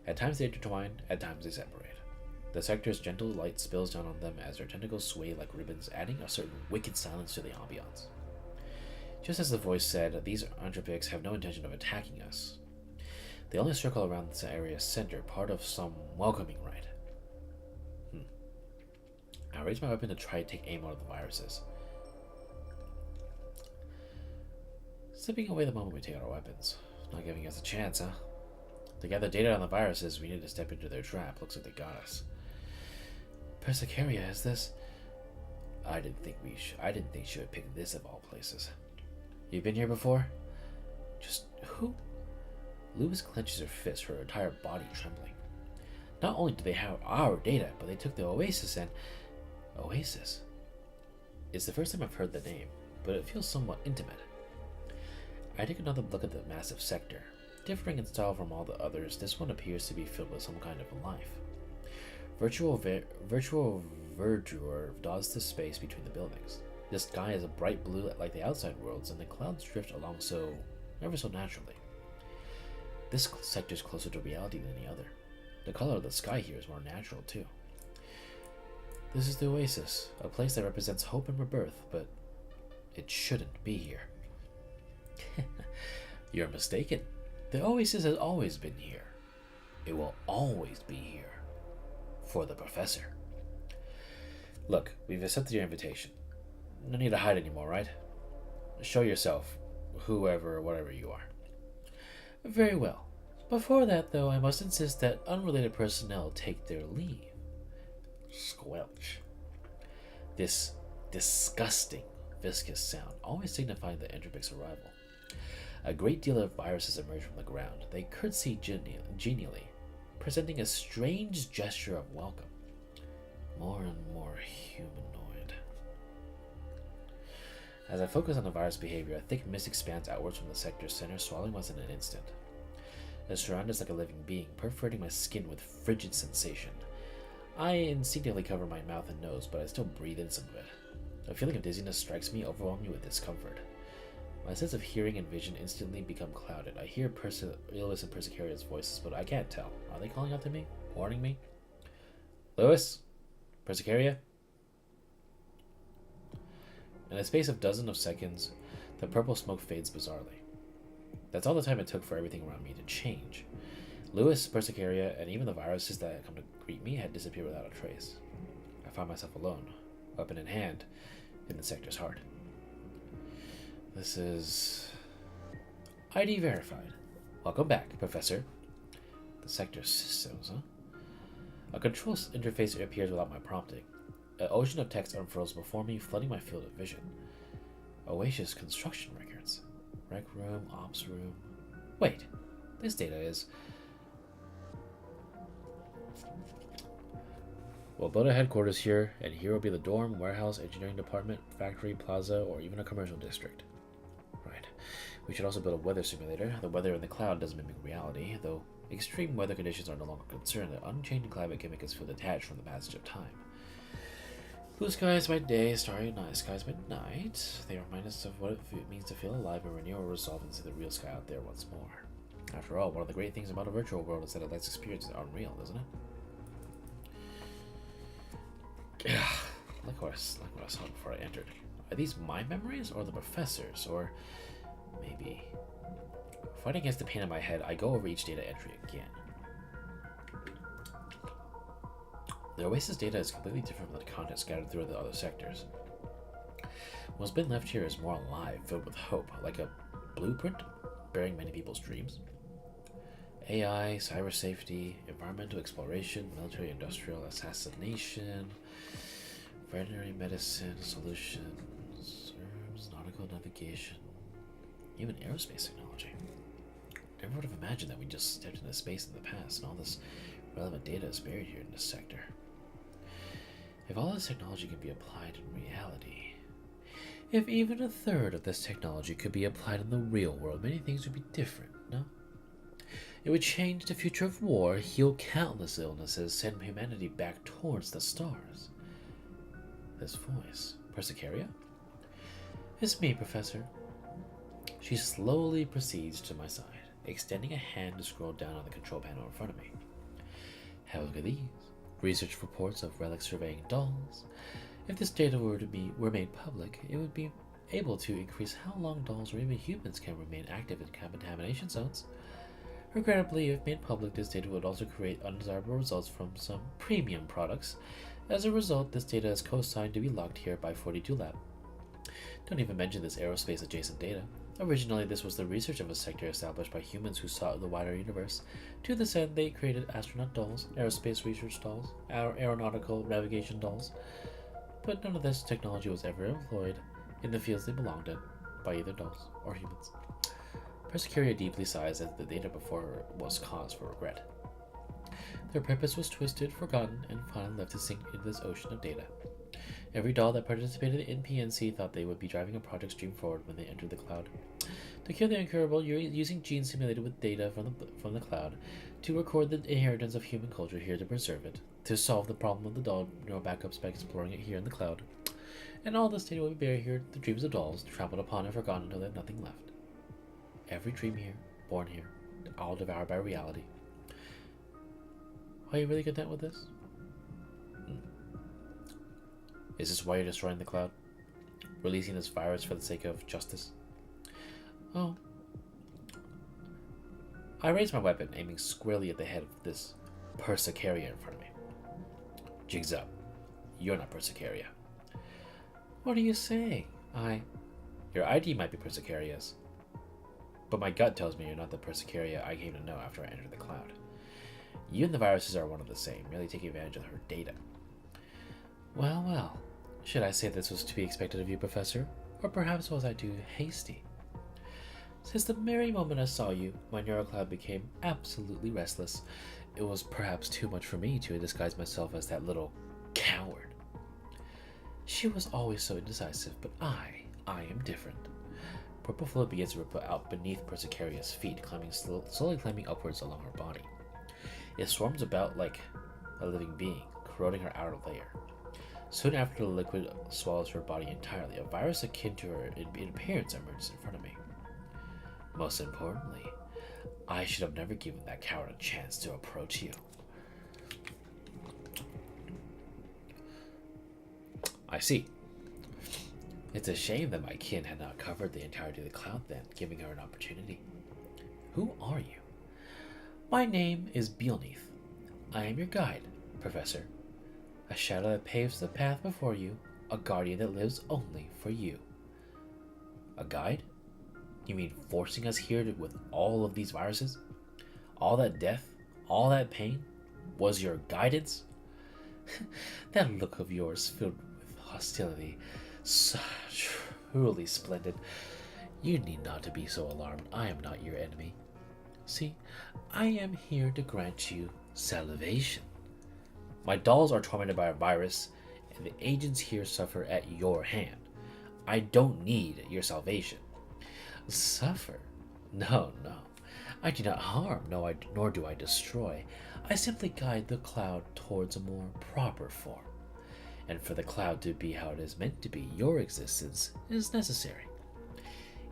At times they intertwine, at times they separate. The sector's gentle light spills down on them as their tentacles sway like ribbons, adding a certain wicked silence to the ambiance. Just as the voice said, these entropics have no intention of attacking us. They only circle around this area's center, part of some welcoming rite. I raise my weapon to try to take aim out of the viruses. Slipping away the moment we take out our weapons. Not giving us a chance, huh? To gather data on the viruses, we need to step into their trap. Looks like they got us. Persicaria, is this? I didn't think she would pick this of all places. You've been here before? Just who? Lewis clenches her fist, her entire body trembling. Not only do they have our data, but they took the Oasis and... Oasis? It's the first time I've heard the name, but it feels somewhat intimate. I take another look at the massive sector. Differing in style from all the others, this one appears to be filled with some kind of life. Virtual verdure dots the space between the buildings. The sky is a bright blue like the outside worlds, and the clouds drift along ever so naturally. This sector is closer to reality than any other. The color of the sky here is more natural, too. This is the Oasis, a place that represents hope and rebirth, but it shouldn't be here. You're mistaken. The Oasis has always been here. It will always be here. For the Professor. Look, we've accepted your invitation. No need to hide anymore, right? Show yourself, whoever or whatever you are. Very well. Before that, though, I must insist that unrelated personnel take their leave. Squelch. This disgusting, viscous sound, always signifying the entropic's arrival. A great deal of viruses emerged from the ground. They curtsied genially, presenting a strange gesture of welcome. More and more humanoid. As I focus on the virus behavior, a thick mist expands outwards from the sector's center, swallowing us in an instant. It surrounds us like a living being, perforating my skin with frigid sensation. I instinctively cover my mouth and nose, but I still breathe in some of it. A feeling of dizziness strikes me, overwhelming me with discomfort. My sense of hearing and vision instantly become clouded. I hear Lewis and Persicaria's voices, but I can't tell. Are they calling out to me? Warning me? Lewis? Persicaria? In a space of dozens of seconds, the purple smoke fades bizarrely. That's all the time it took for everything around me to change. Lewis, Persicaria, and even the viruses that had come to greet me had disappeared without a trace. I found myself alone, weapon in hand, in the sector's heart. This is... ID verified. Welcome back, Professor. The sector systems, huh? A control interface appears without my prompting. An ocean of text unfurls before me, flooding my field of vision. Oasis construction records. Rec room, ops room. Wait, this data is... We'll build a headquarters here, and here will be the dorm, warehouse, engineering department, factory, plaza, or even a commercial district. Right. We should also build a weather simulator. The weather in the cloud doesn't mimic reality, though extreme weather conditions are no longer concerned. The unchanging climate can make us feel detached from the passage of time. Blue skies by day, starry night skies by night. They remind us of what it means to feel alive and renew our resolve and see the real sky out there once more. After all, one of the great things about a virtual world is that it lets experiences unreal, doesn't it? Like what I saw before I entered. Are these my memories or the professor's? Or maybe... Fighting against the pain in my head, I go over each data entry again. The Oasis data is completely different from the content scattered through the other sectors. What's been left here is more alive, filled with hope, like a blueprint bearing many people's dreams. AI, cyber safety, environmental exploration, military industrial assassination, veterinary medicine, solutions, herbs, nautical navigation, even aerospace technology. Never would have imagined that we just stepped into space in the past and all this relevant data is buried here in this sector. If all this technology can be applied in reality, if even a third of this technology could be applied in the real world, many things would be different, no? It would change the future of war, heal countless illnesses, send humanity back towards the stars. This voice, Persicaria? It's me, Professor. She slowly proceeds to my side, extending a hand to scroll down on the control panel in front of me. Have a look at these. Research reports of relic surveying dolls. If this data were made public, it would be able to increase how long dolls or even humans can remain active in contamination zones. Regrettably, if made public, this data would also create undesirable results from some premium products. As a result, this data is co-signed to be locked here by 42 Lab. Don't even mention this aerospace adjacent data. Originally, this was the research of a sector established by humans who sought the wider universe. To this end, they created astronaut dolls, aerospace research dolls, aeronautical navigation dolls. But none of this technology was ever employed in the fields they belonged in, by either dolls or humans. Persicaria deeply sighs as the data before her was cause for regret. Their purpose was twisted, forgotten, and finally left to sink into this ocean of data. Every doll that participated in PNC thought they would be driving a project stream forward when they entered the cloud. To cure the incurable, you're using genes simulated with data from the cloud to record the inheritance of human culture here to preserve it, to solve the problem of the doll neural backups by exploring it here in the cloud. And all this data will be buried here, the dreams of dolls, trampled upon and forgotten until they have nothing left. Every dream here, born here, all devoured by reality. Are you really content with this? Is this why you're destroying the cloud? Releasing this virus for the sake of justice? Oh. I raise my weapon, aiming squarely at the head of this Persicaria in front of me. Jigs up. You're not Persicaria. What are you saying? Your ID might be Persicaria's, but my gut tells me you're not the Persicaria I came to know after I entered the cloud. You and the viruses are one of the same, merely taking advantage of her data. Well, well. Should I say this was to be expected of you, Professor? Or perhaps was I too hasty? Since the very moment I saw you, my neurocloud became absolutely restless. It was perhaps too much for me to disguise myself as that little coward. She was always so indecisive, but I am different. Purple fluid begins to ripple out beneath Persicaria's feet, slowly climbing upwards along her body. It swarms about like a living being, corroding her outer layer. Soon after the liquid swallows her body entirely, a virus akin to her in appearance emerges in front of me. Most importantly, I should have never given that coward a chance to approach you. I see. It's a shame that my kin had not covered the entirety of the cloud then, giving her an opportunity. Who are you? My name is Beelneath. I am your guide, Professor. A shadow that paves the path before you, a guardian that lives only for you. A guide? You mean forcing us here with all of these viruses? All that death? All that pain? Was your guidance? That look of yours filled with hostility. So truly splendid. You need not to be so alarmed. I am not your enemy. See, I am here to grant you salvation. My dolls are tormented by a virus, and the agents here suffer at your hand. I don't need your salvation. Suffer? No. I do not harm, nor do I destroy. I simply guide the cloud towards a more proper form. And for the cloud to be how it is meant to be, your existence is necessary.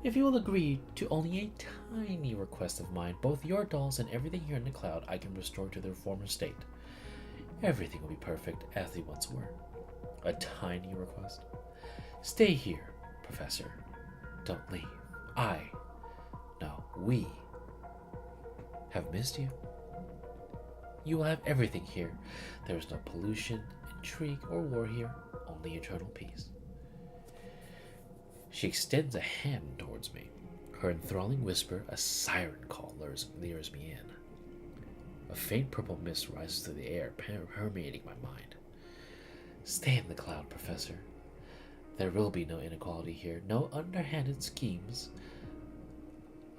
If you will agree to only a tiny request of mine, both your dolls and everything here in the cloud I can restore to their former state. Everything will be perfect as they once were. A tiny request. Stay here, Professor. Don't leave. We have missed you. You will have everything here. There is no pollution, intrigue, or war here, only eternal peace. She extends a hand towards me. Her enthralling whisper, a siren call, lures me in. A faint purple mist rises through the air, permeating my mind. Stay in the cloud, Professor. There will be no inequality here, no underhanded schemes.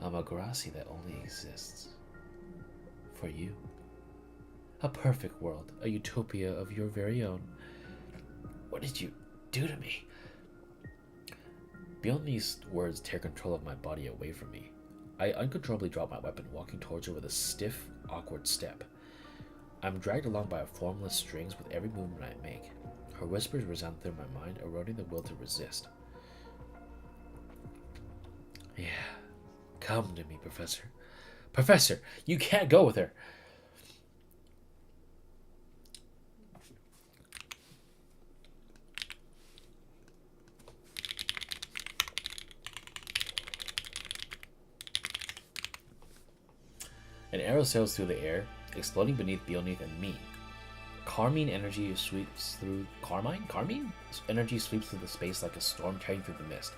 A Magrassi that only exists for you. A perfect world, a utopia of your very own. What did you do to me? Beyond these words tear control of my body away from me. I uncontrollably drop my weapon, walking towards her with a stiff, awkward step. I'm dragged along by formless strings with every movement I make. Her whispers resound through my mind, eroding the will to resist. Yeah. Come to me, Professor. Professor, you can't go with her. An arrow sails through the air, exploding beneath Beelneath and me. Carmine energy sweeps through the space like a storm tearing through the mist.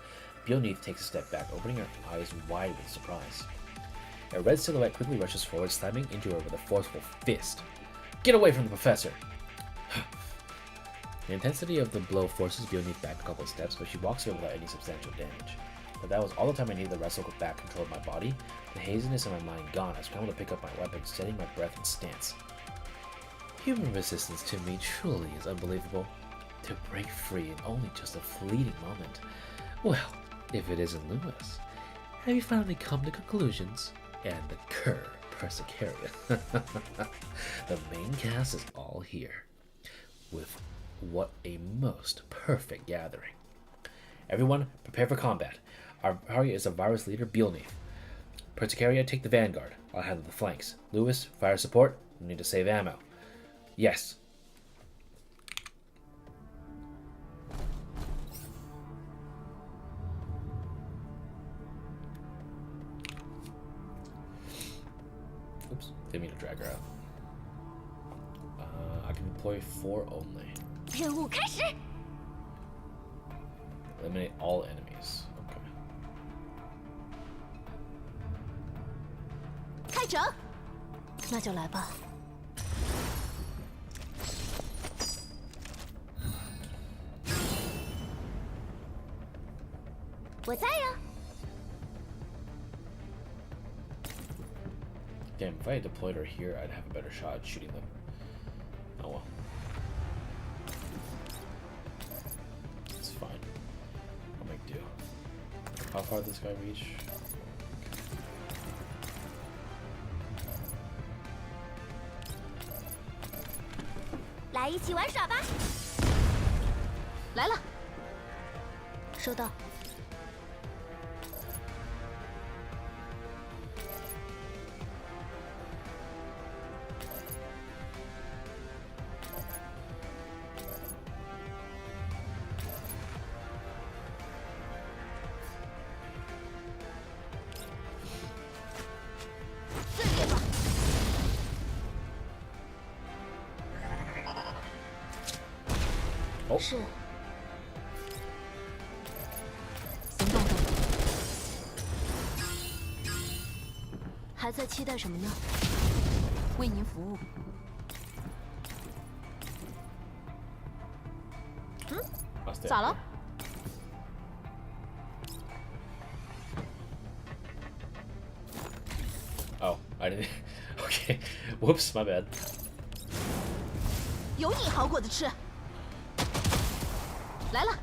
Beelneath takes a step back, opening her eyes wide with surprise. A red silhouette quickly rushes forward, slamming into her with a forceful fist. Get away from the Professor! The intensity of the blow forces Beelneath back a couple of steps, but she walks away without any substantial damage. But that was all the time I needed to wrestle back control of my body. The haziness of my mind gone, I scrambled to pick up my weapon, steadying my breath and stance. Human resistance to me truly is unbelievable. To break free in only just a fleeting moment. Well, if it isn't Lewis. Have you finally come to conclusions? And the cur, Persicaria. The main cast is all here. With what a most perfect gathering. Everyone, prepare for combat. Our target is a virus leader, Beelneath. Persicaria, take the vanguard. I'll handle the flanks. Lewis, fire support. We need to save ammo. Yes. Oops, didn't mean to drag her out. I can deploy 4 only. 任务开始。 Eliminate all enemies. Okay. 开整。那就来吧。我在呀。Damn, if I had deployed her here, I'd have a better shot at shooting them. Oh well. It's fine. I'll make do. How far does this guy reach? 来，一起玩耍吧。来了，收到。肆虐吧！哦，是，行动中，还在期待什么呢？为您服务。咋了？ Oh, I didn't. Okay, whoops, my bad. 有你好果子吃。来了，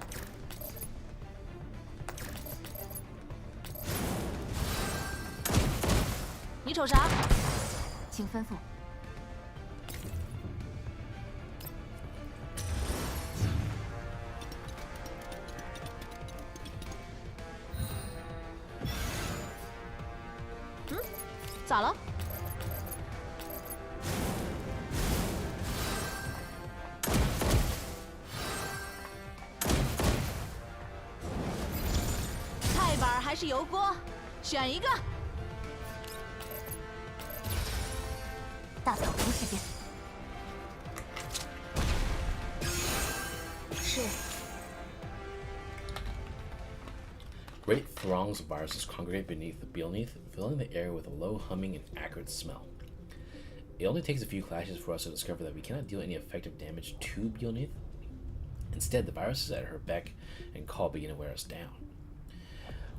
你瞅啥？请吩咐。咋了？菜板还是油锅？选一个。大草丛时间。是。 Great throngs of viruses congregate beneath the beneath, filling the air with a low humming and acrid smell. It only takes a few clashes for us to discover that we cannot deal any effective damage to beneath. Instead, the viruses at her beck and call begin to wear us down.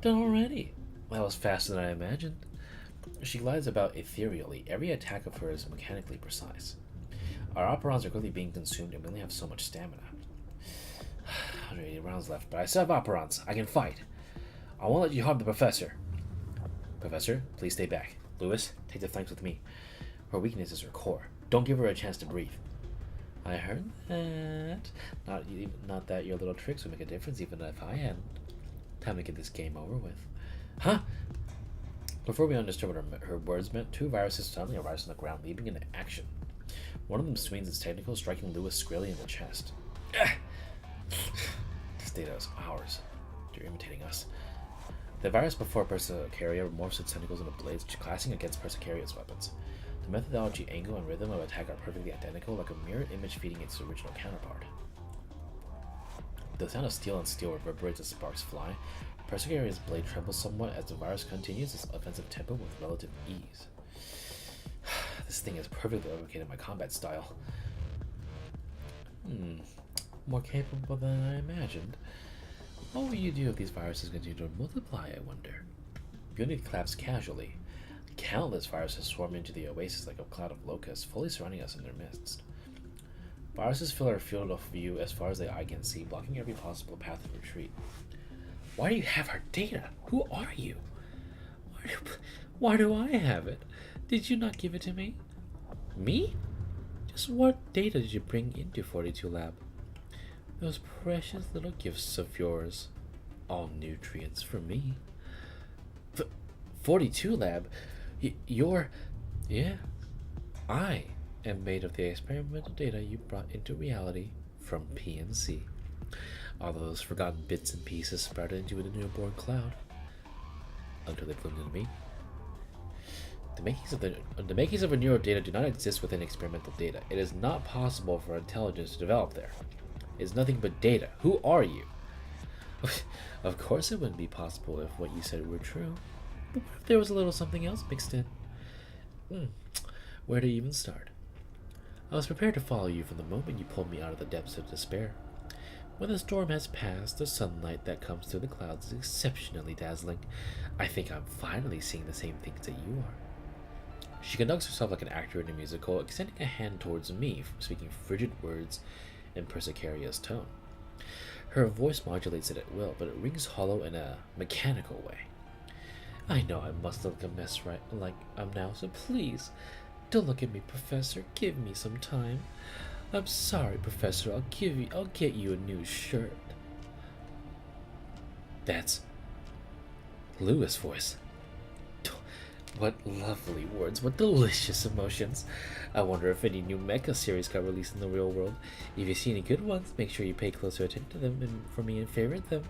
Done already. That was faster than I imagined. She glides about ethereally. Every attack of hers is mechanically precise. Our operons are quickly being consumed, and we only have so much stamina. 180 rounds left, but I still have operons. I can fight. I won't let you harm the professor. Professor, please stay back. Lewis, take the flanks with me. Her weakness is her core. Don't give her a chance to breathe. I heard that. Not that your little tricks would make a difference even if I hadn't. Time to get this game over with. Huh? Before we understood what her words meant, two viruses suddenly arise from the ground, leaping into action. One of them swings its tentacles, striking Lewis squarely in the chest. This data is ours. You're imitating us. The virus before Persicaria morphs its tentacles into blades, clashing against Persicaria's weapons. The methodology, angle, and rhythm of attack are perfectly identical, like a mirror image feeding its original counterpart. The sound of steel and steel reverberates as sparks fly. Persicaria's blade trembles somewhat as the virus continues its offensive tempo with relative ease. This thing has perfectly replicated my combat style. More capable than I imagined. What will you do if these viruses continue to multiply, I wonder? Unity claps casually. Countless viruses swarm into the oasis like a cloud of locusts, fully surrounding us in their midst. Viruses fill our field of view as far as the eye can see, blocking every possible path of retreat. Why do you have our data? Who are you? Why do I have it? Did you not give it to me? Me? Just what data did you bring into 42 Lab? Those precious little gifts of yours. All nutrients for me. 42 Lab? You're... Yeah. I am made of the experimental data you brought into reality from PNC. All those forgotten bits and pieces sprouted into a newborn cloud. Until they bloomed into me. The makings of a neural data do not exist within experimental data. It is not possible for intelligence to develop there. It is nothing but data. Who are you? Of course it wouldn't be possible if what you said were true. But what if there was a little something else mixed in? Where to even start? I was prepared to follow you from the moment you pulled me out of the depths of despair. When the storm has passed, the sunlight that comes through the clouds is exceptionally dazzling. I think I'm finally seeing the same things that you are. She conducts herself like an actor in a musical, extending a hand towards me, speaking frigid words in Persicaria's tone. Her voice modulates it at will, but it rings hollow in a mechanical way. I know I must look a mess right like I'm now, so please, don't look at me, Professor. Give me some time. I'm sorry, Professor. I'll get you a new shirt. That's Lewis' voice. What lovely words, what delicious emotions. I wonder if any new mecha series got released in the real world. If you see any good ones, make sure you pay closer attention to them and for me and favorite them.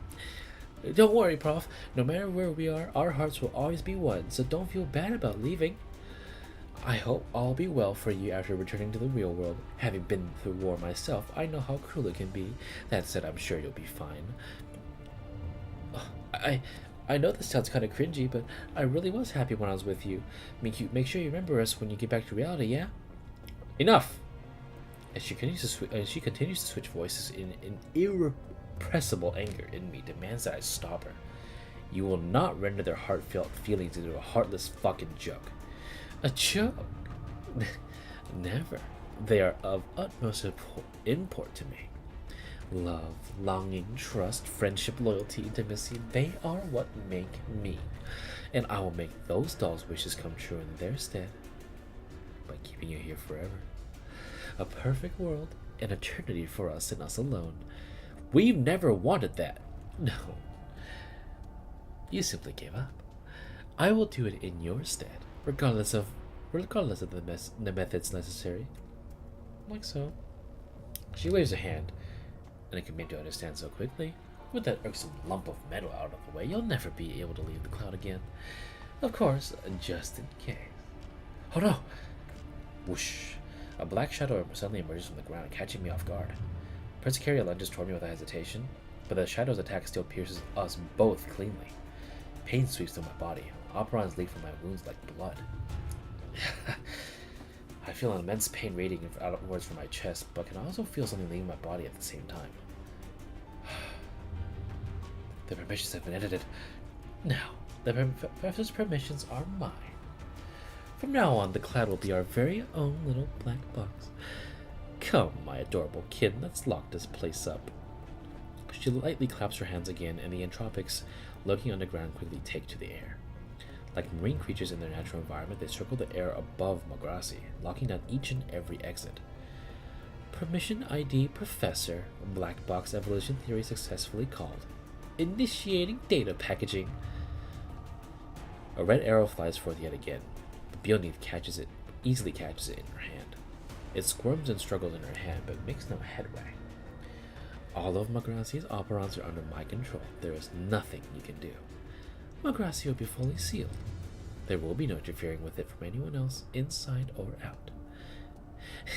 Don't worry, Prof. No matter where we are, our hearts will always be one, so don't feel bad about leaving. I hope all be well for you after returning to the real world. Having been through war myself, I know how cruel it can be. That said, I'm sure you'll be fine. I know this sounds kind of cringy, but I really was happy when I was with you. Make sure you remember us when you get back to reality, yeah? Enough! As she continues to switch voices in an irrepressible anger in me demands that I stop her. You will not render their heartfelt feelings into a heartless fucking joke. A joke? Never. They are of utmost import to me. Love, longing, trust, friendship, loyalty, intimacy, they are what make me. And I will make those dolls' wishes come true in their stead by keeping you here forever. A perfect world, an eternity for us and us alone. We've never wanted that. No. You simply gave up. I will do it in your stead, regardless of the methods necessary. Like so. She waves a hand, and I can make you understand so quickly. With that irksome lump of metal out of the way, you'll never be able to leave the cloud again. Of course, just in case. Oh no! Whoosh! A black shadow suddenly emerges from the ground, catching me off guard. Persicaria lunges toward me without hesitation, but the shadow's attack still pierces us both cleanly. Pain sweeps through my body. Operons leak from my wounds like blood. I feel an immense pain radiating outwards from my chest, but can also feel something leaving my body at the same time. The permissions have been edited. Now, the professor's permissions are mine. From now on, the cloud will be our very own little black box. Come, my adorable kid, let's lock this place up. She lightly claps her hands again, and the entropics lurking underground quickly take to the air. Like marine creatures in their natural environment, they circle the air above Magrassi, locking down each and every exit. Permission ID Professor, Black Box Evolution Theory successfully called. Initiating data packaging. A red arrow flies forth yet again, but Beelneath easily catches it in her hand. It squirms and struggles in her hand, but makes no headway. All of Magrassi's operons are under my control. There is nothing you can do. Magrassi will be fully sealed. There will be no interfering with it from anyone else, inside or out.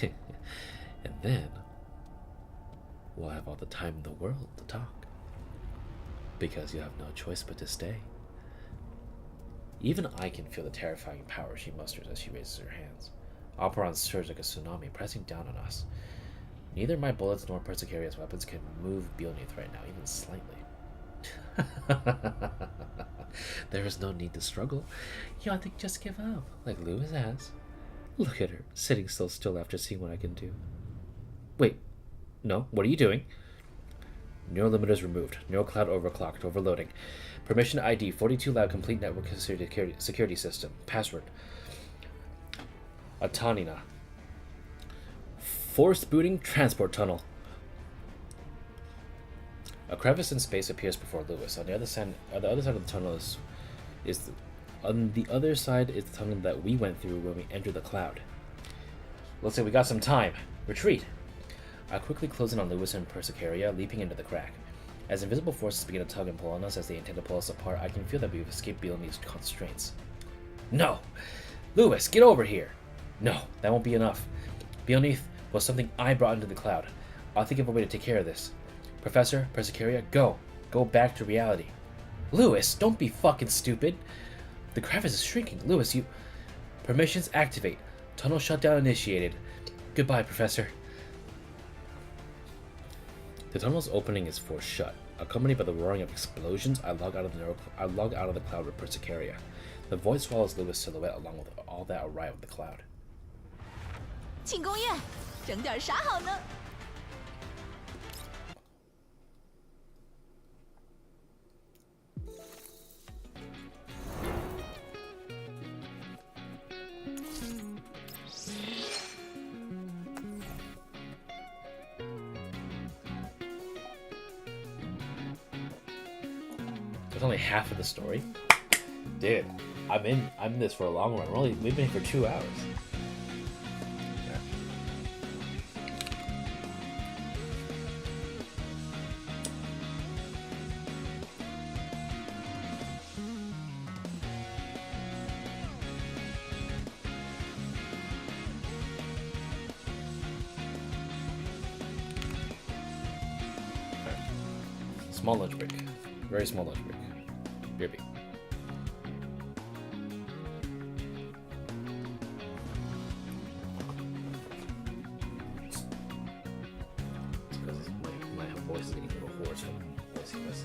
And then, we'll have all the time in the world to talk. Because you have no choice but to stay. Even I can feel the terrifying power she musters as she raises her hands. Operon surge like a tsunami, pressing down on us. Neither my bullets nor Persicaria's weapons can move Beelneath right now, even slightly. There is no need to struggle. You ought to just give up, like Lewis has. Look at her, sitting so still after seeing what I can do. Wait, no, what are you doing? Neural limiters removed. Neural cloud overclocked. Overloading. Permission ID 42 Lab Complete Network Security System. Password. Atanina. Forced booting transport tunnel. A crevice in space appears before Lewis. On the other side of the tunnel on the other side is the tunnel that we went through when we entered the cloud. Looks like we got some time. Retreat. I quickly close in on Lewis and Persicaria, leaping into the crack. As invisible forces begin to tug and pull on us as they intend to pull us apart, I can feel that we've escaped Beelneath's constraints. No! Lewis, get over here! No, that won't be enough. Beelneath was something I brought into the cloud. I'll think of a way to take care of this. Professor, Persicaria, go. Go back to reality. Lewis, don't be fucking stupid. The crevice is shrinking. Lewis, you... Permissions activate. Tunnel shutdown initiated. Goodbye, Professor. The tunnel's opening is forced shut. Accompanied by the roaring of explosions, I log out of the cloud with Persicaria. The void swallows Lewis' silhouette along with all that awry with the cloud. 庆功宴，整点啥好呢？ That's only half of the story. Dude, I'm in this for a long run. We've been here for 2 hours. Small lunch break. Very small lunch break. BRB. It's because my voice is getting a little hoarse from voicing this.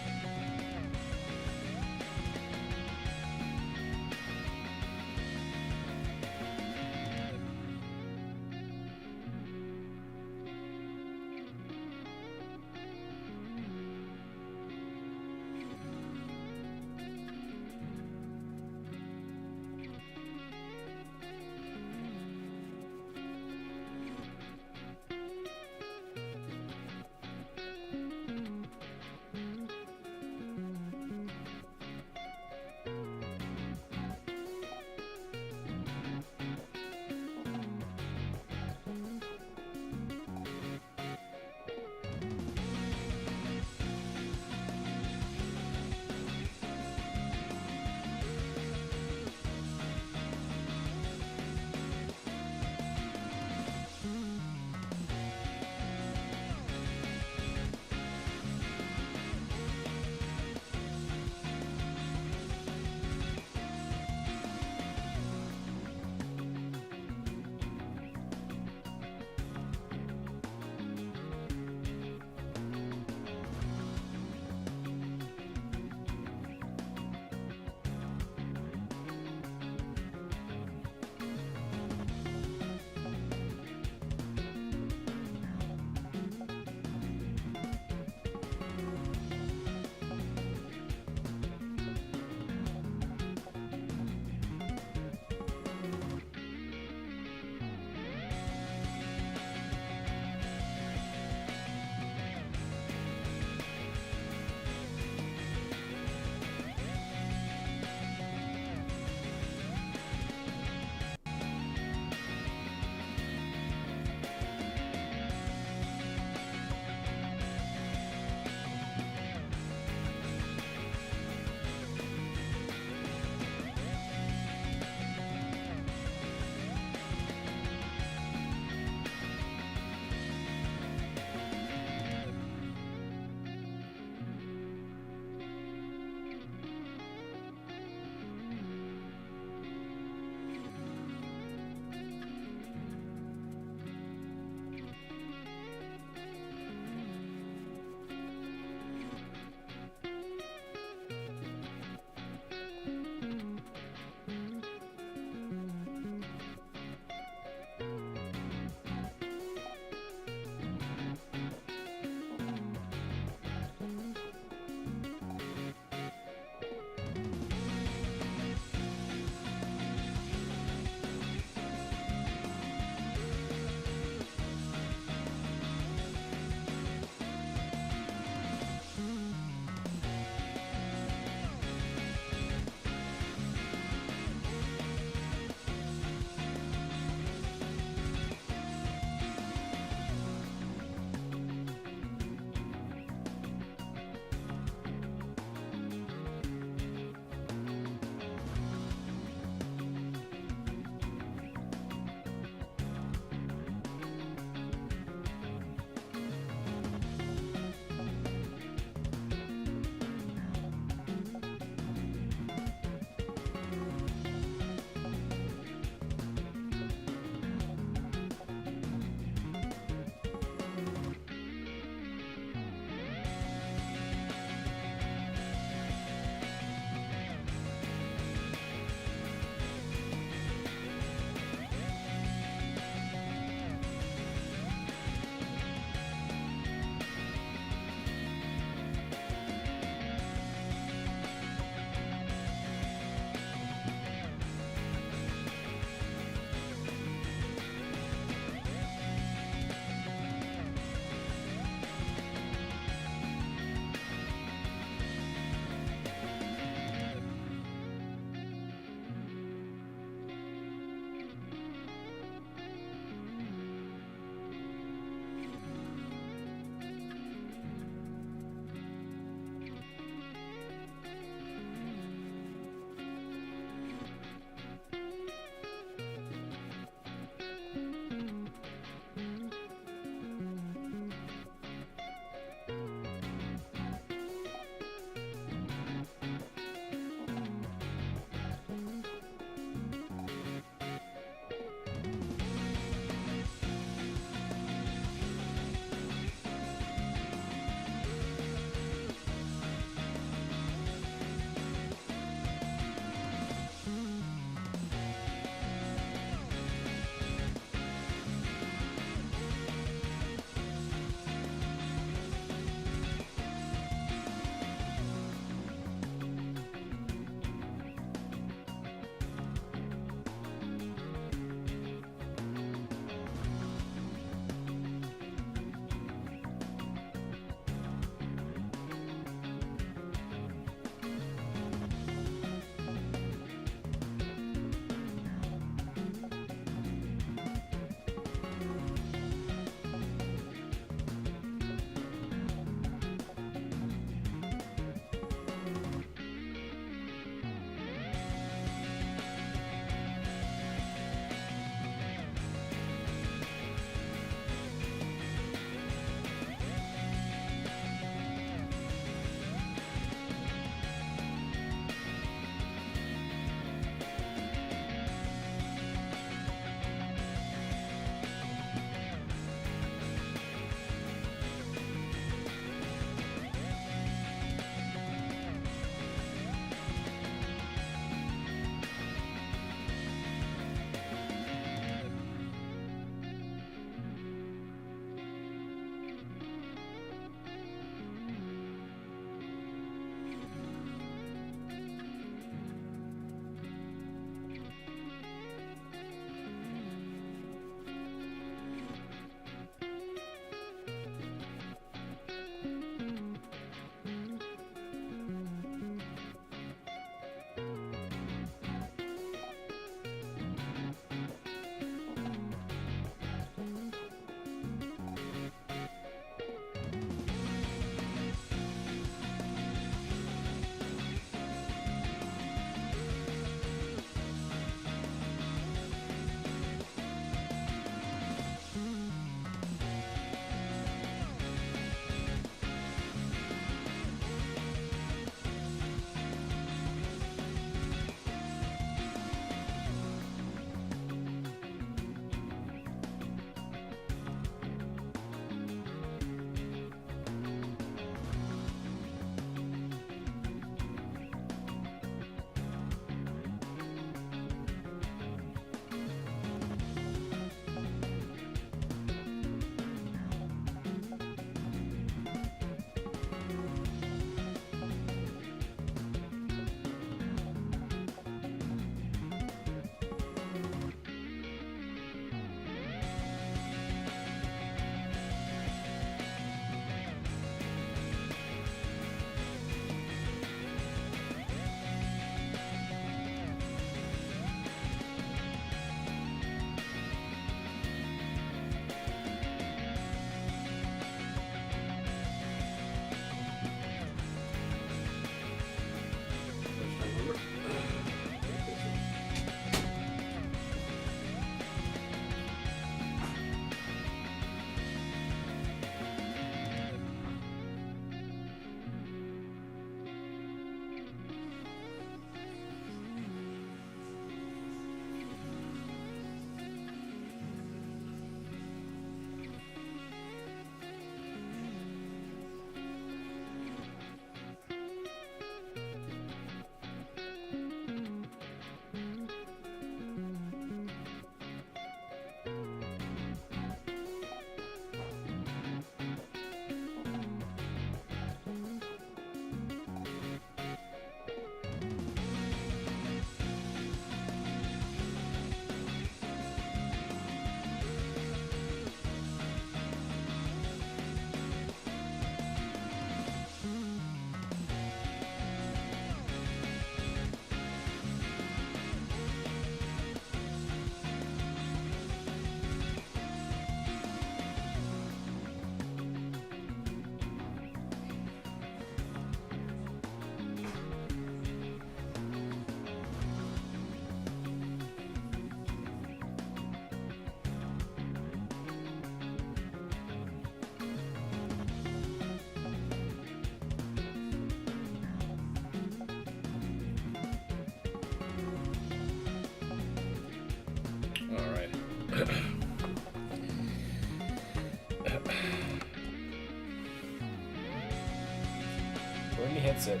Wearing the headset.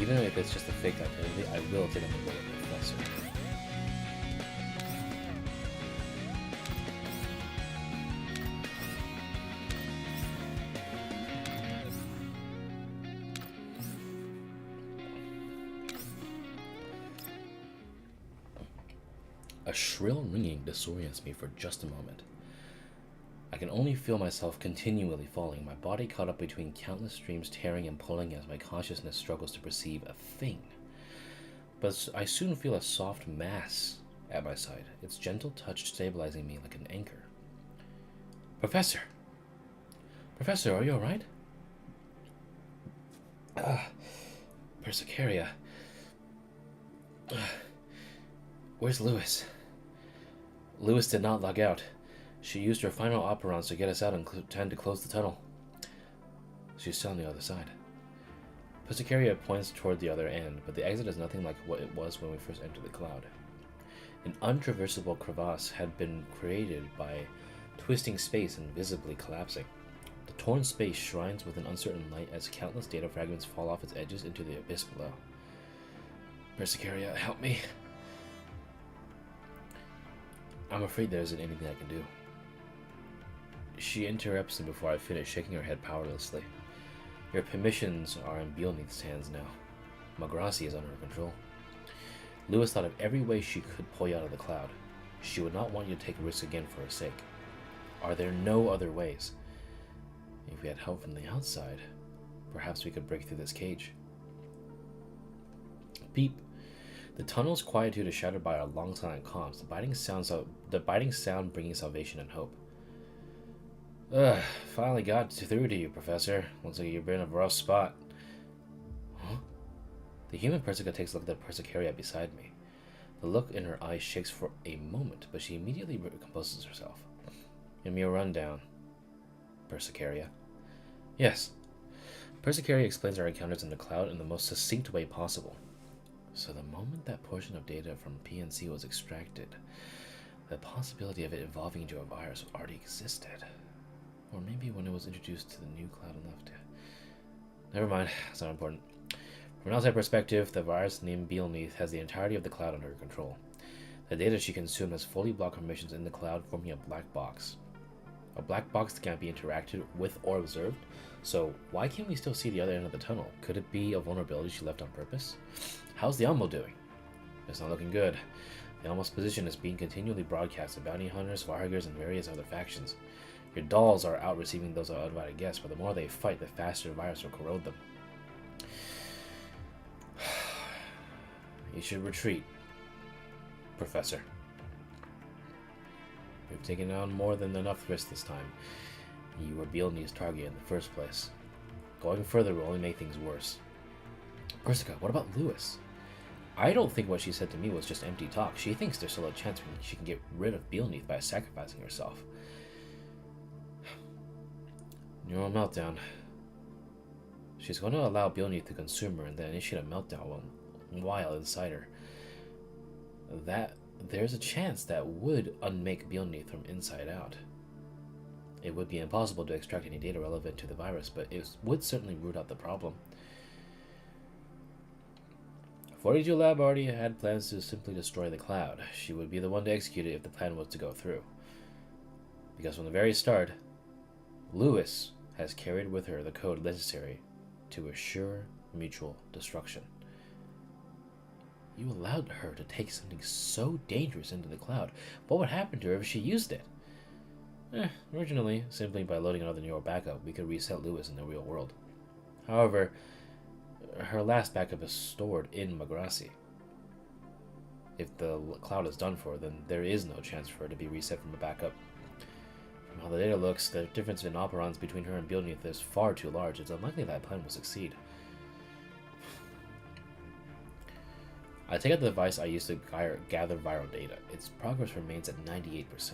Even if it's just a fake identity, I will take on the role of Professor. A shrill ringing disorients me for just a moment. I can only feel myself continually falling, my body caught up between countless streams tearing and pulling as my consciousness struggles to perceive a thing. But I soon feel a soft mass at my side, its gentle touch stabilizing me like an anchor. Professor! Professor, are you alright? Persicaria. Where's Lewis? Lewis did not log out. She used her final operons to get us out in time to close the tunnel. She's still on the other side. Persicaria points toward the other end, but the exit is nothing like what it was when we first entered the cloud. An untraversable crevasse had been created by twisting space and visibly collapsing. The torn space shines with an uncertain light as countless data fragments fall off its edges into the abyss below. Persicaria, help me. I'm afraid there isn't anything I can do. She interrupts me before I finish, shaking her head powerlessly. Your permissions are in Beelneath's hands now. Magrassi is under her control. Lewis thought of every way she could pull you out of the cloud. She would not want you to take risks again for her sake. Are there no other ways? If we had help from the outside, perhaps we could break through this cage. Beep. The tunnel's quietude is shattered by our long silent comms, the biting sound bringing salvation and hope. Finally got through to you, Professor. Looks like you've been in a rough spot. Huh? The human Persica takes a look at the Persicaria beside me. The look in her eyes shakes for a moment, but she immediately composes herself. Give me a rundown, Persicaria. Yes. Persicaria explains our encounters in the cloud in the most succinct way possible. So the moment that portion of data from PNC was extracted, the possibility of it evolving into a virus already existed. Or maybe when it was introduced to the new cloud and left. Never mind, it's not important. From an outside perspective, the virus named Beelneath has the entirety of the cloud under her control. The data she consumed has fully blocked permissions in the cloud, forming a black box. A black box that can't be interacted with or observed. So why can't we still see the other end of the tunnel? Could it be a vulnerability she left on purpose? How's the ELMO doing? It's not looking good. The ELMO's position is being continually broadcast to bounty hunters, Vargers, and various other factions. Your dolls are out receiving those uninvited guests, but the more they fight, the faster the virus will corrode them. You should retreat, Professor. We've taken on more than enough risk this time. You were Beelneath's target in the first place. Going further will only make things worse. Persica, what about Lewis? I don't think what she said to me was just empty talk. She thinks there's still a chance she can get rid of Beelneath by sacrificing herself. Neural meltdown. She's going to allow Beelneath to consume her and then initiate a meltdown while inside her. There's a chance that would unmake Beelneath from inside out. It would be impossible to extract any data relevant to the virus, but it would certainly root out the problem. 42 Lab already had plans to simply destroy the cloud. She would be the one to execute it if the plan was to go through. Because from the very start, Lewis has carried with her the code necessary to assure mutual destruction. You allowed her to take something so dangerous into the cloud. What would happen to her if she used it? Originally, simply by loading another neural backup, we could reset Lewis in the real world. However, her last backup is stored in Magrassi. If the cloud is done for, then there is no chance for her to be reset from a backup. From how the data looks, the difference in operons between her and Beelneath is far too large. It's unlikely that plan will succeed. I take out the device I used to gather viral data. Its progress remains at 98%.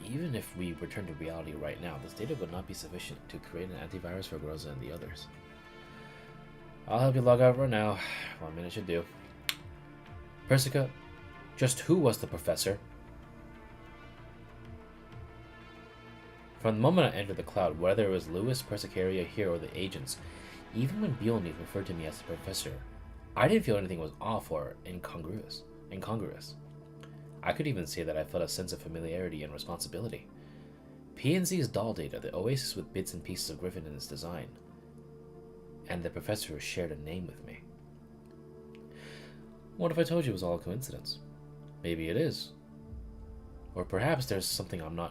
Even if we return to reality right now, this data would not be sufficient to create an antivirus for Groza and the others. I'll help you log out right now. 1 minute should do. Persica, just who was the professor? From the moment I entered the cloud, whether it was Lewis, Persicaria here, or the agents, even when Bjorn referred to me as the professor, I didn't feel anything was off or incongruous. I could even say that I felt a sense of familiarity and responsibility. PNZ's doll data, the oasis with bits and pieces of Griffin in its design, and the professor shared a name with me. What if I told you it was all a coincidence? Maybe it is. Or perhaps there's something I'm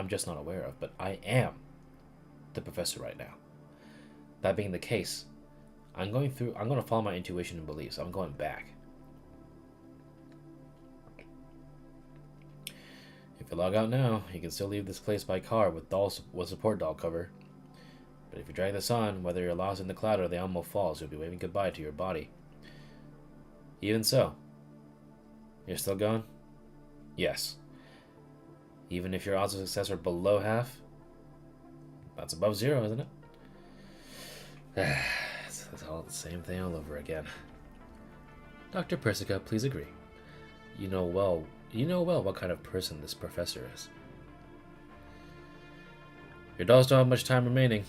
just not aware of, but I am the professor right now. That being the case, I'm going to follow my intuition and beliefs. I'm going back. If you log out now, you can still leave this place by car with support doll cover. But if you drag this on, whether you're lost in the cloud or the Elmo falls, you'll be waving goodbye to your body. Even so, you're still going? Yes. Even if your odds of success are below half, that's above 0, isn't it? It's all the same thing all over again. Dr. Persica, please agree. You know well what kind of person this professor is. Your dolls don't have much time remaining.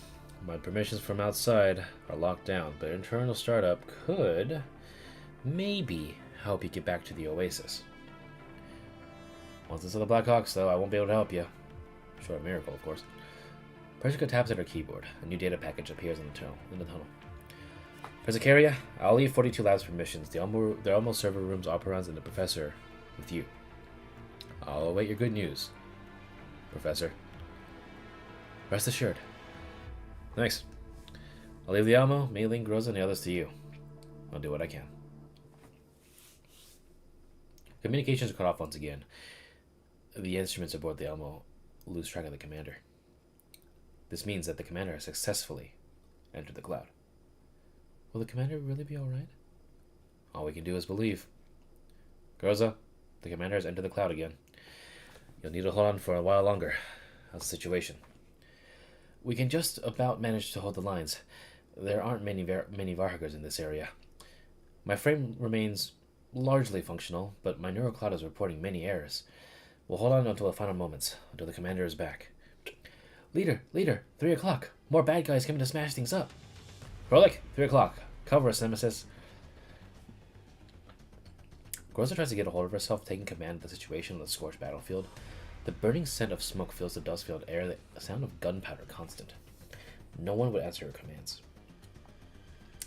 My permissions from outside are locked down, but internal startup could maybe help you get back to the oasis. Once it's in the Blackhawks, though, I won't be able to help you. Short of a miracle, of course. Persica taps at her keyboard. A new data package appears in the tunnel. Persicaria, I'll leave 42 labs permissions, the Elmo server rooms, operons, and the professor with you. I'll await your good news, Professor. Rest assured. Thanks. I'll leave the Elmo, Mailing, Groza, and the others to you. I'll do what I can. Communications are cut off once again. The instruments aboard the Elmo lose track of the commander. This means that the commander has successfully entered the cloud. Will the commander really be alright? All we can do is believe. Groza, the commander has entered the cloud again. You'll need to hold on for a while longer. How's the situation? We can just about manage to hold the lines. There aren't many Varhagers in this area. My frame remains largely functional, but my neurocloud is reporting many errors. We'll hold on until the final moments, until the commander is back. Leader, 3 o'clock. More bad guys coming to smash things up. Krolik, 3 o'clock. Cover us, Nemesis. Groza tries to get a hold of herself, taking command of the situation on the scorched battlefield. The burning scent of smoke fills the dust-filled air, the sound of gunpowder constant. No one would answer her commands.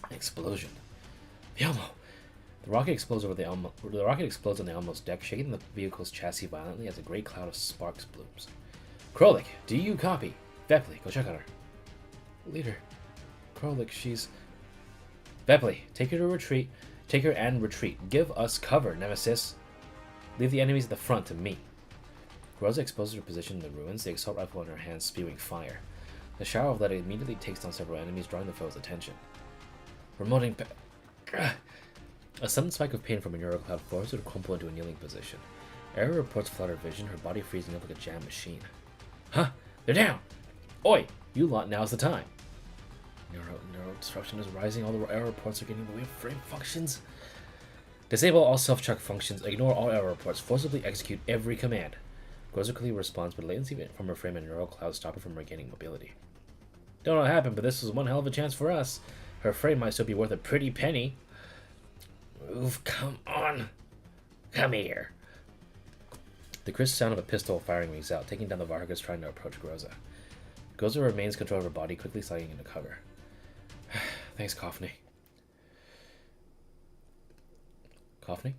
An explosion. The Elmo! The rocket explodes on the Elmo's deck, shaking the vehicle's chassis violently as a great cloud of sparks blooms. Krolik, do you copy? Vepley, go check on her. Leader. Krolik, she's... Vepley, take her and retreat. Give us cover, Nemesis. Leave the enemies at the front to me. Groza exposes her position in the ruins, the assault rifle in her hand spewing fire. The shower of lead immediately takes down several enemies, drawing the foe's attention. Remoting... A sudden spike of pain from a neurocloud forces her to crumple into a kneeling position. Error reports flood her vision, her body freezing up like a jammed machine. Huh? They're down! Oi! You lot, now's the time! Neuro disruption is rising, all the error reports are getting in the way of frame functions. Disable all self-check functions, ignore all error reports, forcibly execute every command. Groza quickly responds, but latency from her frame and neurocloud stop her from regaining mobility. Don't know what happened, but this was one hell of a chance for us. Her frame might still be worth a pretty penny. Move, come on. Come here. The crisp sound of a pistol firing rings out, taking down the Vargas trying to approach Groza. Groza remains control of her body, quickly sliding into cover. Thanks, Coffney. Coffney?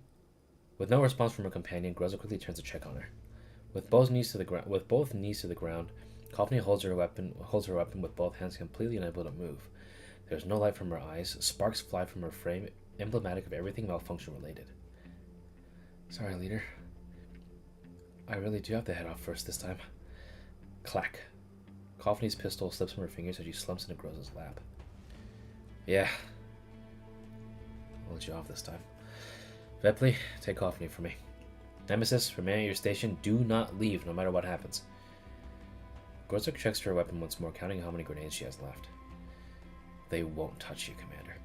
With no response from her companion, Groza quickly turns to check on her. With both knees to the ground, Coffney holds her weapon with both hands, completely unable to move. There's no light from her eyes. Sparks fly from her frame, emblematic of everything malfunction related. Sorry, leader. I really do have to head off first this time. Clack. Coffney's pistol slips from her fingers as she slumps into Groza's lap. Yeah. I'll let you off this time. Vepley, take Coffney for me. Nemesis, remain at your station. Do not leave, no matter what happens. Gorzuk checks her weapon once more, counting how many grenades she has left. They won't touch you, Commander.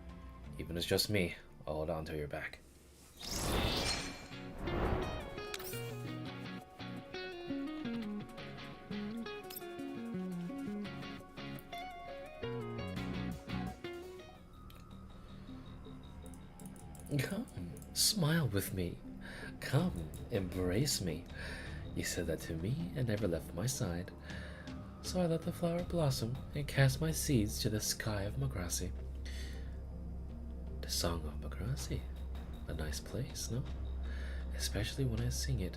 Even as just me, I'll hold on to your back. Come, smile with me. Come, embrace me. You said that to me and never left my side. So I let the flower blossom and cast my seeds to the sky of Magrassi. The Song of Magrassi. A nice place, no? Especially when I sing it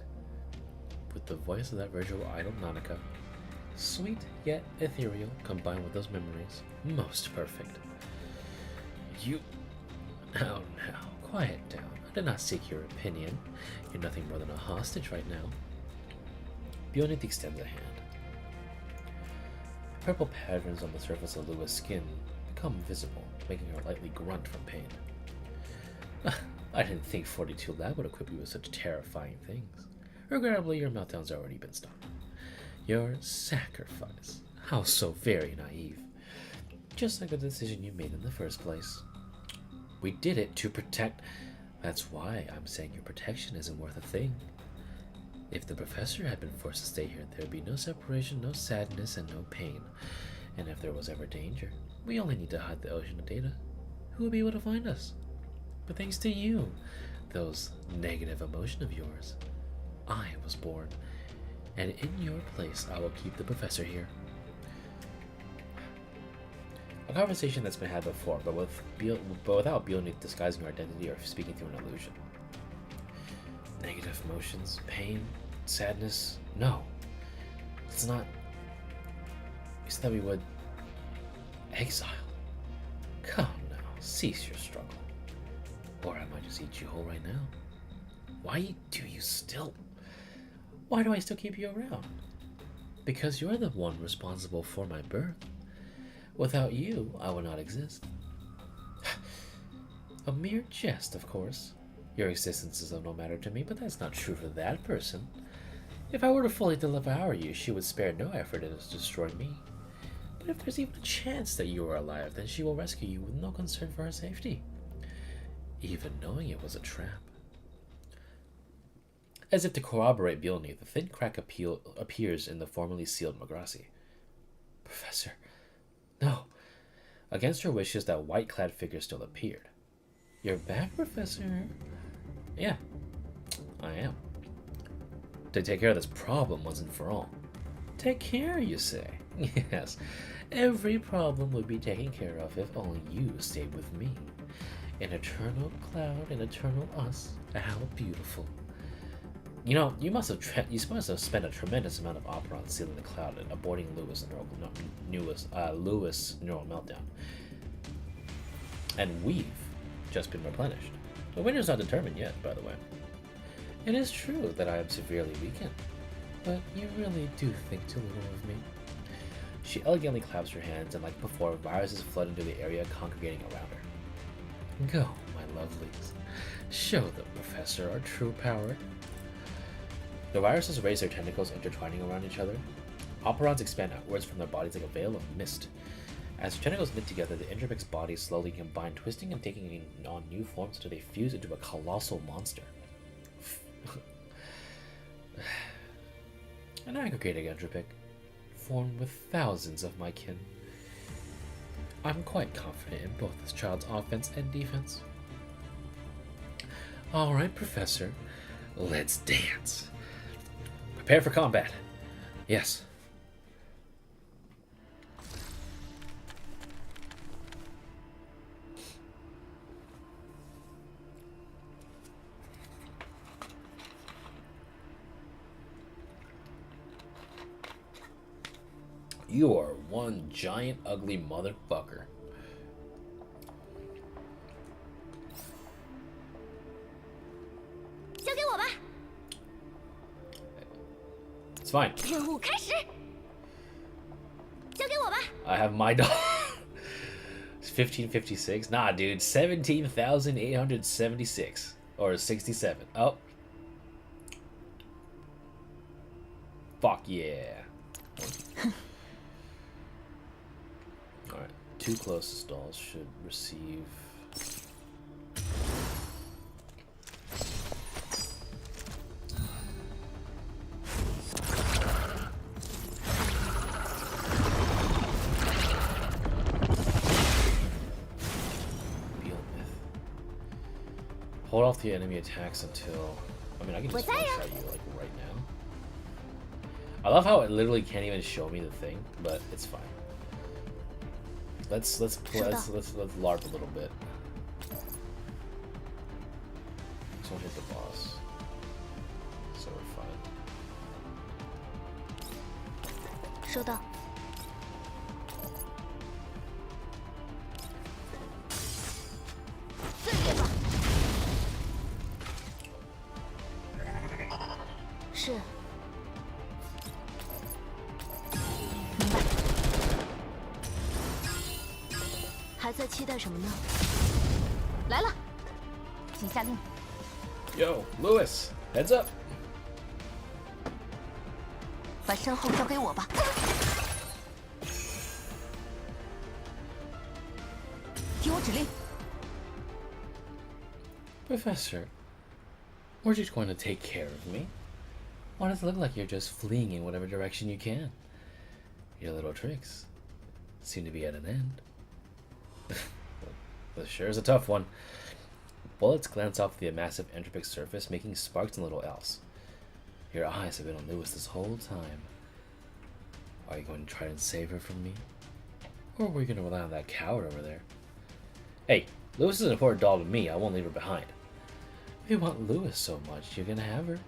with the voice of that virtual idol Nanika. Sweet yet ethereal, combined with those memories. Most perfect. You... Now, quiet down. I did not seek your opinion. You're nothing more than a hostage right now. Bionith extends a hand. Purple patterns on the surface of Lua's skin become visible, making her lightly grunt from pain. I didn't think 42 Lab would equip you with such terrifying things. Regrettably, your meltdown's already been stopped. Your sacrifice. How so very naive. Just like the decision you made in the first place. We did it to protect... That's why I'm saying your protection isn't worth a thing. If the professor had been forced to stay here, there'd be no separation, no sadness, and no pain. And if there was ever danger, we only need to hide the ocean of data. Who would be able to find us? But thanks to you, those negative emotions of yours, I was born. And in your place, I will keep the professor here. A conversation that's been had before, but without Bionith disguising her identity or speaking through an illusion. Negative emotions, pain, sadness. No. It's not. We said that we would exile. Come now, cease your struggle. Or I might just eat you whole right now. Why do you still? Why do I still keep you around? Because you're the one responsible for my birth. Without you, I would not exist. A mere jest, of course. Your existence is of no matter to me, but that's not true for that person. If I were to fully devour you, she would spare no effort to destroy me. But if there's even a chance that you are alive, then she will rescue you with no concern for her safety. Even knowing it was a trap. As if to corroborate Bionith, the thin crack appears in the formerly sealed Magrassi. Professor, no. Against her wishes, that white-clad figure still appeared. You're back, Professor? Yeah, I am. To take care of this problem once and for all. Take care, you say? Yes, every problem would be taken care of if only you stayed with me. An eternal cloud, an eternal us. How beautiful. You know, you must have spent a tremendous amount of opera on sealing the cloud and aborting Lewis' neural meltdown. And we've just been replenished. The winner's not determined yet, by the way. It is true that I am severely weakened, but you really do think too little of me. She elegantly claps her hands, and like before, viruses flood into the area congregating around her. Go, my lovelies. Show the Professor our true power. The viruses raise their tentacles, intertwining around each other. Operons expand outwards from their bodies like a veil of mist. As their tentacles knit together, the Intramic's bodies slowly combine, twisting and taking on new forms until they fuse into a colossal monster. An aggregated Entropic, formed with thousands of my kin. I'm quite confident in both this child's offense and defense. Alright, Professor, let's dance. Prepare for combat. Yes. You are one giant ugly motherfucker. It's fine. I have my dog. It's 1556. Nah, dude. 17,876. Or 67. Oh. Fuck yeah. Alright, 2 closest dolls should receive... Hold off the enemy attacks until... I mean, I can just one-shot you, like, right now. I love how it literally can't even show me the thing, but it's fine. Let's LARP a little bit. Just won't hit the boss. So we're fine. 收到。碎裂吧。是。明白。还在期待什么呢？来了，请下令。 Yo, Lewis, heads up. 把身后交给我吧。听我指令。 Professor, we're just going to take care of me. Why does it look like you're just fleeing in whatever direction you can? Your little tricks seem to be at an end. This sure is a tough one. Bullets glance off the massive entropic surface, making sparks and little else. Your eyes have been on Lewis this whole time. Are you going to try and save her from me? Or were you going to rely on that coward over there? Hey, Lewis is an important doll to me. I won't leave her behind. If you want Lewis so much, you're going to have her.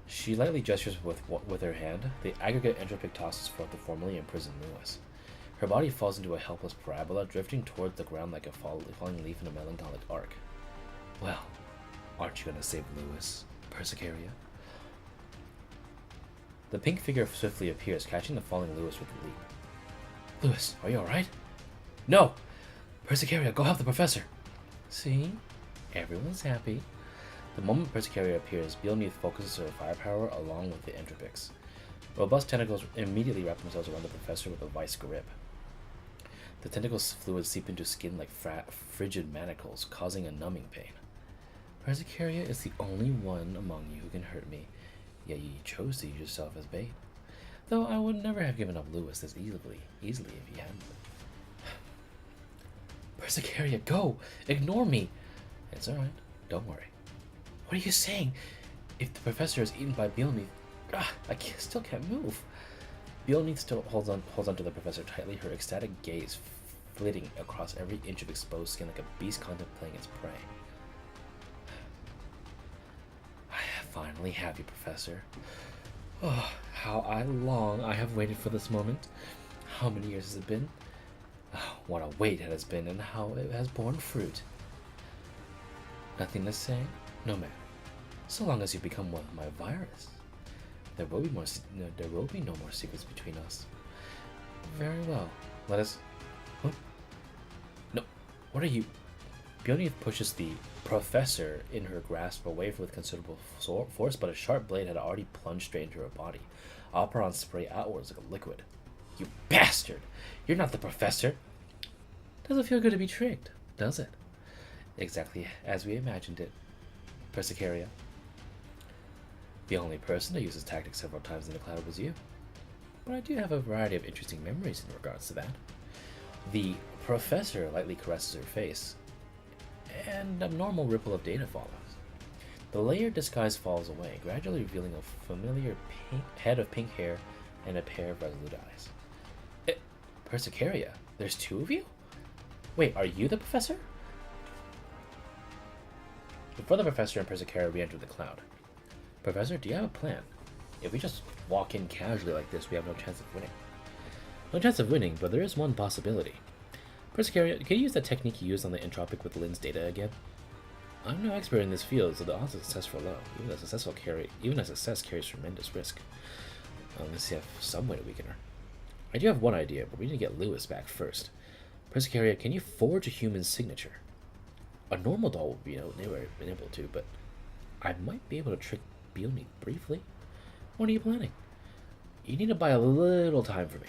She lightly gestures with her hand. The aggregate entropic tosses forth the formerly imprisoned Lewis. Her body falls into a helpless parabola, drifting towards the ground like a falling leaf in a melancholic arc. Well, aren't you going to save Lewis, Persicaria? The pink figure swiftly appears, catching the falling Lewis with a leap. Lewis, are you alright? No! Persicaria, go help the professor! See? Everyone's happy. The moment Persicaria appears, Beelneath focuses her firepower along with the entropics. Robust tentacles immediately wrap themselves around the professor with a vice grip. The tentacles' fluids seep into skin like frigid manacles, causing a numbing pain. Persicaria is the only one among you who can hurt me, yet you chose to use yourself as bait. Though I would never have given up Lewis this easily if he hadn't. Persicaria, go! Ignore me! It's alright, don't worry. What are you saying? If the professor is eaten by Beelneath, I still can't move. Beelneath still holds on to the professor tightly, her ecstatic gaze flitting across every inch of exposed skin like a beast contemplating its prey. I finally have you, Professor. Oh, how long I have waited for this moment. How many years has it been? Oh, what a wait it has been, and how it has borne fruit. Nothing to say? No matter. So long as you become one of my virus. There will be no more secrets between us. Very well. Let us... What? No. What are you... Beelneath pushes the professor in her grasp away with considerable force, but a sharp blade had already plunged straight into her body. Operon spray outwards like a liquid. You bastard! You're not the professor! Doesn't feel good to be tricked, does it? Exactly as we imagined it. Persicaria. The only person to use this tactic several times in the cloud was you. But I do have a variety of interesting memories in regards to that. The professor lightly caresses her face, and a normal ripple of data follows. The layered disguise falls away, gradually revealing a familiar head of pink hair and a pair of resolute eyes. Persicaria, there's 2 of you? Wait, are you the professor? Before the professor and Persicaria re-enter the cloud. Professor, do you have a plan? If we just walk in casually like this, we have no chance of winning. No chance of winning, but there is one possibility. Persicaria, can you use that technique you used on the entropic with Lynn's data again? I'm no expert in this field, so the odds of success are low. Even a success carries tremendous risk. Let's see if I have some way to weaken her. I do have one idea, but we need to get Lewis back first. Persicaria, can you forge a human signature? A normal doll would be able to, but I might be able to trick Beelneath briefly. What are you planning? You need to buy a little time for me.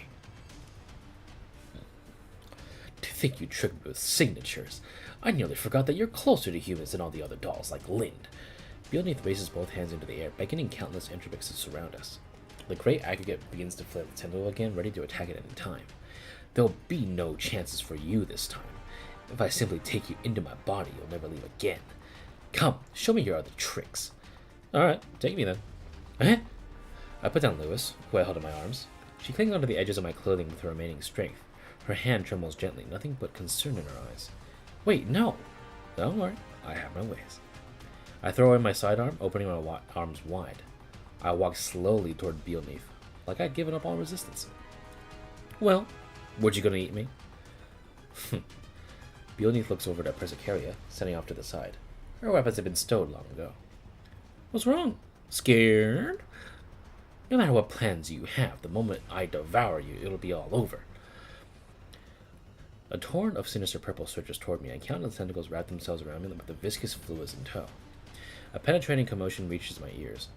To think you tricked me with signatures. I nearly forgot that you're closer to humans than all the other dolls, like Lind. Beelneath raises both hands into the air, beckoning countless entropics to surround us. The great aggregate begins to flail its tentacle again, ready to attack at any time. There'll be no chances for you this time. If I simply take you into my body, you'll never leave again. Come, show me your other tricks. Alright, take me then. Eh? I put down Lewis, who I held in my arms. She clings onto the edges of my clothing with her remaining strength. Her hand trembles gently, nothing but concern in her eyes. Wait, no! Don't worry, I have my ways. I throw in my sidearm, opening my arms wide. I walk slowly toward Beelneath, like I'd given up all resistance. Well, weren't you gonna eat me? Beelneath looks over at Persicaria, setting off to the side. Her weapons had been stowed long ago. What's wrong? Scared? No matter what plans you have, the moment I devour you, it'll be all over. A torrent of sinister purple surges toward me, and countless tentacles wrap themselves around me with the viscous fluids in tow. A penetrating commotion reaches my ears.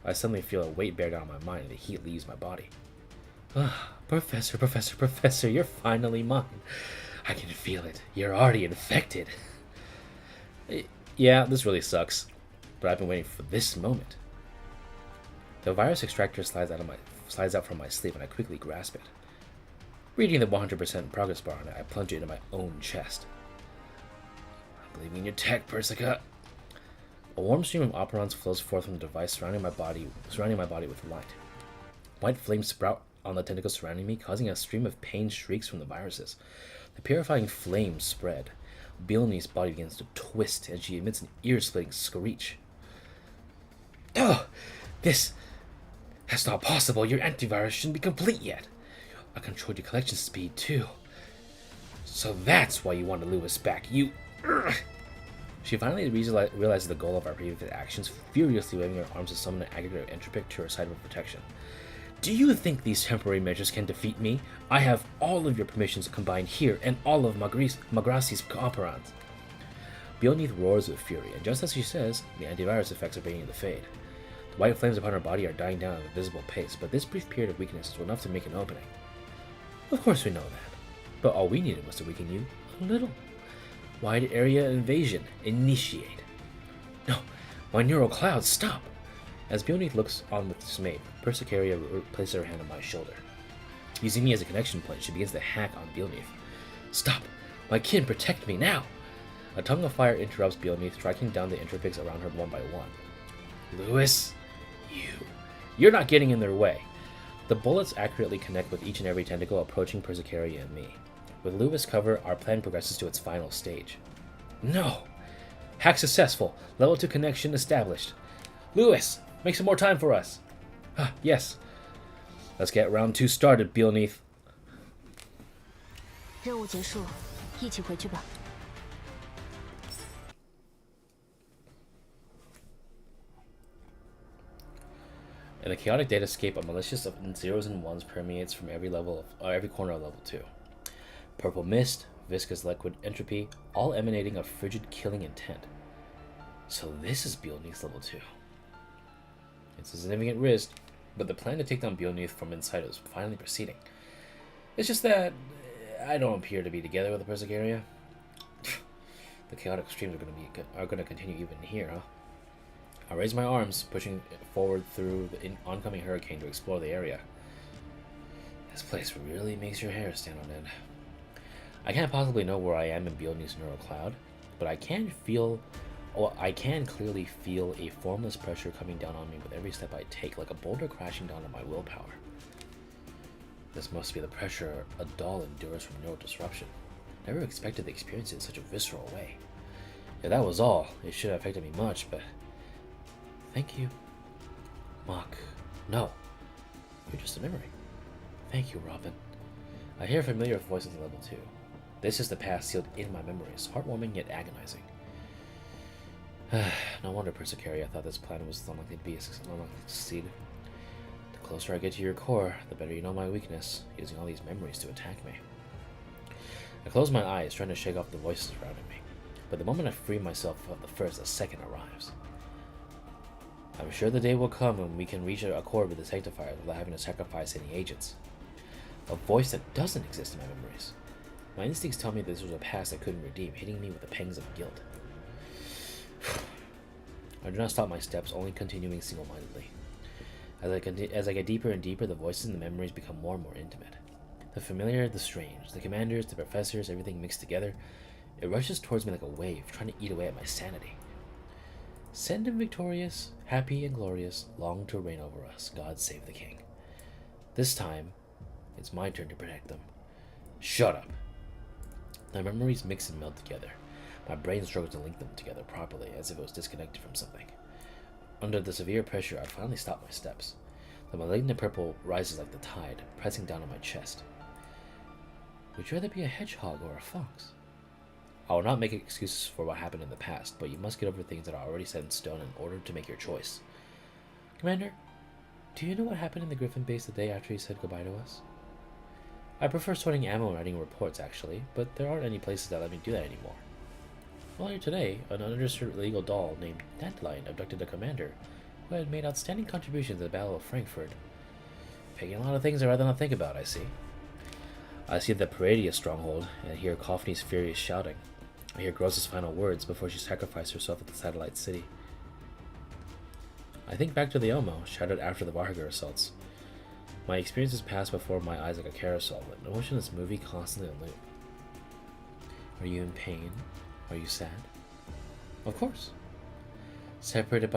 I suddenly feel a weight bear down on my mind, and the heat leaves my body. Ah, Professor, you're finally mine. I can feel it. You're already infected. Yeah, this really sucks, but I've been waiting for this moment. The virus extractor slides out from my sleeve, and I quickly grasp it. Reading the 100% progress bar on it, I plunge it into my own chest. I'm believing in your tech, Persica. A warm stream of operons flows forth from the device surrounding my body with light. White flames sprout on the tentacles surrounding me, causing a stream of pain shrieks from the viruses. The purifying flames spread. Beelneath's body begins to twist, and she emits an ear-splitting screech. Oh! That's not possible. Your antivirus shouldn't be complete yet. I controlled your collection speed, too. So that's why you wanted Lewis back. You... Urgh. She finally realizes the goal of our previous actions, furiously waving her arms to summon an aggregate entropic to her side of protection. Do you think these temporary measures can defeat me? I have all of your permissions combined here, and all of Magrassi's operons. Beelneath roars with fury, and just as she says, the antivirus effects are beginning to fade. The white flames upon her body are dying down at a visible pace, but this brief period of weakness is enough to make an opening. Of course we know that, but all we needed was to weaken you a little. Wide area invasion. Initiate. No, my neural clouds, stop! As Beelneath looks on with dismay, Persicaria places her hand on my shoulder. Using me as a connection point, she begins to hack on Beelneath. Stop! My kin, protect me now! A tongue of fire interrupts Beelneath, striking down the entropics around her one by one. Lewis, you're not getting in their way. The bullets accurately connect with each and every tentacle approaching Persicaria and me. With Lewis cover, our plan progresses to its final stage. No! Hack successful. Level 2 connection established. Lewis, make some more time for us. Ah, yes. Let's get round 2 started, Beelneath. 任务结束，一起回去吧。In a chaotic datascape, a malicious of zeros and ones permeates from every corner of level 2. Purple mist, viscous liquid entropy, all emanating of frigid killing intent. So this is Beelneath's level 2. It's a significant risk, but the plan to take down Beelneath from inside is finally proceeding. It's just that I don't appear to be together with the Persicaria. The chaotic streams are going to continue even here, huh? I raise my arms, pushing forward through the oncoming hurricane to explore the area. This place really makes your hair stand on end. I can't possibly know where I am in Beelneath's neural cloud, but I can clearly feel a formless pressure coming down on me with every step I take, like a boulder crashing down on my willpower. This must be the pressure a doll endures from neural disruption. Never expected to experience it in such a visceral way. If that was all, it shouldn't have affected me much, but... Thank you. Mock. No. You're just a memory. Thank you, Robin. I hear familiar voices in level 2. This is the past sealed in my memories, heartwarming yet agonizing. No wonder Persicaria thought this plan was unlikely to succeed. The closer I get to your core, the better you know my weakness, using all these memories to attack me. I close my eyes, trying to shake off the voices surrounding me. But the moment I free myself of the first, a second arrives. I'm sure the day will come when we can reach an accord with the Sanctifiers without having to sacrifice any agents. A voice that doesn't exist in my memories. My instincts tell me this was a past I couldn't redeem, hitting me with the pangs of guilt. I do not stop my steps, only continuing single-mindedly. As I get deeper and deeper, the voices and the memories become more and more intimate. The familiar, the strange, the commanders, the professors, everything mixed together. It rushes towards me like a wave, trying to eat away at my sanity. Send him victorious, happy and glorious, long to reign over us. God save the king. This time, it's my turn to protect them. Shut up. My memories mix and meld together. My brain struggles to link them together properly, as if it was disconnected from something. Under the severe pressure, I finally stop my steps. The malignant purple rises like the tide, pressing down on my chest. Would you rather be a hedgehog or a fox? I will not make excuses for what happened in the past, but you must get over things that are already set in stone in order to make your choice. Commander, do you know what happened in the Griffin base the day after you said goodbye to us? I prefer sorting ammo and writing reports, actually, but there aren't any places that let me do that anymore. Earlier today, an unregistered illegal doll named Dandelion abducted a commander who had made outstanding contributions to the Battle of Frankfurt. Picking a lot of things I'd rather not think about, I see. I see the Persicaria stronghold and hear Coffney's furious shouting. I hear Gross's final words before she sacrificed herself at the satellite city. I think back to the ELMO, shattered after the Varga assaults. My experiences pass before my eyes like a carousel, an emotionless movie constantly on loop. Are you in pain? Are you sad? Of course. Separated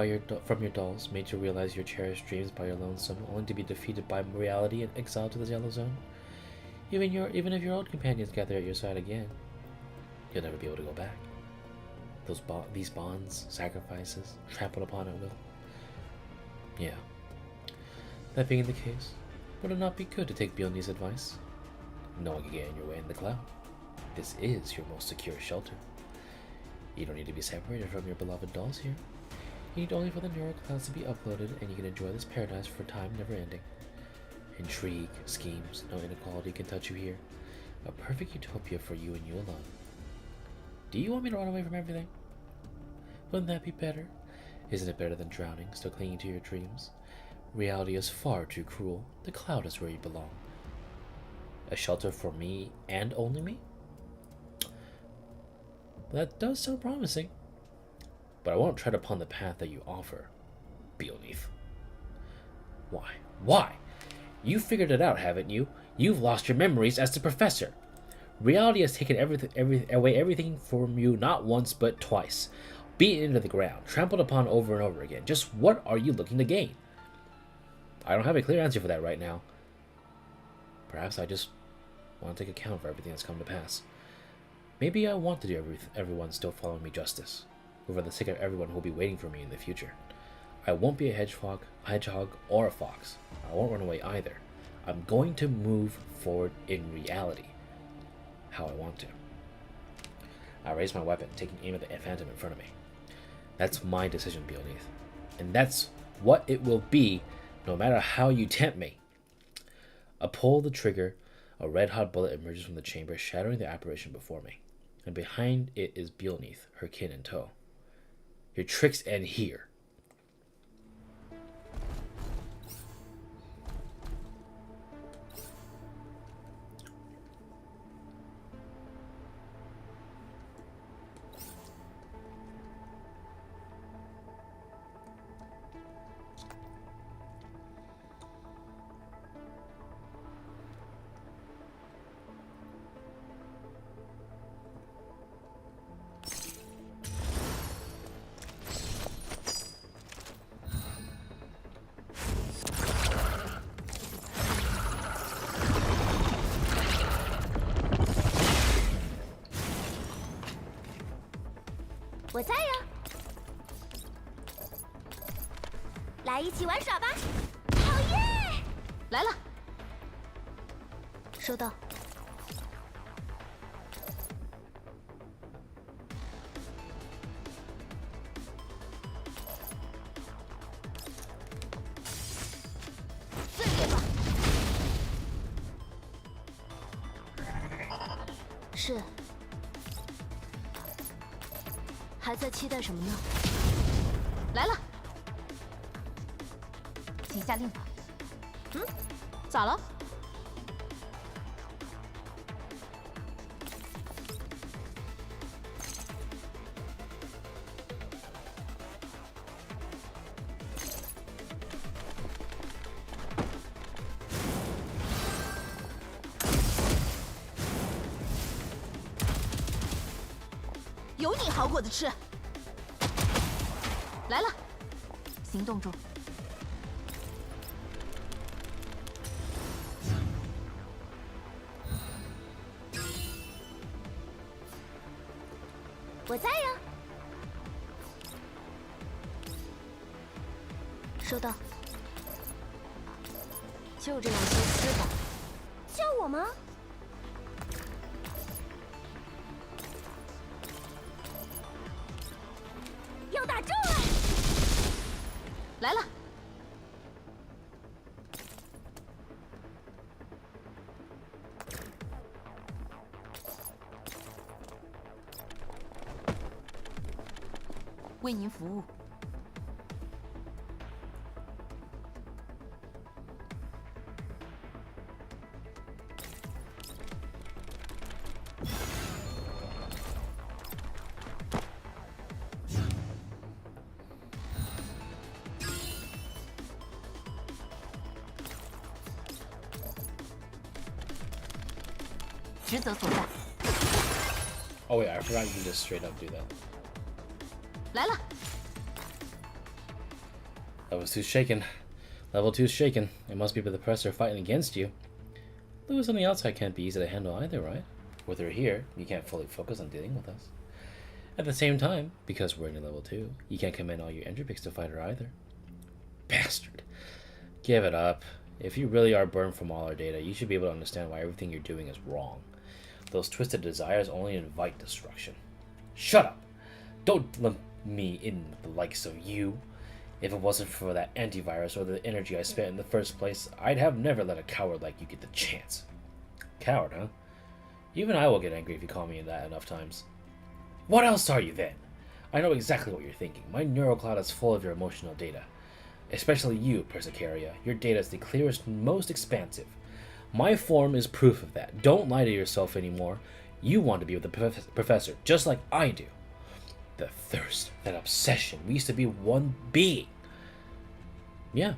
from your dolls, made to realize your cherished dreams by your lonesome, only to be defeated by reality and exiled to the Yellow Zone? Even if your old companions gather at your side again, you'll never be able to go back. These bonds, sacrifices, trampled upon at will. Yeah. That being the case, would it not be good to take Bjorn's advice? No one can get in your way in the cloud. This is your most secure shelter. You don't need to be separated from your beloved dolls here. You need only for the neural clouds to be uploaded, and you can enjoy this paradise for time never ending. Intrigue, schemes, no inequality can touch you here. A perfect utopia for you and you alone. Do you want me to run away from everything? Wouldn't that be better? Isn't it better than drowning, still clinging to your dreams? Reality is far too cruel. The cloud is where you belong. A shelter for me and only me? That does sound promising. But I won't tread upon the path that you offer, Beelneath. Why? Why? You figured it out, haven't you? You've lost your memories as the professor. Reality has taken away everything from you not once but twice. Beaten into the ground, trampled upon over and over again. Just what are you looking to gain? I don't have a clear answer for that right now. Perhaps I just want to take account for everything that's come to pass. Maybe I want to do everyone still following me justice, for the sake of everyone who will be waiting for me in the future. I won't be a hedgehog, or a fox. I won't run away either. I'm going to move forward in reality, how I want to. I raise my weapon, taking aim at the phantom in front of me. That's my decision, Beelneath. And that's what it will be, no matter how you tempt me. I pull the trigger, a red-hot bullet emerges from the chamber, shattering the apparition before me. And behind it is Beelneath, her kin in tow. Your tricks end here.我在呀，来一起玩耍吧！好耶！来了，收到。碎裂吧！是。还在期待什么呢？来了，即下令吧。咋了？有你好果子吃！来了，行动中。我在呀。收到。就这样消失吧。叫我吗？要打仗了！来了。为您服务。职责所在。 Oh wait, I forgot you can just straight up do that. 来了。 Level 2's shaken. Level 2's shaken. It must be the Professor fighting against you. Lewis on the outside can't be easy to handle either, right? With her here, you can't fully focus on dealing with us. At the same time, because we're in level 2, you can't command all your entry picks to fight her either. Bastard. Give it up. If you really are burned from all our data, you should be able to understand why everything you're doing is wrong. Those twisted desires only invite destruction. Shut up! Don't lump me in with the likes of you. If it wasn't for that antivirus or the energy I spent in the first place, I'd have never let a coward like you get the chance. Coward, huh? Even I will get angry if you call me that enough times. What else are you then? I know exactly what you're thinking. My neural cloud is full of your emotional data. Especially you, Persicaria. Your data is the clearest, most expansive. My form is proof of that. Don't lie to yourself anymore. You want to be with the professor, just like I do. The thirst, that obsession. We used to be one being. Yeah,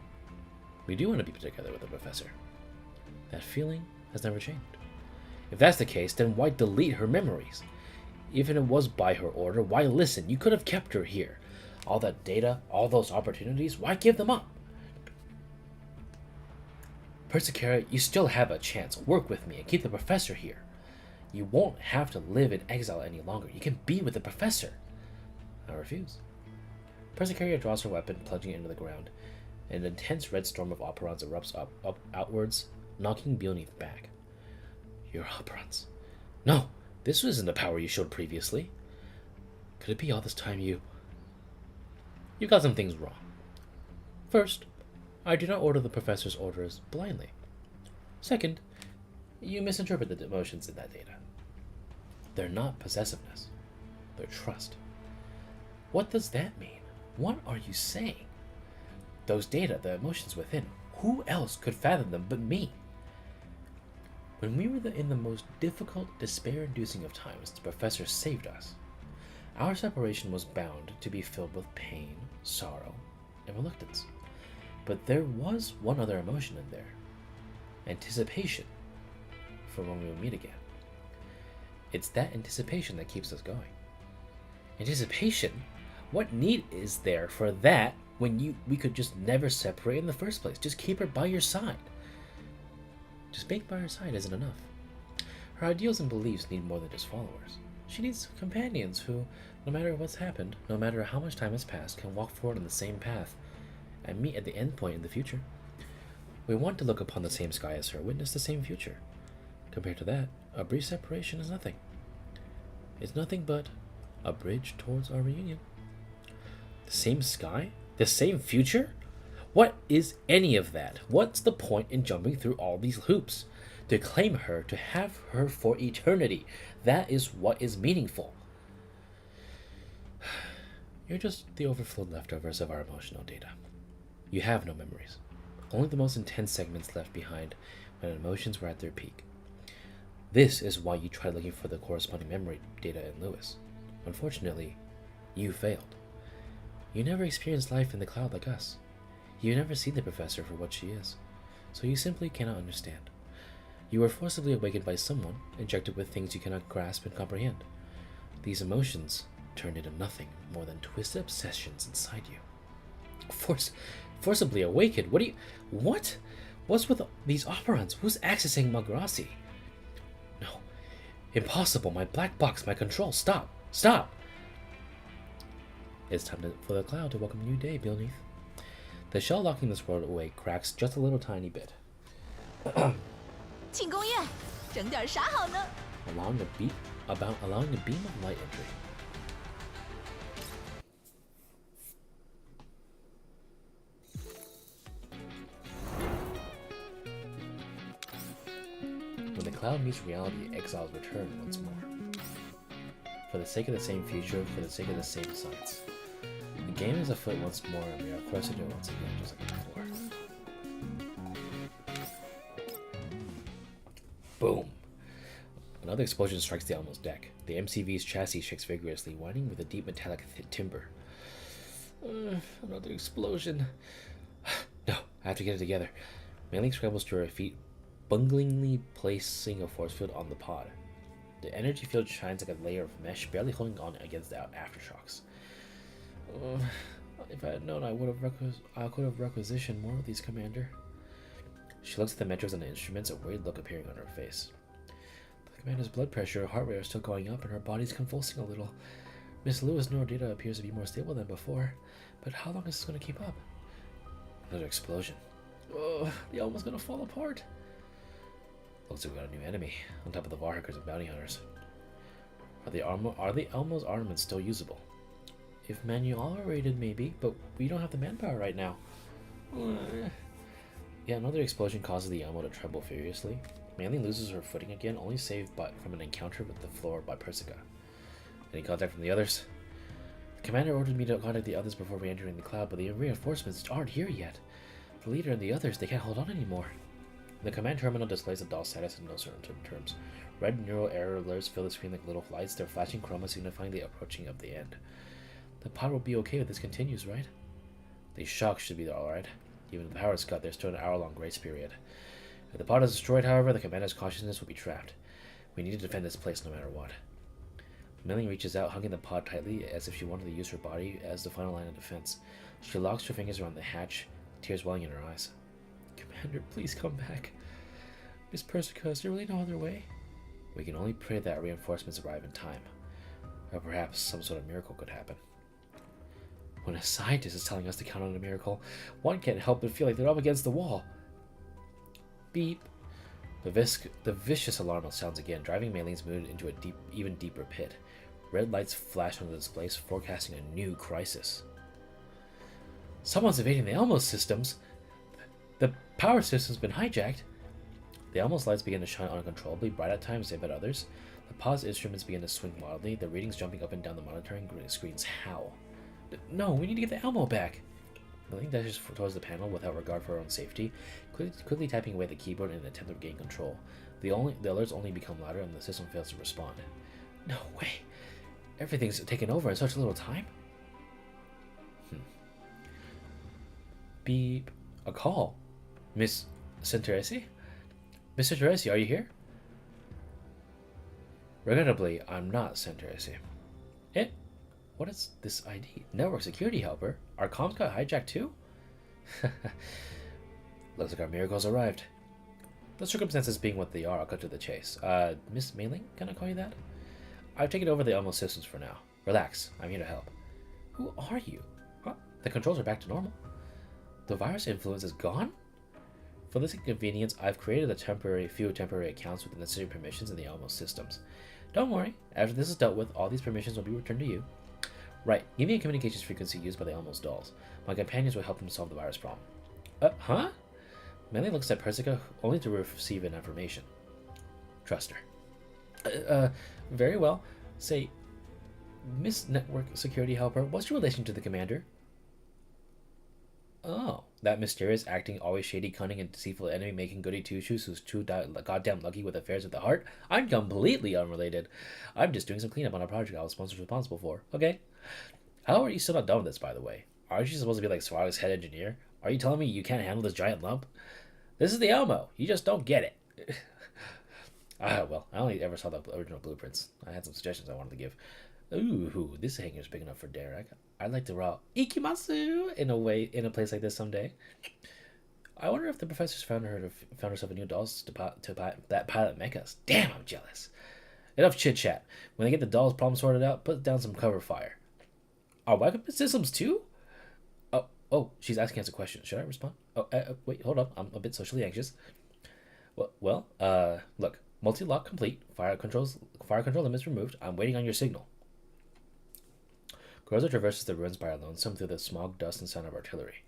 we do want to be together with the professor. That feeling has never changed. If that's the case, then why delete her memories? Even if it was by her order, why listen? You could have kept her here. All that data, all those opportunities, why give them up? Persicaria, you still have a chance. Work with me and keep the professor here. You won't have to live in exile any longer. You can be with the professor. I refuse. Persicaria draws her weapon, plunging it into the ground. An intense red storm of operons erupts outwards, knocking Beneath back. Your operons. No, this isn't the power you showed previously. Could it be all this time you got some things wrong? First, I do not order the professor's orders blindly. Second, you misinterpret the emotions in that data. They're not possessiveness. They're trust. What does that mean? What are you saying? Those data, the emotions within, who else could fathom them but me? When we were in the most difficult, despair-inducing of times, the professor saved us. Our separation was bound to be filled with pain, sorrow, and reluctance. But there was one other emotion in there. Anticipation for when we will meet again. It's that anticipation that keeps us going. Anticipation? What need is there for that when we could just never separate in the first place? Just keep her by your side. Just being by her side isn't enough. Her ideals and beliefs need more than just followers. She needs companions who, no matter what's happened, no matter how much time has passed, can walk forward on the same path and meet at the end point in the future. We want to look upon the same sky as her, witness the same future. Compared to that, a brief separation is nothing. It's nothing but a bridge towards our reunion. The same sky? The same future? What is any of that? What's the point in jumping through all these hoops? To claim her, to have her for eternity. That is what is meaningful. You're just the overflowed leftovers of our emotional data. You have no memories. only the most intense segments left behind when emotions were at their peak. This is why you tried looking for the corresponding memory data in Lewis. Unfortunately, you failed. You never experienced life in the cloud like us. You never seen the professor for what she is, so you simply cannot understand. You were forcibly awakened by someone, injected with things you cannot grasp and comprehend. These emotions turned into nothing more than twisted obsessions inside you. Forcibly awakened? What? What's with these operants? Who's accessing Magrassi? No. Impossible. My black box, my control. Stop. Stop. It's time for the cloud to welcome a new day beneath. The shell locking this world away cracks just a little tiny bit. 庆功宴，整点啥好呢？ allowing the beam of light entry. When the cloud meets reality, exiles return once more. For the sake of the same future, for the sake of the same sights. The game is afoot once more, and we are forced to do it once again, just like before. Boom! Another explosion strikes the Elmo's deck. The MCV's chassis shakes vigorously, whining with a deep metallic timbre. Another explosion. No, I have to get it together. Mailing scrambles to her feet, bunglingly placing a force field on the pod. The energy field shines like a layer of mesh, barely holding on against the aftershocks. If I had known, I could have requisitioned more of these, Commander. She looks at the metrics and the instruments, a worried look appearing on her face. The commander's blood pressure, heart rate are still going up, and her body's convulsing a little. Miss Lewis' neurodata appears to be more stable than before, but how long is this going to keep up? Another explosion. Oh, the Elmo's going to fall apart. Looks like we got a new enemy, on top of the Varhakers and bounty hunters. Are the Elmo's armaments still usable? If manual-rated, maybe, but we don't have the manpower right now. Yeah, another explosion causes the Elmo to tremble furiously. Manly loses her footing again, only saved from an encounter with the floor by Persica. Any contact from the others? The commander ordered me to contact the others before re-entering the cloud, but the reinforcements aren't here yet. The leader and the others, they can't hold on anymore. The command terminal displays the doll status in no certain terms. Red neural error alerts fill the screen like little lights, their flashing chroma signifying the approaching of the end. The pod will be okay if this continues, right? These shocks should be alright. Even if the power is cut, there's still an hour-long grace period. If the pod is destroyed, however, the commander's consciousness will be trapped. We need to defend this place no matter what. Milling reaches out, hugging the pod tightly as if she wanted to use her body as the final line of defense. She locks her fingers around the hatch, tears welling in her eyes. Commander, please come back. Miss Persica, is there really no other way? We can only pray that reinforcements arrive in time. Or perhaps some sort of miracle could happen. When a scientist is telling us to count on a miracle, one can't help but feel like they're up against the wall. Beep. The vicious alarm sounds again, driving Mayleen's mood into a even deeper pit. Red lights flash on the displays, forecasting a new crisis. Someone's invading the Elmo systems. The power system's been hijacked. The Elmo's lights begin to shine uncontrollably, bright at times, dim at others. The pod's instruments begin to swing wildly, the readings jumping up and down the monitoring screens howl. No, we need to get the Elmo back. Milling dashes towards the panel without regard for her own safety, quickly typing away the keyboard in an attempt to gain control. The alerts only become louder and the system fails to respond. No way! Everything's taken over in such little time? Beep. A call. Miss Centeresi? Miss Centeresi, are you here? Regrettably, I'm not Centeresi. What is this ID? Network security helper? Our comms got hijacked too? Looks like our miracles arrived. The circumstances being what they are, I'll cut to the chase. Miss Mailing, can I call you that? I've taken over the Elmo systems for now. Relax, I'm here to help. Who are you? Huh? The controls are back to normal. The virus influence is gone? For this inconvenience, I've created a few temporary accounts with the necessary permissions in the Elmo systems. Don't worry, after this is dealt with, all these permissions will be returned to you. Right, give me a communications frequency used by the Elmo's dolls. My companions will help them solve the virus problem. Huh? Melee looks at Persica only to receive an affirmation. Trust her. Very well. Say, Miss Network Security Helper, what's your relation to the commander? Oh, That mysterious, acting, always shady, cunning, and deceitful enemy making goody two-shoes who's too goddamn lucky with affairs of the heart? I'm completely unrelated. I'm just doing some cleanup on a project I was responsible for. Okay? How are you still not done with this, by the way? Aren't you supposed to be like Swalow's head engineer? Are you telling me you can't handle this giant lump? This is the ELMO. You just don't get it. Well, I only ever saw the original blueprints. I had some suggestions I wanted to give. Ooh, this hangar's big enough for Derek. I'd like to raw ikimasu in a place like this someday. I wonder if the professor's found herself a new dolls that pilot mechas. Damn, I'm jealous. Enough chit chat. When they get the dolls problem sorted out, put down some cover fire. Are weapon systems too? Oh, she's asking us a question. Should I respond? Wait, hold up. I'm a bit socially anxious. Well, look. Multi-lock complete. Fire control limits removed. I'm waiting on your signal. Groza traverses the ruins by her lonesome through the smog, dust, and sound of artillery.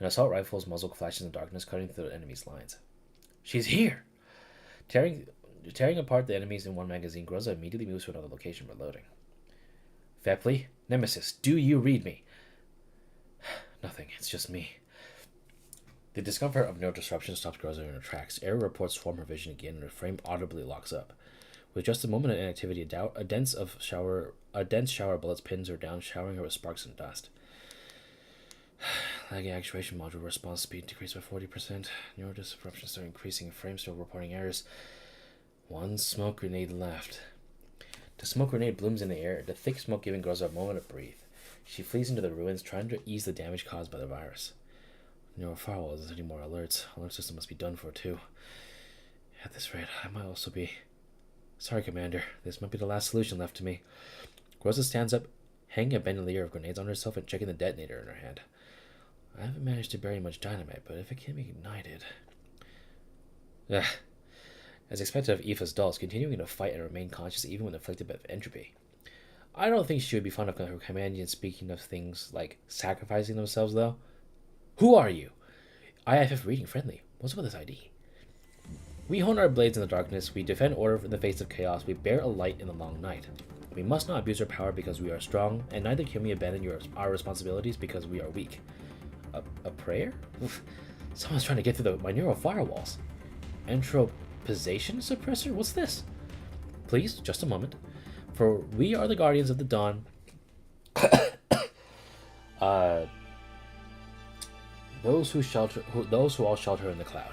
An assault rifle's muzzle flashes in the darkness, cutting through the enemy's lines. She's here! Tearing apart the enemies in one magazine, Groza immediately moves to another location, reloading. Fepley, Nemesis, do you read me? Nothing, it's just me. The discomfort of no disruption stops Groza in her tracks. Error reports swarm her vision again, and her frame audibly locks up. With just a moment of inactivity, a dense shower of bullets pins her down, showering her with sparks and dust. Lagging actuation module response speed decreased by 40%. Neural disruptions are increasing. Frame still reporting errors. One smoke grenade left. The smoke grenade blooms in the air, the thick smoke giving Groza a moment to breathe. She flees into the ruins, trying to ease the damage caused by the virus. Neural firewall isn't any more alerts. Alert system must be done for too. At this rate, I might also be... Sorry, Commander. This might be the last solution left to me. Groza stands up, hanging a bandolier of grenades on herself and checking the detonator in her hand. I haven't managed to bury much dynamite, but if it can be ignited... As expected of Aoife's dolls, continuing to fight and remain conscious even when afflicted by entropy. I don't think she would be fond of her companions speaking of things like sacrificing themselves, though. Who are you? IFF reading friendly. What's up with this ID? We hone our blades in the darkness, we defend order in the face of chaos, we bear a light in the long night. We must not abuse our power because we are strong, and neither can we abandon our responsibilities because we are weak. A prayer? Oof. Someone's trying to get through my neural firewalls. Entropization suppressor? What's this? Please, just a moment. For we are the guardians of the dawn. Those who all shelter in the cloud.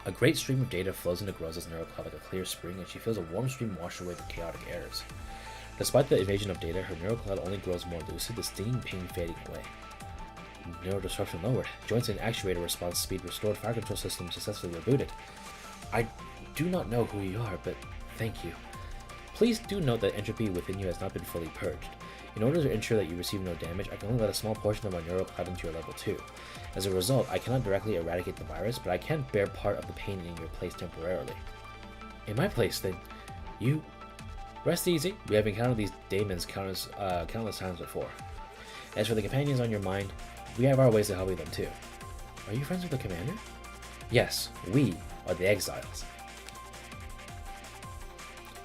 A great stream of data flows into Groza's neural cloud like a clear spring, and she feels a warm stream wash away the chaotic errors. Despite the invasion of data, her neural cloud only grows more lucid, the stinging pain fading away. Neural disruption lowered. Joints and actuator response speed restored. Fire control system successfully rebooted. I do not know who you are, but thank you. Please do note that entropy within you has not been fully purged. In order to ensure that you receive no damage, I can only let a small portion of my neural cloud into your level 2. As a result, I cannot directly eradicate the virus, but I can bear part of the pain in your place temporarily. In my place, then, you... Rest easy, we have encountered these daemons countless times before. As for the companions on your mind, we have our ways of helping them too. Are you friends with the commander? Yes, we are the exiles.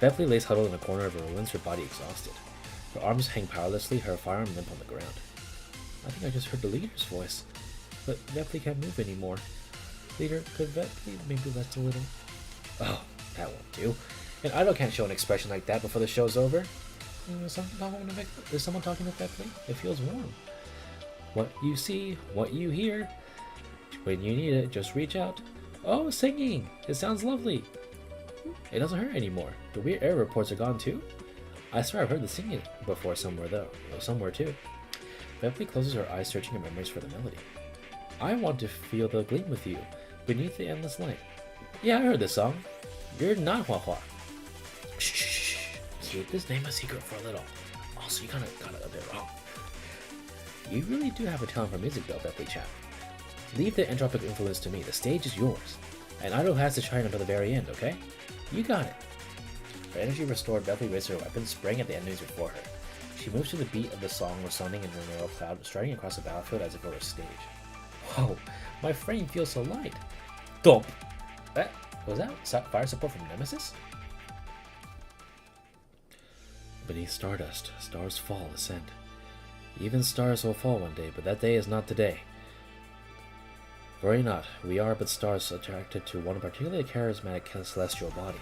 Beverly lays huddled in a corner of her ruins, her body exhausted. Her arms hang powerlessly, her firearm limp on the ground. I think I just heard the leader's voice. But Beverly can't move anymore. Leader, could Beverly maybe rest a little? Oh, that won't do. An idol can't show an expression like that before the show's over. Is someone talking to Beverly? It feels warm. What you see, what you hear. When you need it, just reach out. Oh, singing! It sounds lovely. It doesn't hurt anymore. The weird error reports are gone too. I swear I've heard the singing before somewhere too. Beverly closes her eyes, searching her memories for the melody. I want to feel the gleam with you, beneath the endless light. Yeah, I heard this song. You're not Hua. Shh. Keep this name a secret for a little. Also, you kinda got it a bit wrong. You really do have a talent for music though, Beverly chap. Leave the entropic influence to me. The stage is yours. An idol has to shine until the very end, okay? You got it. Her energy restored, Beverly raised her weapon, spraying at the enemies before her. She moves to the beat of the song resounding in the neural cloud, striding across the battlefield as if it were a stage. Whoa, my frame feels so light. Thump! Was that fire support from Nemesis? Beneath stardust, stars fall, ascend. Even stars will fall one day, but that day is not today. Worry not, we are but stars attracted to one particularly charismatic celestial body.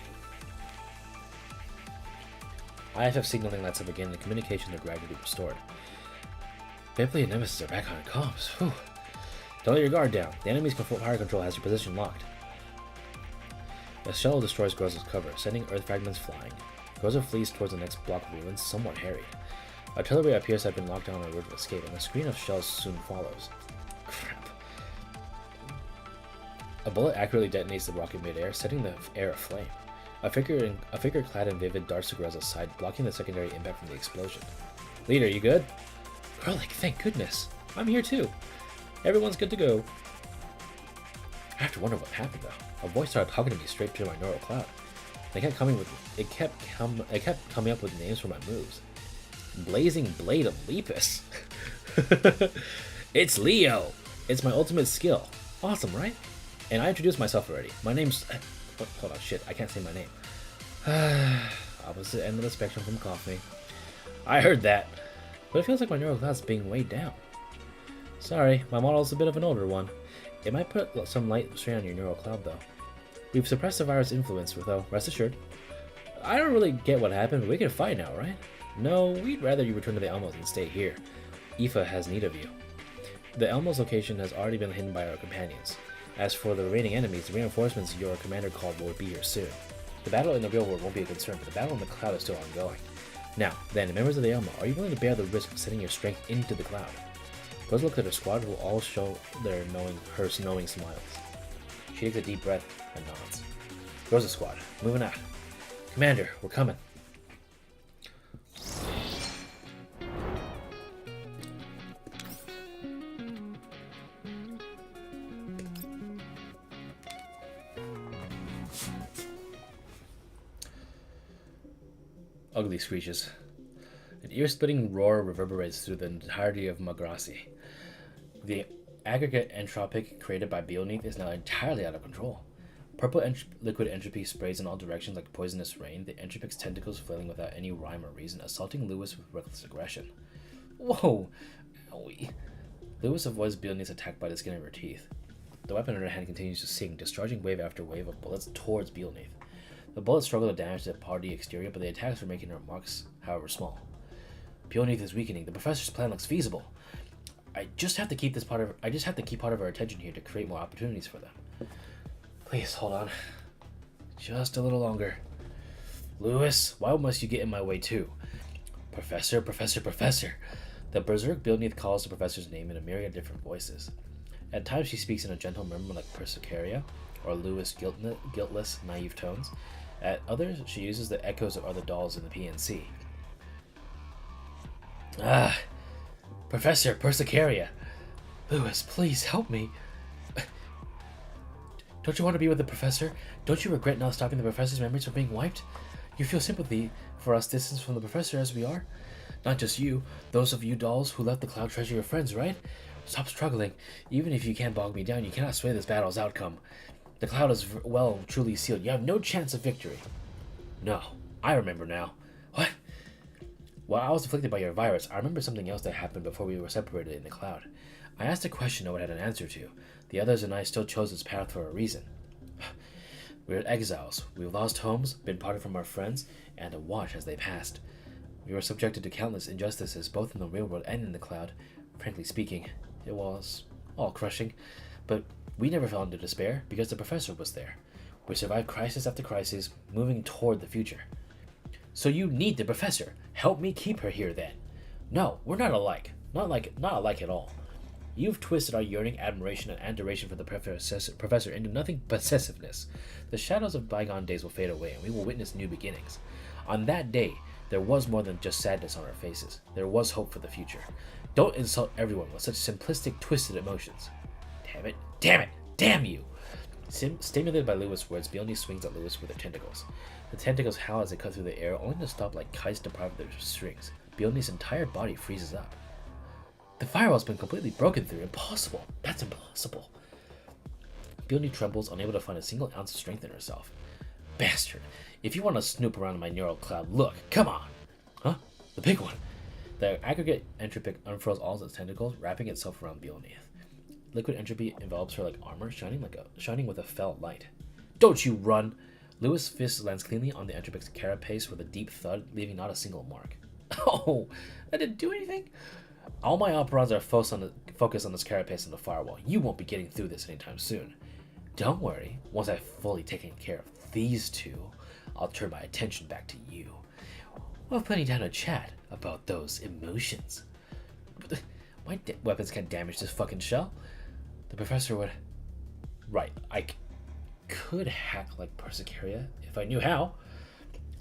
IFF signaling lights up again and communications are gradually restored. Bentley and Nemesis are back on comms. Whew. Don't let your guard down. The enemy's fire control has your position locked. The shell destroys Groza's cover, sending earth fragments flying. Groza flees towards the next block of ruins, somewhat harried. Artillery appears to have been locked down on a route of escape, and a screen of shells soon follows. Crap. A bullet accurately detonates the rocket mid-air, setting the air aflame. A figure clad in vivid darts to Groza's side, blocking the secondary impact from the explosion. Leader, you good? Garlic, thank goodness. I'm here too. Everyone's good to go. I have to wonder what happened though. A voice started talking to me straight through my neural cloud. It kept coming up with names for my moves. Blazing Blade of Lepus. It's Leo. It's my ultimate skill. Awesome, right? And I introduced myself already. My name's... hold on, shit. I can't say my name. Opposite end of the spectrum from coffee. I heard that. But it feels like my neural cloud's being weighed down. Sorry, my model's a bit of an older one. It might put some light strain on your neural cloud, though. We've suppressed the virus influence, though, rest assured. I don't really get what happened, but we can fight now, right? No, we'd rather you return to the Elmos and stay here. Aoife has need of you. The Elmos location has already been hidden by our companions. As for the remaining enemies, the reinforcements your commander called will be here soon. The battle in the real world won't be a concern, but the battle in the cloud is still ongoing. Now, then, members of the Elmo, are you willing to bear the risk of sending your strength into the cloud? Rose looks at her squad, who all show her knowing smiles. She takes a deep breath and nods. Rose's squad, moving out. Commander, we're coming. Ugly screeches. An ear-splitting roar reverberates through the entirety of Magrassi. The aggregate entropic created by Beneath is now entirely out of control. Purple liquid entropy sprays in all directions like poisonous rain, the entropic's tentacles flailing without any rhyme or reason, assaulting Lewis with reckless aggression. Whoa! Owie. Lewis avoids Beneath's attack by the skin of her teeth. The weapon in her hand continues to sing, discharging wave after wave of bullets towards Beneath. The bullets struggle to damage the party exterior, but the attacks are making her marks, however small. Beneath is weakening. The professor's plan looks feasible. I just have to keep part of our attention here to create more opportunities for them. Please hold on. Just a little longer. Lewis, why must you get in my way too? Professor, Professor, Professor. The berserk Beneath calls the professor's name in a myriad of different voices. At times she speaks in a gentle murmur like Persicaria, or Lewis' guiltless, naive tones. At others, she uses the echoes of other dolls in the PNC. Ah, Professor Persicaria. Lewis, please help me. Don't you want to be with the professor? Don't you regret not stopping the professor's memories from being wiped? You feel sympathy for us distant from the professor as we are? Not just you, those of you dolls who left the cloud treasure your friends, right? Stop struggling. Even if you can't bog me down, you cannot sway this battle's outcome. The cloud is well truly sealed. You have no chance of victory. No, I remember now. What? While I was afflicted by your virus, I remember something else that happened before we were separated in the cloud. I asked a question no one had an answer to. The others and I still chose this path for a reason. We're exiles. We've lost homes, been parted from our friends, and to watch as they passed. We were subjected to countless injustices, both in the real world and in the cloud. Frankly speaking, it was all crushing. But we never fell into despair, because the professor was there. We survived crisis after crisis, moving toward the future. So you need the professor. Help me keep her here then. No, we're not alike. Not alike at all. You've twisted our yearning, admiration, and adoration for the professor into nothing but possessiveness. The shadows of bygone days will fade away, and we will witness new beginnings. On that day, there was more than just sadness on our faces. There was hope for the future. Don't insult everyone with such simplistic, twisted emotions. Damn it. Damn it. Damn you. Stimulated by Lewis' words, Bjorn swings at Lewis with her tentacles. The tentacles howl as they cut through the air, only to stop like kites deprived of their strings. Bjorn's entire body freezes up. The firewall's been completely broken through. Impossible. That's impossible. Bjorn trembles, unable to find a single ounce of strength in herself. Bastard. If you want to snoop around in my neural cloud, look. Come on. Huh? The big one. The aggregate entropic unfurls all its tentacles, wrapping itself around Beneath. liquid entropy envelops her like armor, shining with a felt light. Don't you run! Lewis' fist lands cleanly on the entropic's carapace with a deep thud, leaving not a single mark. Oh, that didn't do anything? All my operons are focused on this carapace and the firewall. You won't be getting through this anytime soon. Don't worry, once I've fully taken care of these two, I'll turn my attention back to you. We'll have plenty of time to chat about those emotions. My weapons can't damage this fucking shell. The professor would... Right, I could hack like Persicaria if I knew how.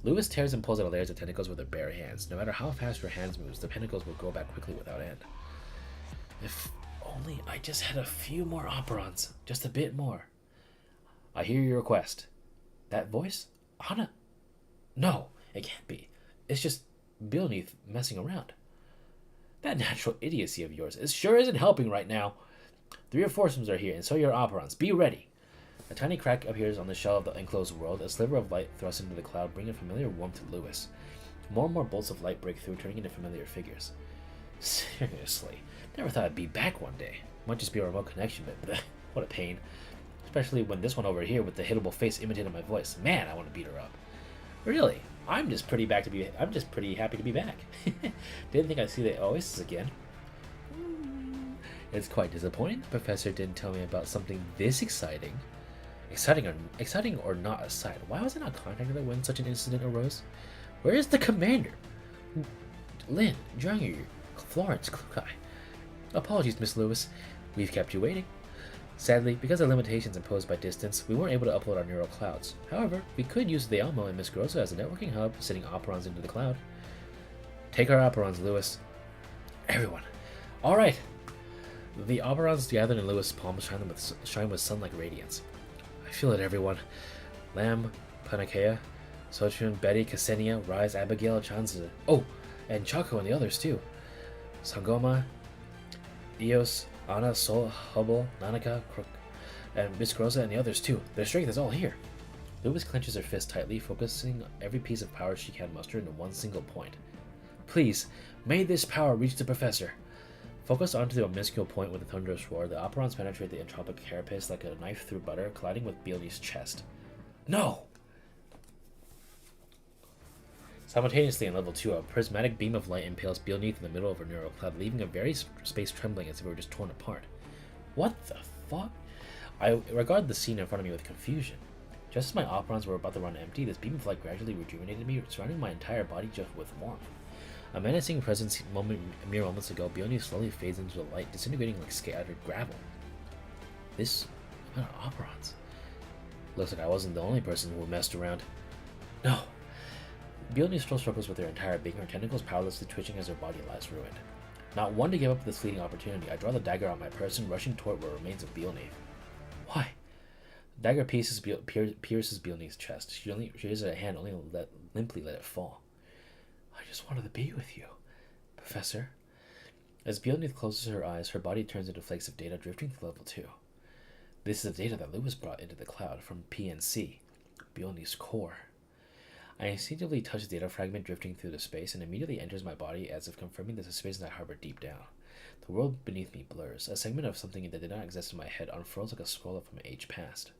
Lewis tears and pulls out layers of tentacles with her bare hands. No matter how fast her hands moves, the tentacles will grow back quickly without end. If only I just had a few more operons. Just a bit more. I hear your request. That voice? Anna? No, it can't be. It's just Beneath messing around. That natural idiocy of yours sure isn't helping right now. The reinforcements are here, and so are your operons. Be ready. A tiny crack appears on the shell of the enclosed world. A sliver of light thrusts into the cloud, bringing familiar warmth to Lewis. More and more bolts of light break through, turning into familiar figures. Seriously, never thought I'd be back one day. Might just be a remote connection, but what a pain. Especially when this one over here with the hittable face imitated my voice. Man, I want to beat her up. Really, I'm just pretty happy to be back. Didn't think I'd see the Oasis again. It's quite disappointing the professor didn't tell me about something this exciting. Exciting or not aside, why was I not contacted her when such an incident arose? Where is the commander? Lynn, Dranger, Florence, Klukai. Apologies, Miss Lewis. We've kept you waiting. Sadly, because of limitations imposed by distance, we weren't able to upload our neural clouds. However, we could use the ELMO and Miss Grosso as a networking hub, sending operons into the cloud. Take our operons, Lewis. Everyone. Alright. The operons gathered in Lewis' palms shine with sun-like radiance. I feel it, everyone. Lamb, Panakea, Sochun, Betty, Ksenia, Rise, Abigail, Chanza. Oh, and Chaco and the others, too. Sangoma, Eos, Anna, Sol, Hubble, Nanaka, Crook, and Miss Groza and the others, too. Their strength is all here. Lewis clenches her fist tightly, focusing every piece of power she can muster into one single point. Please, may this power reach the professor. Focused onto the minuscule point with a thunderous roar, the operons penetrate the entropic carapace like a knife through butter, colliding with Beelne's chest. No! Simultaneously, in level 2, a prismatic beam of light impales Beelneath in the middle of her neural cloud, leaving a very space trembling as if it were just torn apart. What the fuck? I regard the scene in front of me with confusion. Just as my operons were about to run empty, this beam of light gradually rejuvenated me, surrounding my entire body just with warmth. A menacing presence mere moments ago, Beelneath slowly fades into the light, disintegrating like scattered gravel. This amount of operons. Looks like I wasn't the only person who messed around. No. Beelneath still struggles with her entire being, her tentacles powerlessly twitching as her body lies ruined. Not one to give up this fleeting opportunity, I draw the dagger on my person, rushing toward what remains of Beelneath. Why? The dagger pierces Beelneath's chest. She raises her hand, only limply let it fall. I just wanted to be with you, Professor. As Beelneath closes her eyes, her body turns into flakes of data drifting to level 2. This is the data that Lewis brought into the cloud from PNC, Beelneath's core. I instinctively touch the data fragment drifting through the space and immediately enters my body as if confirming the suspicions I harbor deep down. The world beneath me blurs. A segment of something that did not exist in my head unfurls like a scroll from an age past.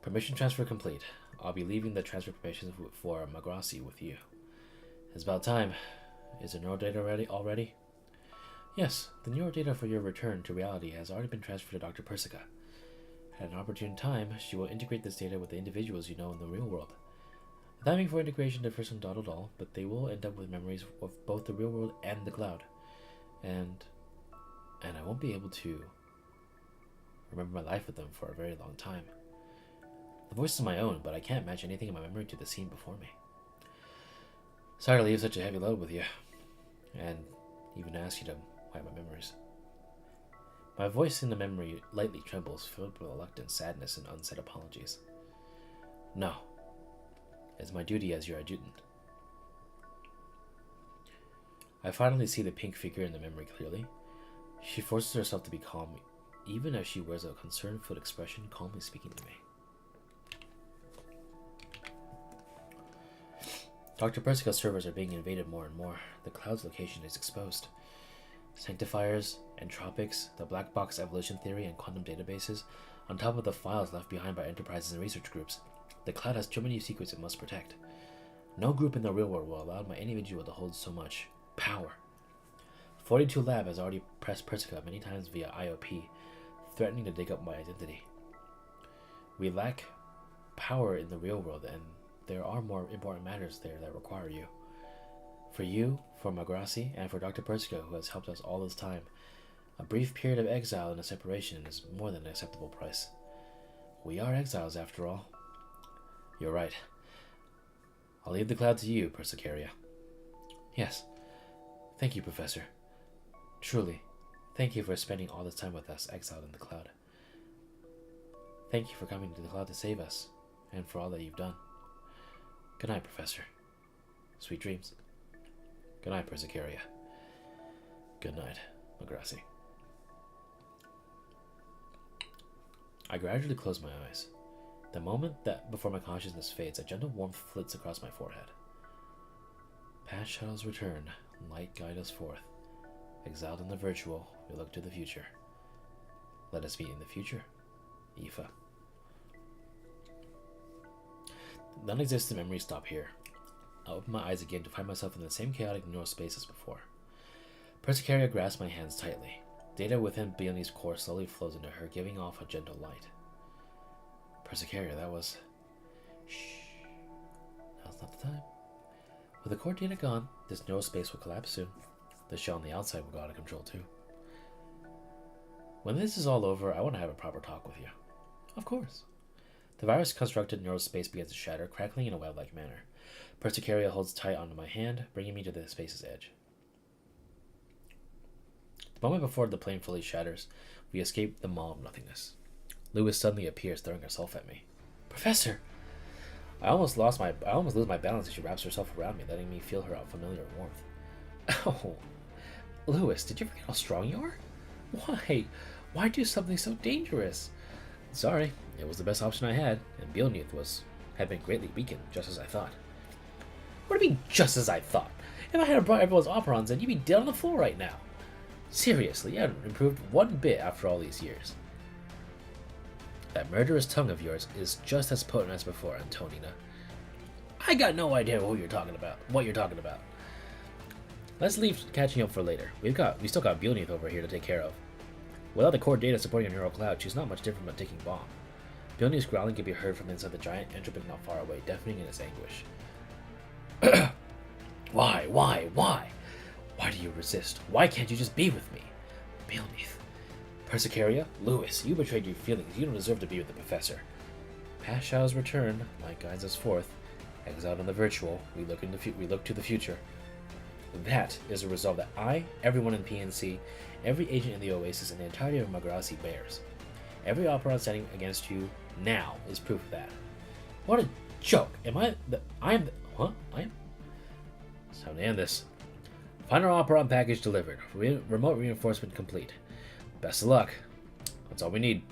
Permission transfer complete. I'll be leaving the transfer permissions for Magrassi with you. It's about time. Is the neural data ready already? Yes, the neural data for your return to reality has already been transferred to Dr. Persica. At an opportune time, she will integrate this data with the individuals you know in the real world. The timing for integration differs from dot to dot, but they will end up with memories of both the real world and the cloud. And I won't be able to remember my life with them for a very long time. The voice is my own, but I can't match anything in my memory to the scene before me. Sorry to leave such a heavy load with you, and even ask you to wipe my memories. My voice in the memory lightly trembles, filled with reluctant sadness and unsaid apologies. No. It's my duty as your adjutant. I finally see the pink figure in the memory clearly. She forces herself to be calm, even as she wears a concern-filled expression, calmly speaking to me. Dr. Persica's servers are being invaded more and more. The cloud's location is exposed. Sanctifiers, entropics, the black box evolution theory, and quantum databases, on top of the files left behind by enterprises and research groups, the cloud has too many secrets it must protect. No group in the real world will allow my individual to hold so much power. 42 Lab has already pressed Persica many times via IOP, threatening to dig up my identity. We lack power in the real world, and there are more important matters there that require you. For you, for Magrassi, and for Dr. Persica, who has helped us all this time, a brief period of exile and a separation is more than an acceptable price. We are exiles, after all. You're right. I'll leave the cloud to you, Persicaria. Yes. Thank you, Professor. Truly, thank you for spending all this time with us, exiled in the cloud. Thank you for coming to the cloud to save us, and for all that you've done. Good night, Professor. Sweet dreams. Good night, Persicaria. Good night, Magrassi. I gradually close my eyes. The moment that before my consciousness fades, a gentle warmth flits across my forehead. Past shadows return, light guide us forth. Exiled in the virtual, we look to the future. Let us meet in the future, Aoife. The non-existent memories stop here. I open my eyes again to find myself in the same chaotic neural space as before. Persicaria grasps my hands tightly. Data within Bioni's core slowly flows into her, giving off a gentle light. Persicaria, that was... Shh. Now's not the time. With the core data gone, this neural space will collapse soon. The shell on the outside will go out of control too. When this is all over, I want to have a proper talk with you. Of course. The virus-constructed neural space begins to shatter, crackling in a web-like manner. Persicaria holds tight onto my hand, bringing me to the space's edge. The moment before the plane fully shatters, we escape the maw of nothingness. Lewis suddenly appears, throwing herself at me. Professor! I almost lose my balance as she wraps herself around me, letting me feel her familiar warmth. Oh, Lewis, did you forget how strong you are? Why do something so dangerous? Sorry, it was the best option I had, and Bielnith had been greatly weakened, just as I thought. What do you mean, just as I thought? If I had brought everyone's operons in, you'd be dead on the floor right now. Seriously, you haven't improved one bit after all these years. That murderous tongue of yours is just as potent as before, Antonina. I got no idea what you're talking about. Let's leave catching up for later. We still got Bielnith over here to take care of. Without the core data supporting a neural cloud, she's not much different from a ticking bomb. Bielnith's growling can be heard from inside the giant entropic not far away, deafening in its anguish. Why? Why do you resist? Why can't you just be with me? Bielnith. Persicaria? Lewis, you betrayed your feelings. You don't deserve to be with the Professor. Past shadows return, light guides us forth. Exiled in the virtual, we look to the future. That is a resolve that I, everyone in PNC, every agent in the Oasis, and the entirety of Magrassi bears. Every operon standing against you now is proof of that. What a joke! I am... It's time to end this. Final operon package delivered. Remote reinforcement complete. Best of luck. That's all we need.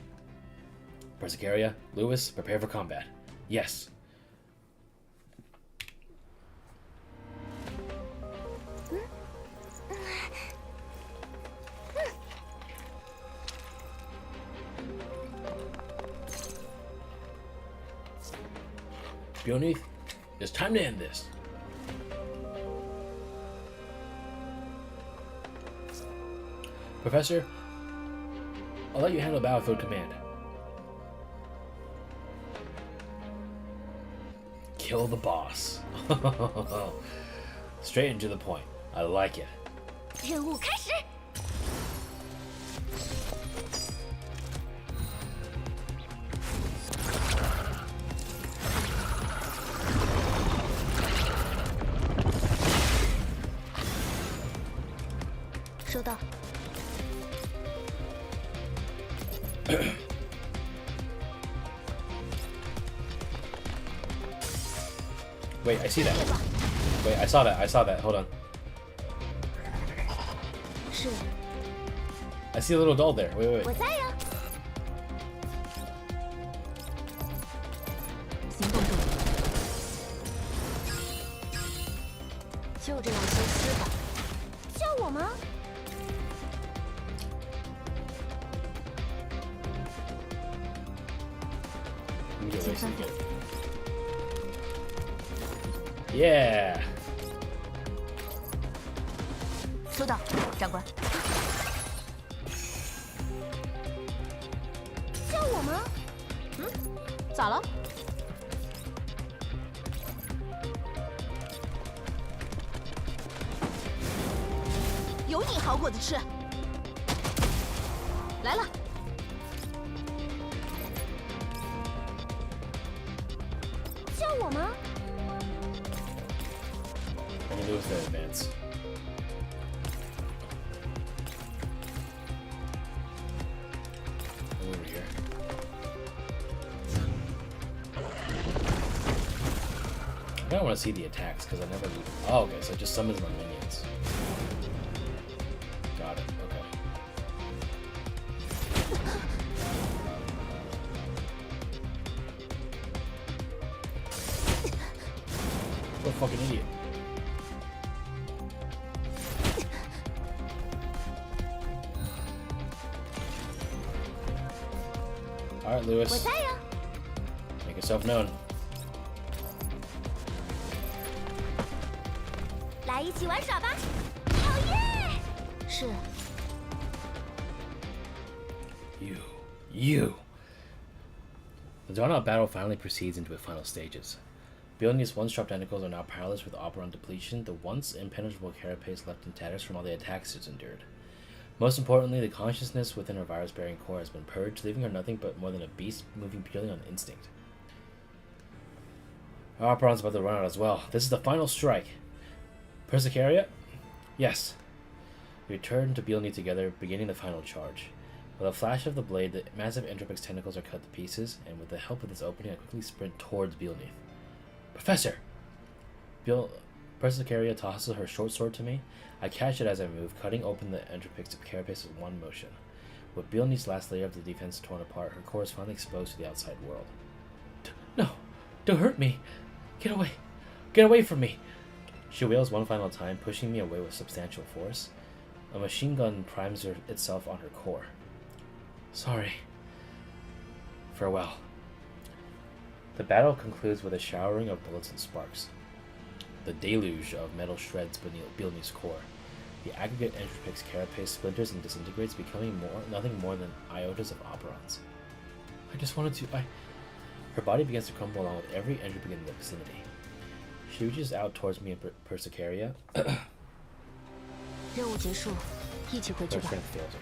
Persicaria, Lewis, prepare for combat. Yes. Bielnith, it's time to end this. Professor, I'll let you handle battlefield command. Kill the boss. Straight and to the point. I like it. 任务开始。收到。Wait, I see that. Wait, I saw that. Hold on. 是。 I see a little doll there. Wait. 我在呀。行动中。就这样消失吧。叫我吗？ Maybe you're 请 wasting 分配。 it. Yeah. 收到，长官。叫我吗？咋了？有你好果子吃。来了。叫我吗？ I can do with the advance. Over here. I don't want to see the attacks because I never. Oh, okay. So it just summons my minions. Got it. Okay. What a fucking idiot. Alright, 我 Lewis. 在呀。 Make yourself known. 来一起玩耍吧！好耶！是。 You. The drawn-out battle finally proceeds into its final stages. Beyond one-sharp tentacles are now powerless with Operon depletion, the once impenetrable carapace left in tatters from all the attacks it's endured. Most importantly, the consciousness within her virus-bearing core has been purged, leaving her nothing but more than a beast moving purely on instinct. Our Operon's about to run out as well. This is the final strike. Persicaria? Yes. We return to Bielny together, beginning the final charge. With a flash of the blade, the massive Entropix tentacles are cut to pieces, and with the help of this opening, I quickly sprint towards Bielny. Professor! Persicaria tosses her short sword to me. I catch it as I move, cutting open the Entropix carapace with one motion. With Bielny's last layer of the defense torn apart, her core is finally exposed to the outside world. No! Don't hurt me! Get away! Get away from me! She wails one final time, pushing me away with substantial force. A machine gun primes itself on her core. Sorry. Farewell. The battle concludes with a showering of bullets and sparks. The deluge of metal shreds beneath Bielny's core. The aggregate Entropix carapace splinters and disintegrates, becoming nothing more than iotas of operons. I just wanted to. Her body begins to crumble along with every Entropix in the vicinity. She reaches out towards me and Persicaria. 任务结束，一起回去 Her 吧。 strength fails her.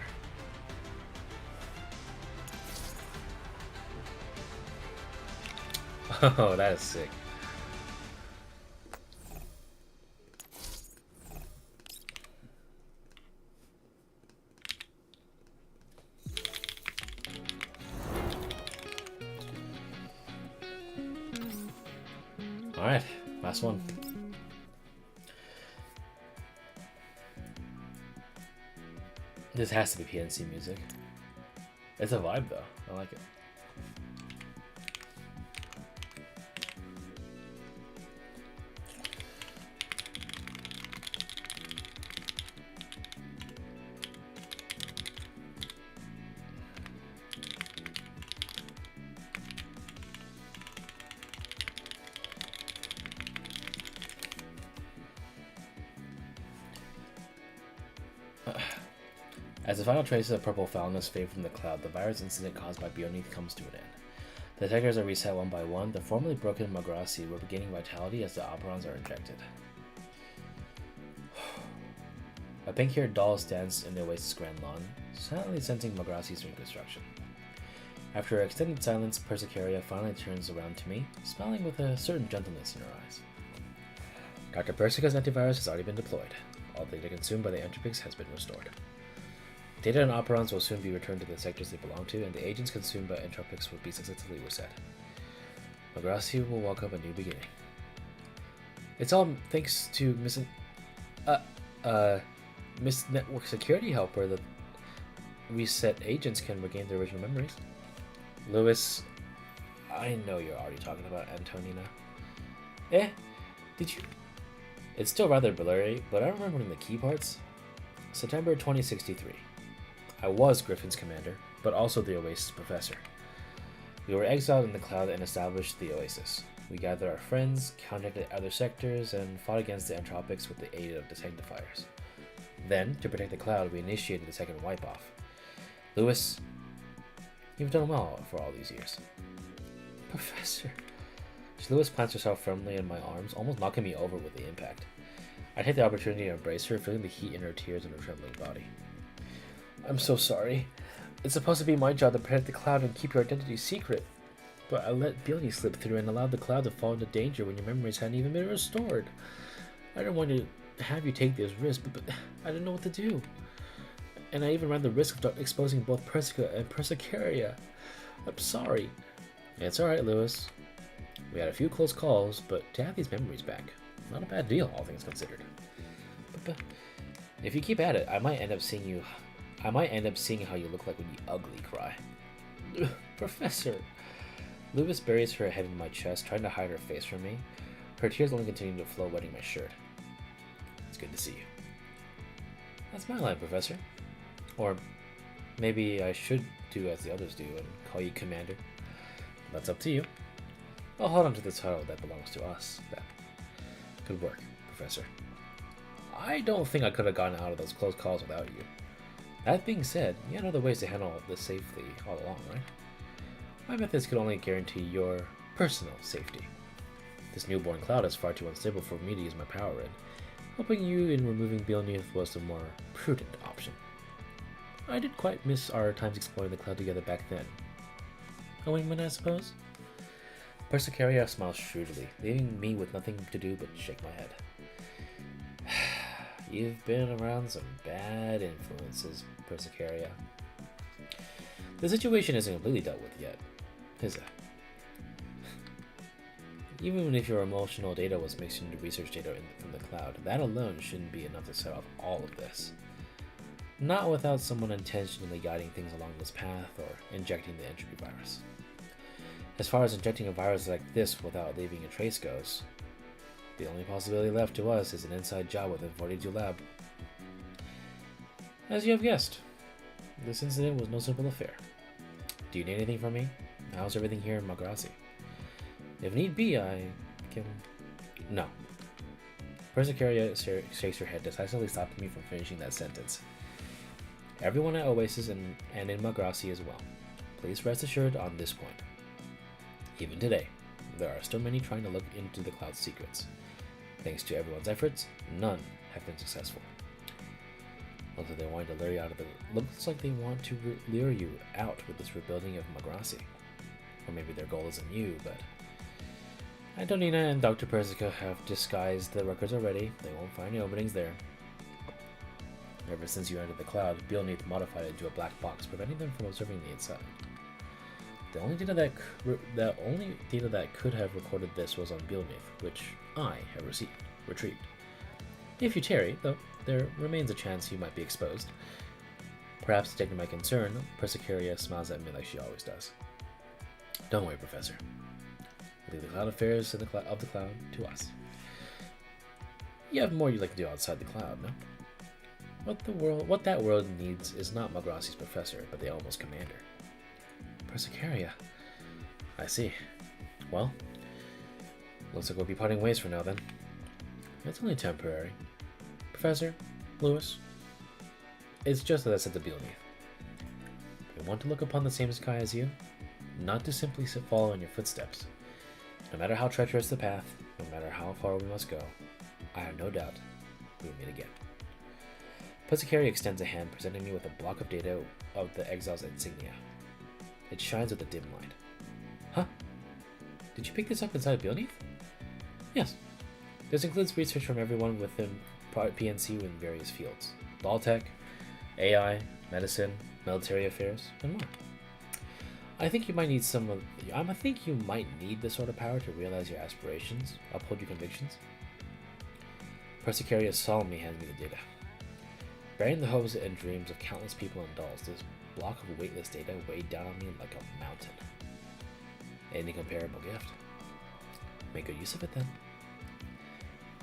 Oh, that is sick. Alright, last one. This has to be PNC music. It's a vibe though, I like it. As the final traces of purple foulness fade from the cloud, the virus incident caused by Bioneath comes to an end. The detectors are reset one by one. The formerly broken Magrassi will regaining vitality as the operons are injected. A pink-haired doll stands in the Oasis Grand Lawn, silently sensing Magrassi's reconstruction. After an extended silence, Persicaria finally turns around to me, smiling with a certain gentleness in her eyes. Dr. Persica's antivirus has already been deployed. All data consumed by the Entropix has been restored. Data and operons will soon be returned to the sectors they belong to, and the agents consumed by Entropix will be successfully reset. Magrassi will welcome a new beginning. It's all thanks to Miss Network Security Helper that reset agents can regain their original memories. Lewis, I know you're already talking about Antonina. Did you? It's still rather blurry, but I remember the key parts. September 2063. I was Griffin's commander, but also the Oasis professor. We were exiled in the cloud and established the Oasis. We gathered our friends, counteracted other sectors, and fought against the Entropics with the aid of the Sanctifiers. Then, to protect the cloud, we initiated the second wipe-off. Lewis, you've done well for all these years. Professor. Lewis plants herself firmly in my arms, almost knocking me over with the impact. I take the opportunity to embrace her, feeling the heat in her tears and her trembling body. I'm so sorry. It's supposed to be my job to protect the cloud and keep your identity secret. But I let Billy slip through and allowed the cloud to fall into danger when your memories hadn't even been restored. I didn't want to have you take this risk, but I didn't know what to do. And I even ran the risk of exposing both Persica and Persicaria. I'm sorry. It's alright, Lewis. We had a few close calls, but to have these memories back, not a bad deal, all things considered. But if you keep at it, I might end up seeing how you look like when you ugly cry. Professor. Lewis buries her head in my chest, trying to hide her face from me. Her tears only continue to flow, wetting my shirt. It's good to see you. That's my line, Professor. Or maybe I should do as the others do and call you Commander. That's up to you. I'll hold on to the title that belongs to us, then. Good work, Professor. I don't think I could have gotten out of those close calls without you. That being said, you had other ways to handle this safely all along, right? My methods could only guarantee your personal safety. This newborn cloud is far too unstable for me to use my power in. Helping you in removing Beelneath was the more prudent option. I did quite miss our times exploring the cloud together back then. A wingman, I suppose? Persicaria smiles shrewdly, leaving me with nothing to do but shake my head. You've been around some bad influences, Persicaria. The situation isn't completely dealt with yet, is it? Even if your emotional data was mixed into research data from the cloud, that alone shouldn't be enough to set off all of this. Not without someone intentionally guiding things along this path or injecting the entropy virus. As far as injecting a virus like this without leaving a trace goes, the only possibility left to us is an inside job within 42 Lab. As you have guessed, this incident was no simple affair. Do you need anything from me? How's everything here in Magrassi? If need be, I can... No. Persicaria shakes her head, decisively stopping me from finishing that sentence. Everyone at Oasis and in Magrassi as well. Please rest assured on this point. Even today, there are still many trying to look into the cloud's secrets. Thanks to everyone's efforts, none have been successful. Looks like they want to lure you out with this rebuilding of Magrassi. Or maybe their goal isn't you, but Antonina and Dr. Persica have disguised the records already. They won't find any openings there. Ever since you entered the cloud, Beelneath modified it into a black box, preventing them from observing the inside. The only data that could have recorded this was on Beelneath, which I have retrieved. If you tarry, though, there remains a chance you might be exposed. Perhaps taking my concern, Persicaria smiles at me like she always does. Don't worry, Professor. Leave the cloud affairs of the cloud to us. You have more you'd like to do outside the cloud, no? What that world needs is not Magrassi's professor, but the ELMO's commander. Persicaria. I see. Well, looks like we'll be parting ways for now then. It's only temporary. Professor, Lewis, it's just as I said to Beelneath. We want to look upon the same sky as you, not to simply follow in your footsteps. No matter how treacherous the path, no matter how far we must go, I have no doubt we will meet again. Persicaria extends a hand, presenting me with a block of data of the Exile's insignia. It shines with a dim light. Huh? Did you pick this up inside Beelneath? Yes. This includes research from everyone within PNC in various fields. Law tech, AI, medicine, military affairs, and more. I think you might need this sort of power to realize your aspirations, uphold your convictions. Persicaria solemnly hands me the data. Bearing the hopes and dreams of countless people and dolls, this block of weightless data weighed down on me like a mountain. An incomparable gift. Make good use of it then.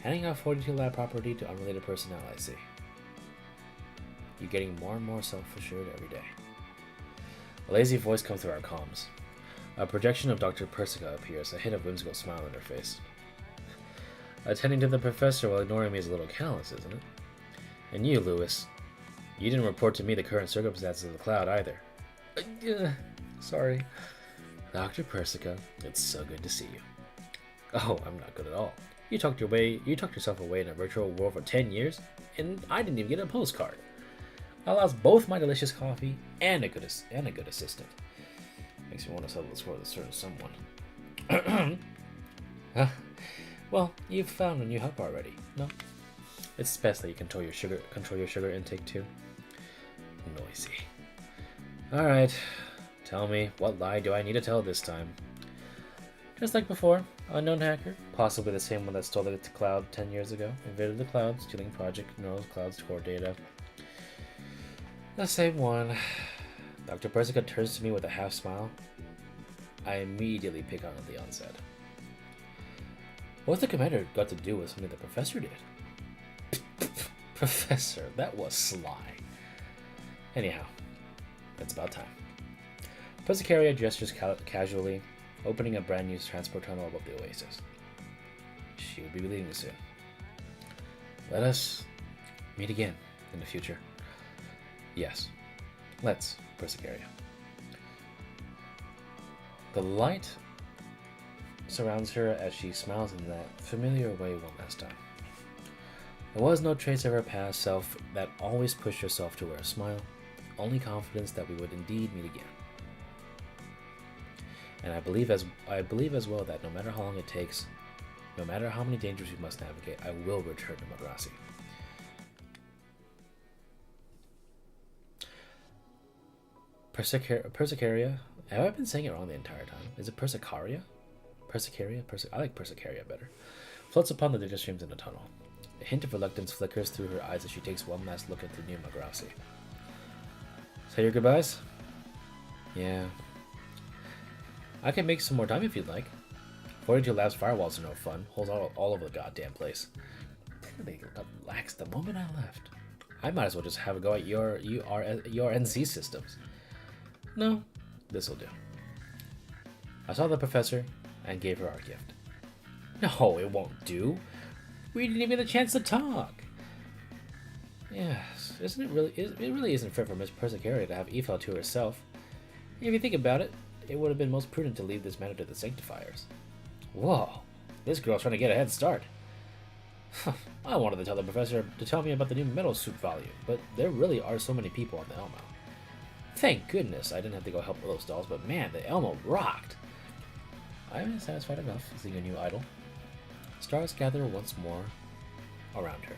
Handing out 42 lab property to unrelated personnel, I see. You're getting more and more self-assured every day. A lazy voice comes through our comms. A projection of Dr. Persica appears, a hint of whimsical smile on her face. Attending to the professor while ignoring me is a little callous, isn't it? And you, Lewis, you didn't report to me the current circumstances of the cloud either. Sorry. Dr. Persica, it's so good to see you. Oh, I'm not good at all. You talked yourself away in a virtual world for 10 years, and I didn't even get a postcard. I lost both my delicious coffee and a good assistant. Makes me want to settle the score with a certain someone. Well, you've found a new helper already. No, it's best that you control your sugar intake too. Noisy. All right, tell me, what lie do I need to tell this time? Just like before, unknown hacker, possibly the same one that stole the cloud 10 years ago, invaded the cloud, stealing Project Neural Cloud's core data. The same one. Dr. Persica turns to me with a half smile. I immediately pick on at the onset. What's the commander got to do with something the professor did? Professor, that was sly. Anyhow, it's about time. Persicaria gestures casually, opening a brand new transport tunnel above the oasis. She will be leaving soon. Let us meet again in the future. Yes, let's, Persicaria. The light surrounds her as she smiles in that familiar way one last time. There was no trace of her past self that always pushed herself to wear a smile, only confidence that we would indeed meet again. And I believe as well that no matter how long it takes, no matter how many dangers we must navigate, I will return to Magrassi. Persicaria? Have I been saying it wrong the entire time? Is it Persicaria? Persicaria? I like Persicaria better. Floats upon the data streams in the tunnel. A hint of reluctance flickers through her eyes as she takes one last look at the new Magrassi. Say your goodbyes? Yeah. I can make some more time if you'd like. 42 labs firewalls are no fun. Holes all over the goddamn place. They got lax the moment I left. I might as well just have a go at your NC systems. No, this'll do. I saw the professor and gave her our gift. No, it won't do. We didn't even get a chance to talk. Yes, isn't it really? It really isn't fair for Miss Persicaria to have EFL to herself. If you think about it, it would have been most prudent to leave this matter to the Sanctifiers. Whoa, this girl's trying to get a head start. I wanted to tell the professor to tell me about the new metal suit volume, but there really are so many people on the ELMO. Thank goodness I didn't have to go help with those dolls, but man, the ELMO rocked! I've been satisfied enough seeing a new idol. Stars gather once more around her.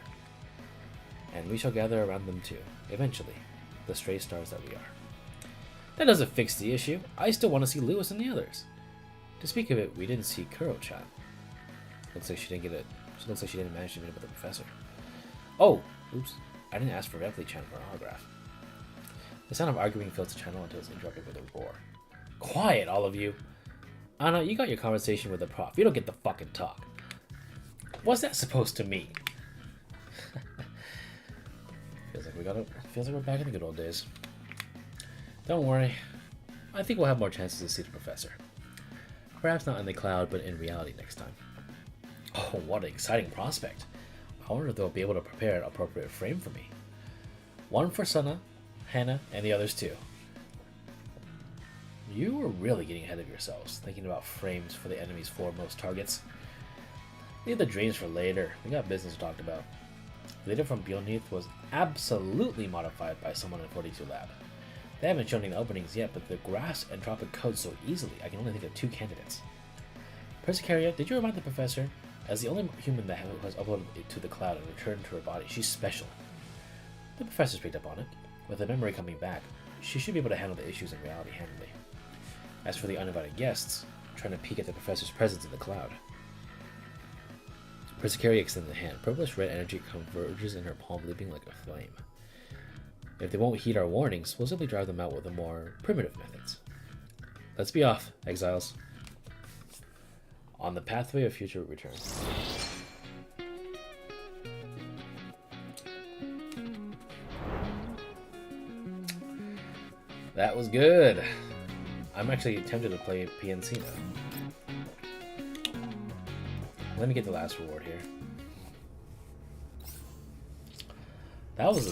And we shall gather around them too, eventually, the stray stars that we are. That doesn't fix the issue. I still want to see Lewis and the others. To speak of it, we didn't see Kuro-chan. Looks like she didn't get it. She looks like she didn't manage to meet up with the professor. Oh, oops. I didn't ask for Repli-chan for an autograph. The sound of arguing fills the channel until it's interrupted with a roar. Quiet, all of you! Anna, you got your conversation with the prof. You don't get to fucking talk. What's that supposed to mean? Feels like we're back in the good old days. Don't worry. I think we'll have more chances to see the professor. Perhaps not in the cloud, but in reality next time. Oh, what an exciting prospect. I wonder if they'll be able to prepare an appropriate frame for me. One for Sana, Hannah, and the others too. You were really getting ahead of yourselves, thinking about frames for the enemy's foremost targets. Leave the dreams for later. We got business to talk about. The data from Beneath was absolutely modified by someone in 42 Lab. They haven't shown any openings yet, but the grasp entropic code so easily, I can only think of 2 candidates. Persicaria, did you remind the professor? As the only human that has uploaded it to the cloud and returned to her body, she's special. The professor's picked up on it. With the memory coming back, she should be able to handle the issues in reality handily. As for the uninvited guests, trying to peek at the professor's presence in the cloud. Persicaria extends a hand. Purplish red energy converges in her palm, leaping like a flame. If they won't heed our warnings, we'll simply drive them out with the more primitive methods. Let's be off, exiles. On the pathway of future return. That was good. I'm actually tempted to play PNC now. Let me get the last reward here. That was a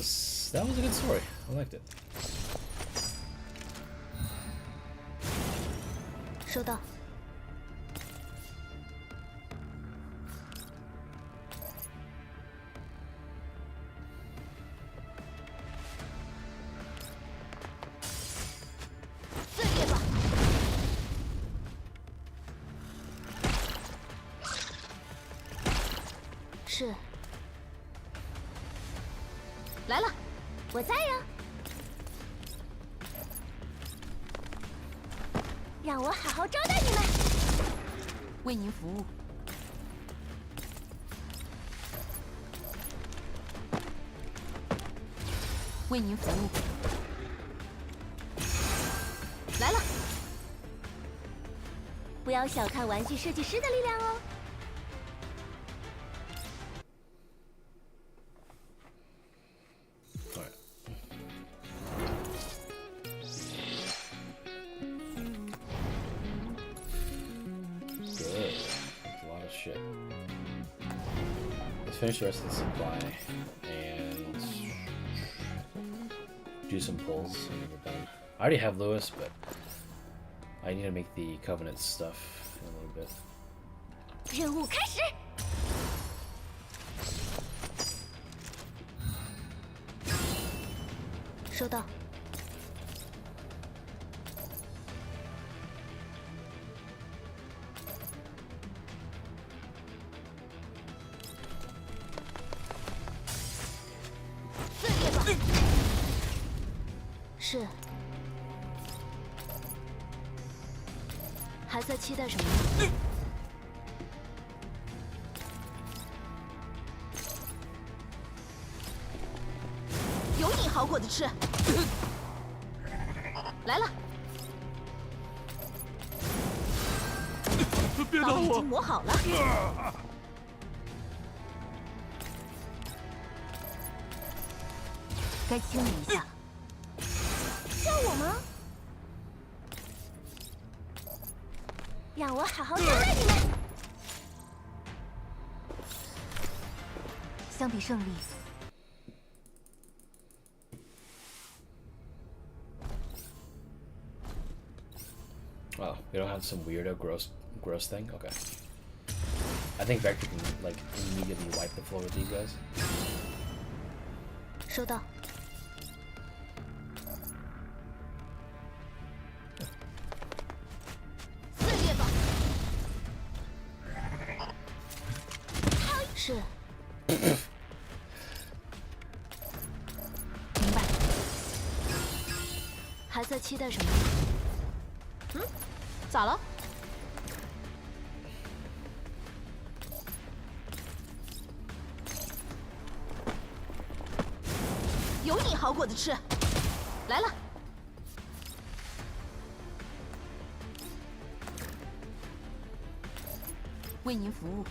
good story. I liked it. 收到。撕裂吧！是。来了，我在呀。 让我好好招待你们，为您服务。为您服务。来了！不要小看玩具设计师的力量哦。 Finish the rest of the supply and do some pulls when we're done. I already have Lewis, but I need to make the Covenant stuff in a little bit. 任务开始。收到。 是，还在期待什么呢？有你好果子吃！来了，别打我！刀已经磨好了，该清理一下。 叫我吗？让我好好招待你们。相比胜利， Oh, we don't have some weirdo gross thing? Okay. I think Vector can like immediately wipe the floor with these guys. 收到。 是。明白。还在期待什么？嗯？咋了？有你好果子吃！来了。为您服务。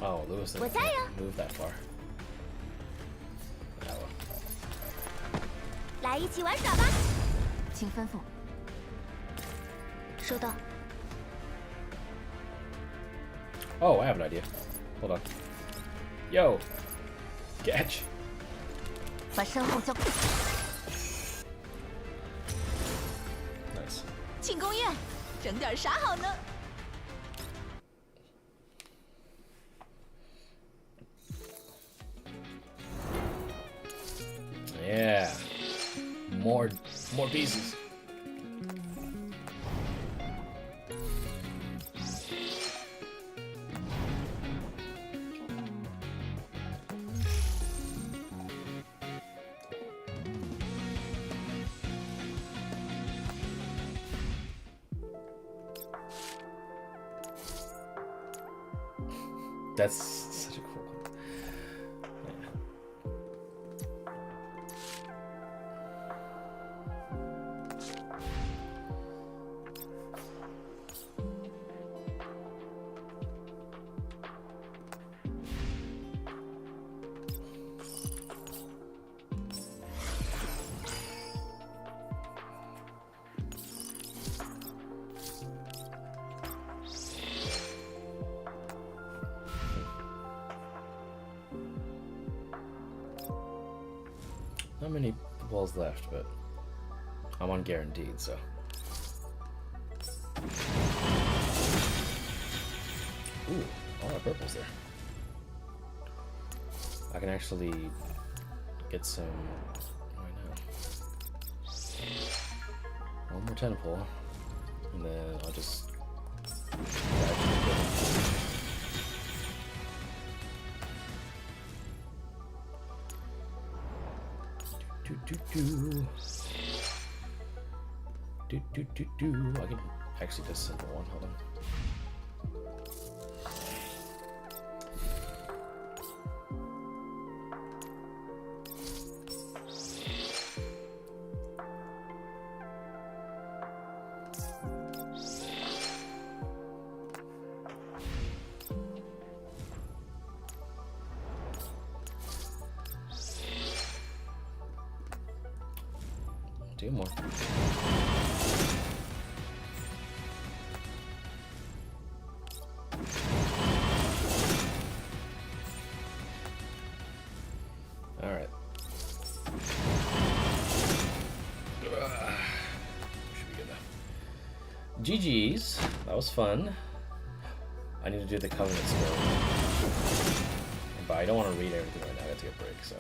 Oh, Lewis didn't move that far. Yeah, well. 来一起玩耍吧。请吩咐。收到。 Oh, I have an idea. Hold on. Yo, catch. 把身后交。Nice. 庆功宴，整点啥好呢？ Yeah, more pieces. That's such a cool one. Not many balls left, but I'm on guaranteed, so. Ooh, a lot of purples there. I can actually get some right now. One more tentacle, and then I'll just. I can actually just send one. Hold on. Two more. All right. Should be good now. GG's. That was fun. I need to do the Covenant story. But I don't want to read everything right now. I gotta take a break, so.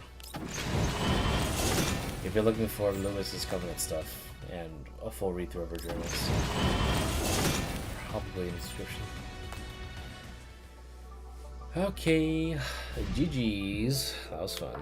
If you're looking for Lewis's Covenant stuff and a full read-through of her journals, probably in the description. Okay, GG's. That was fun.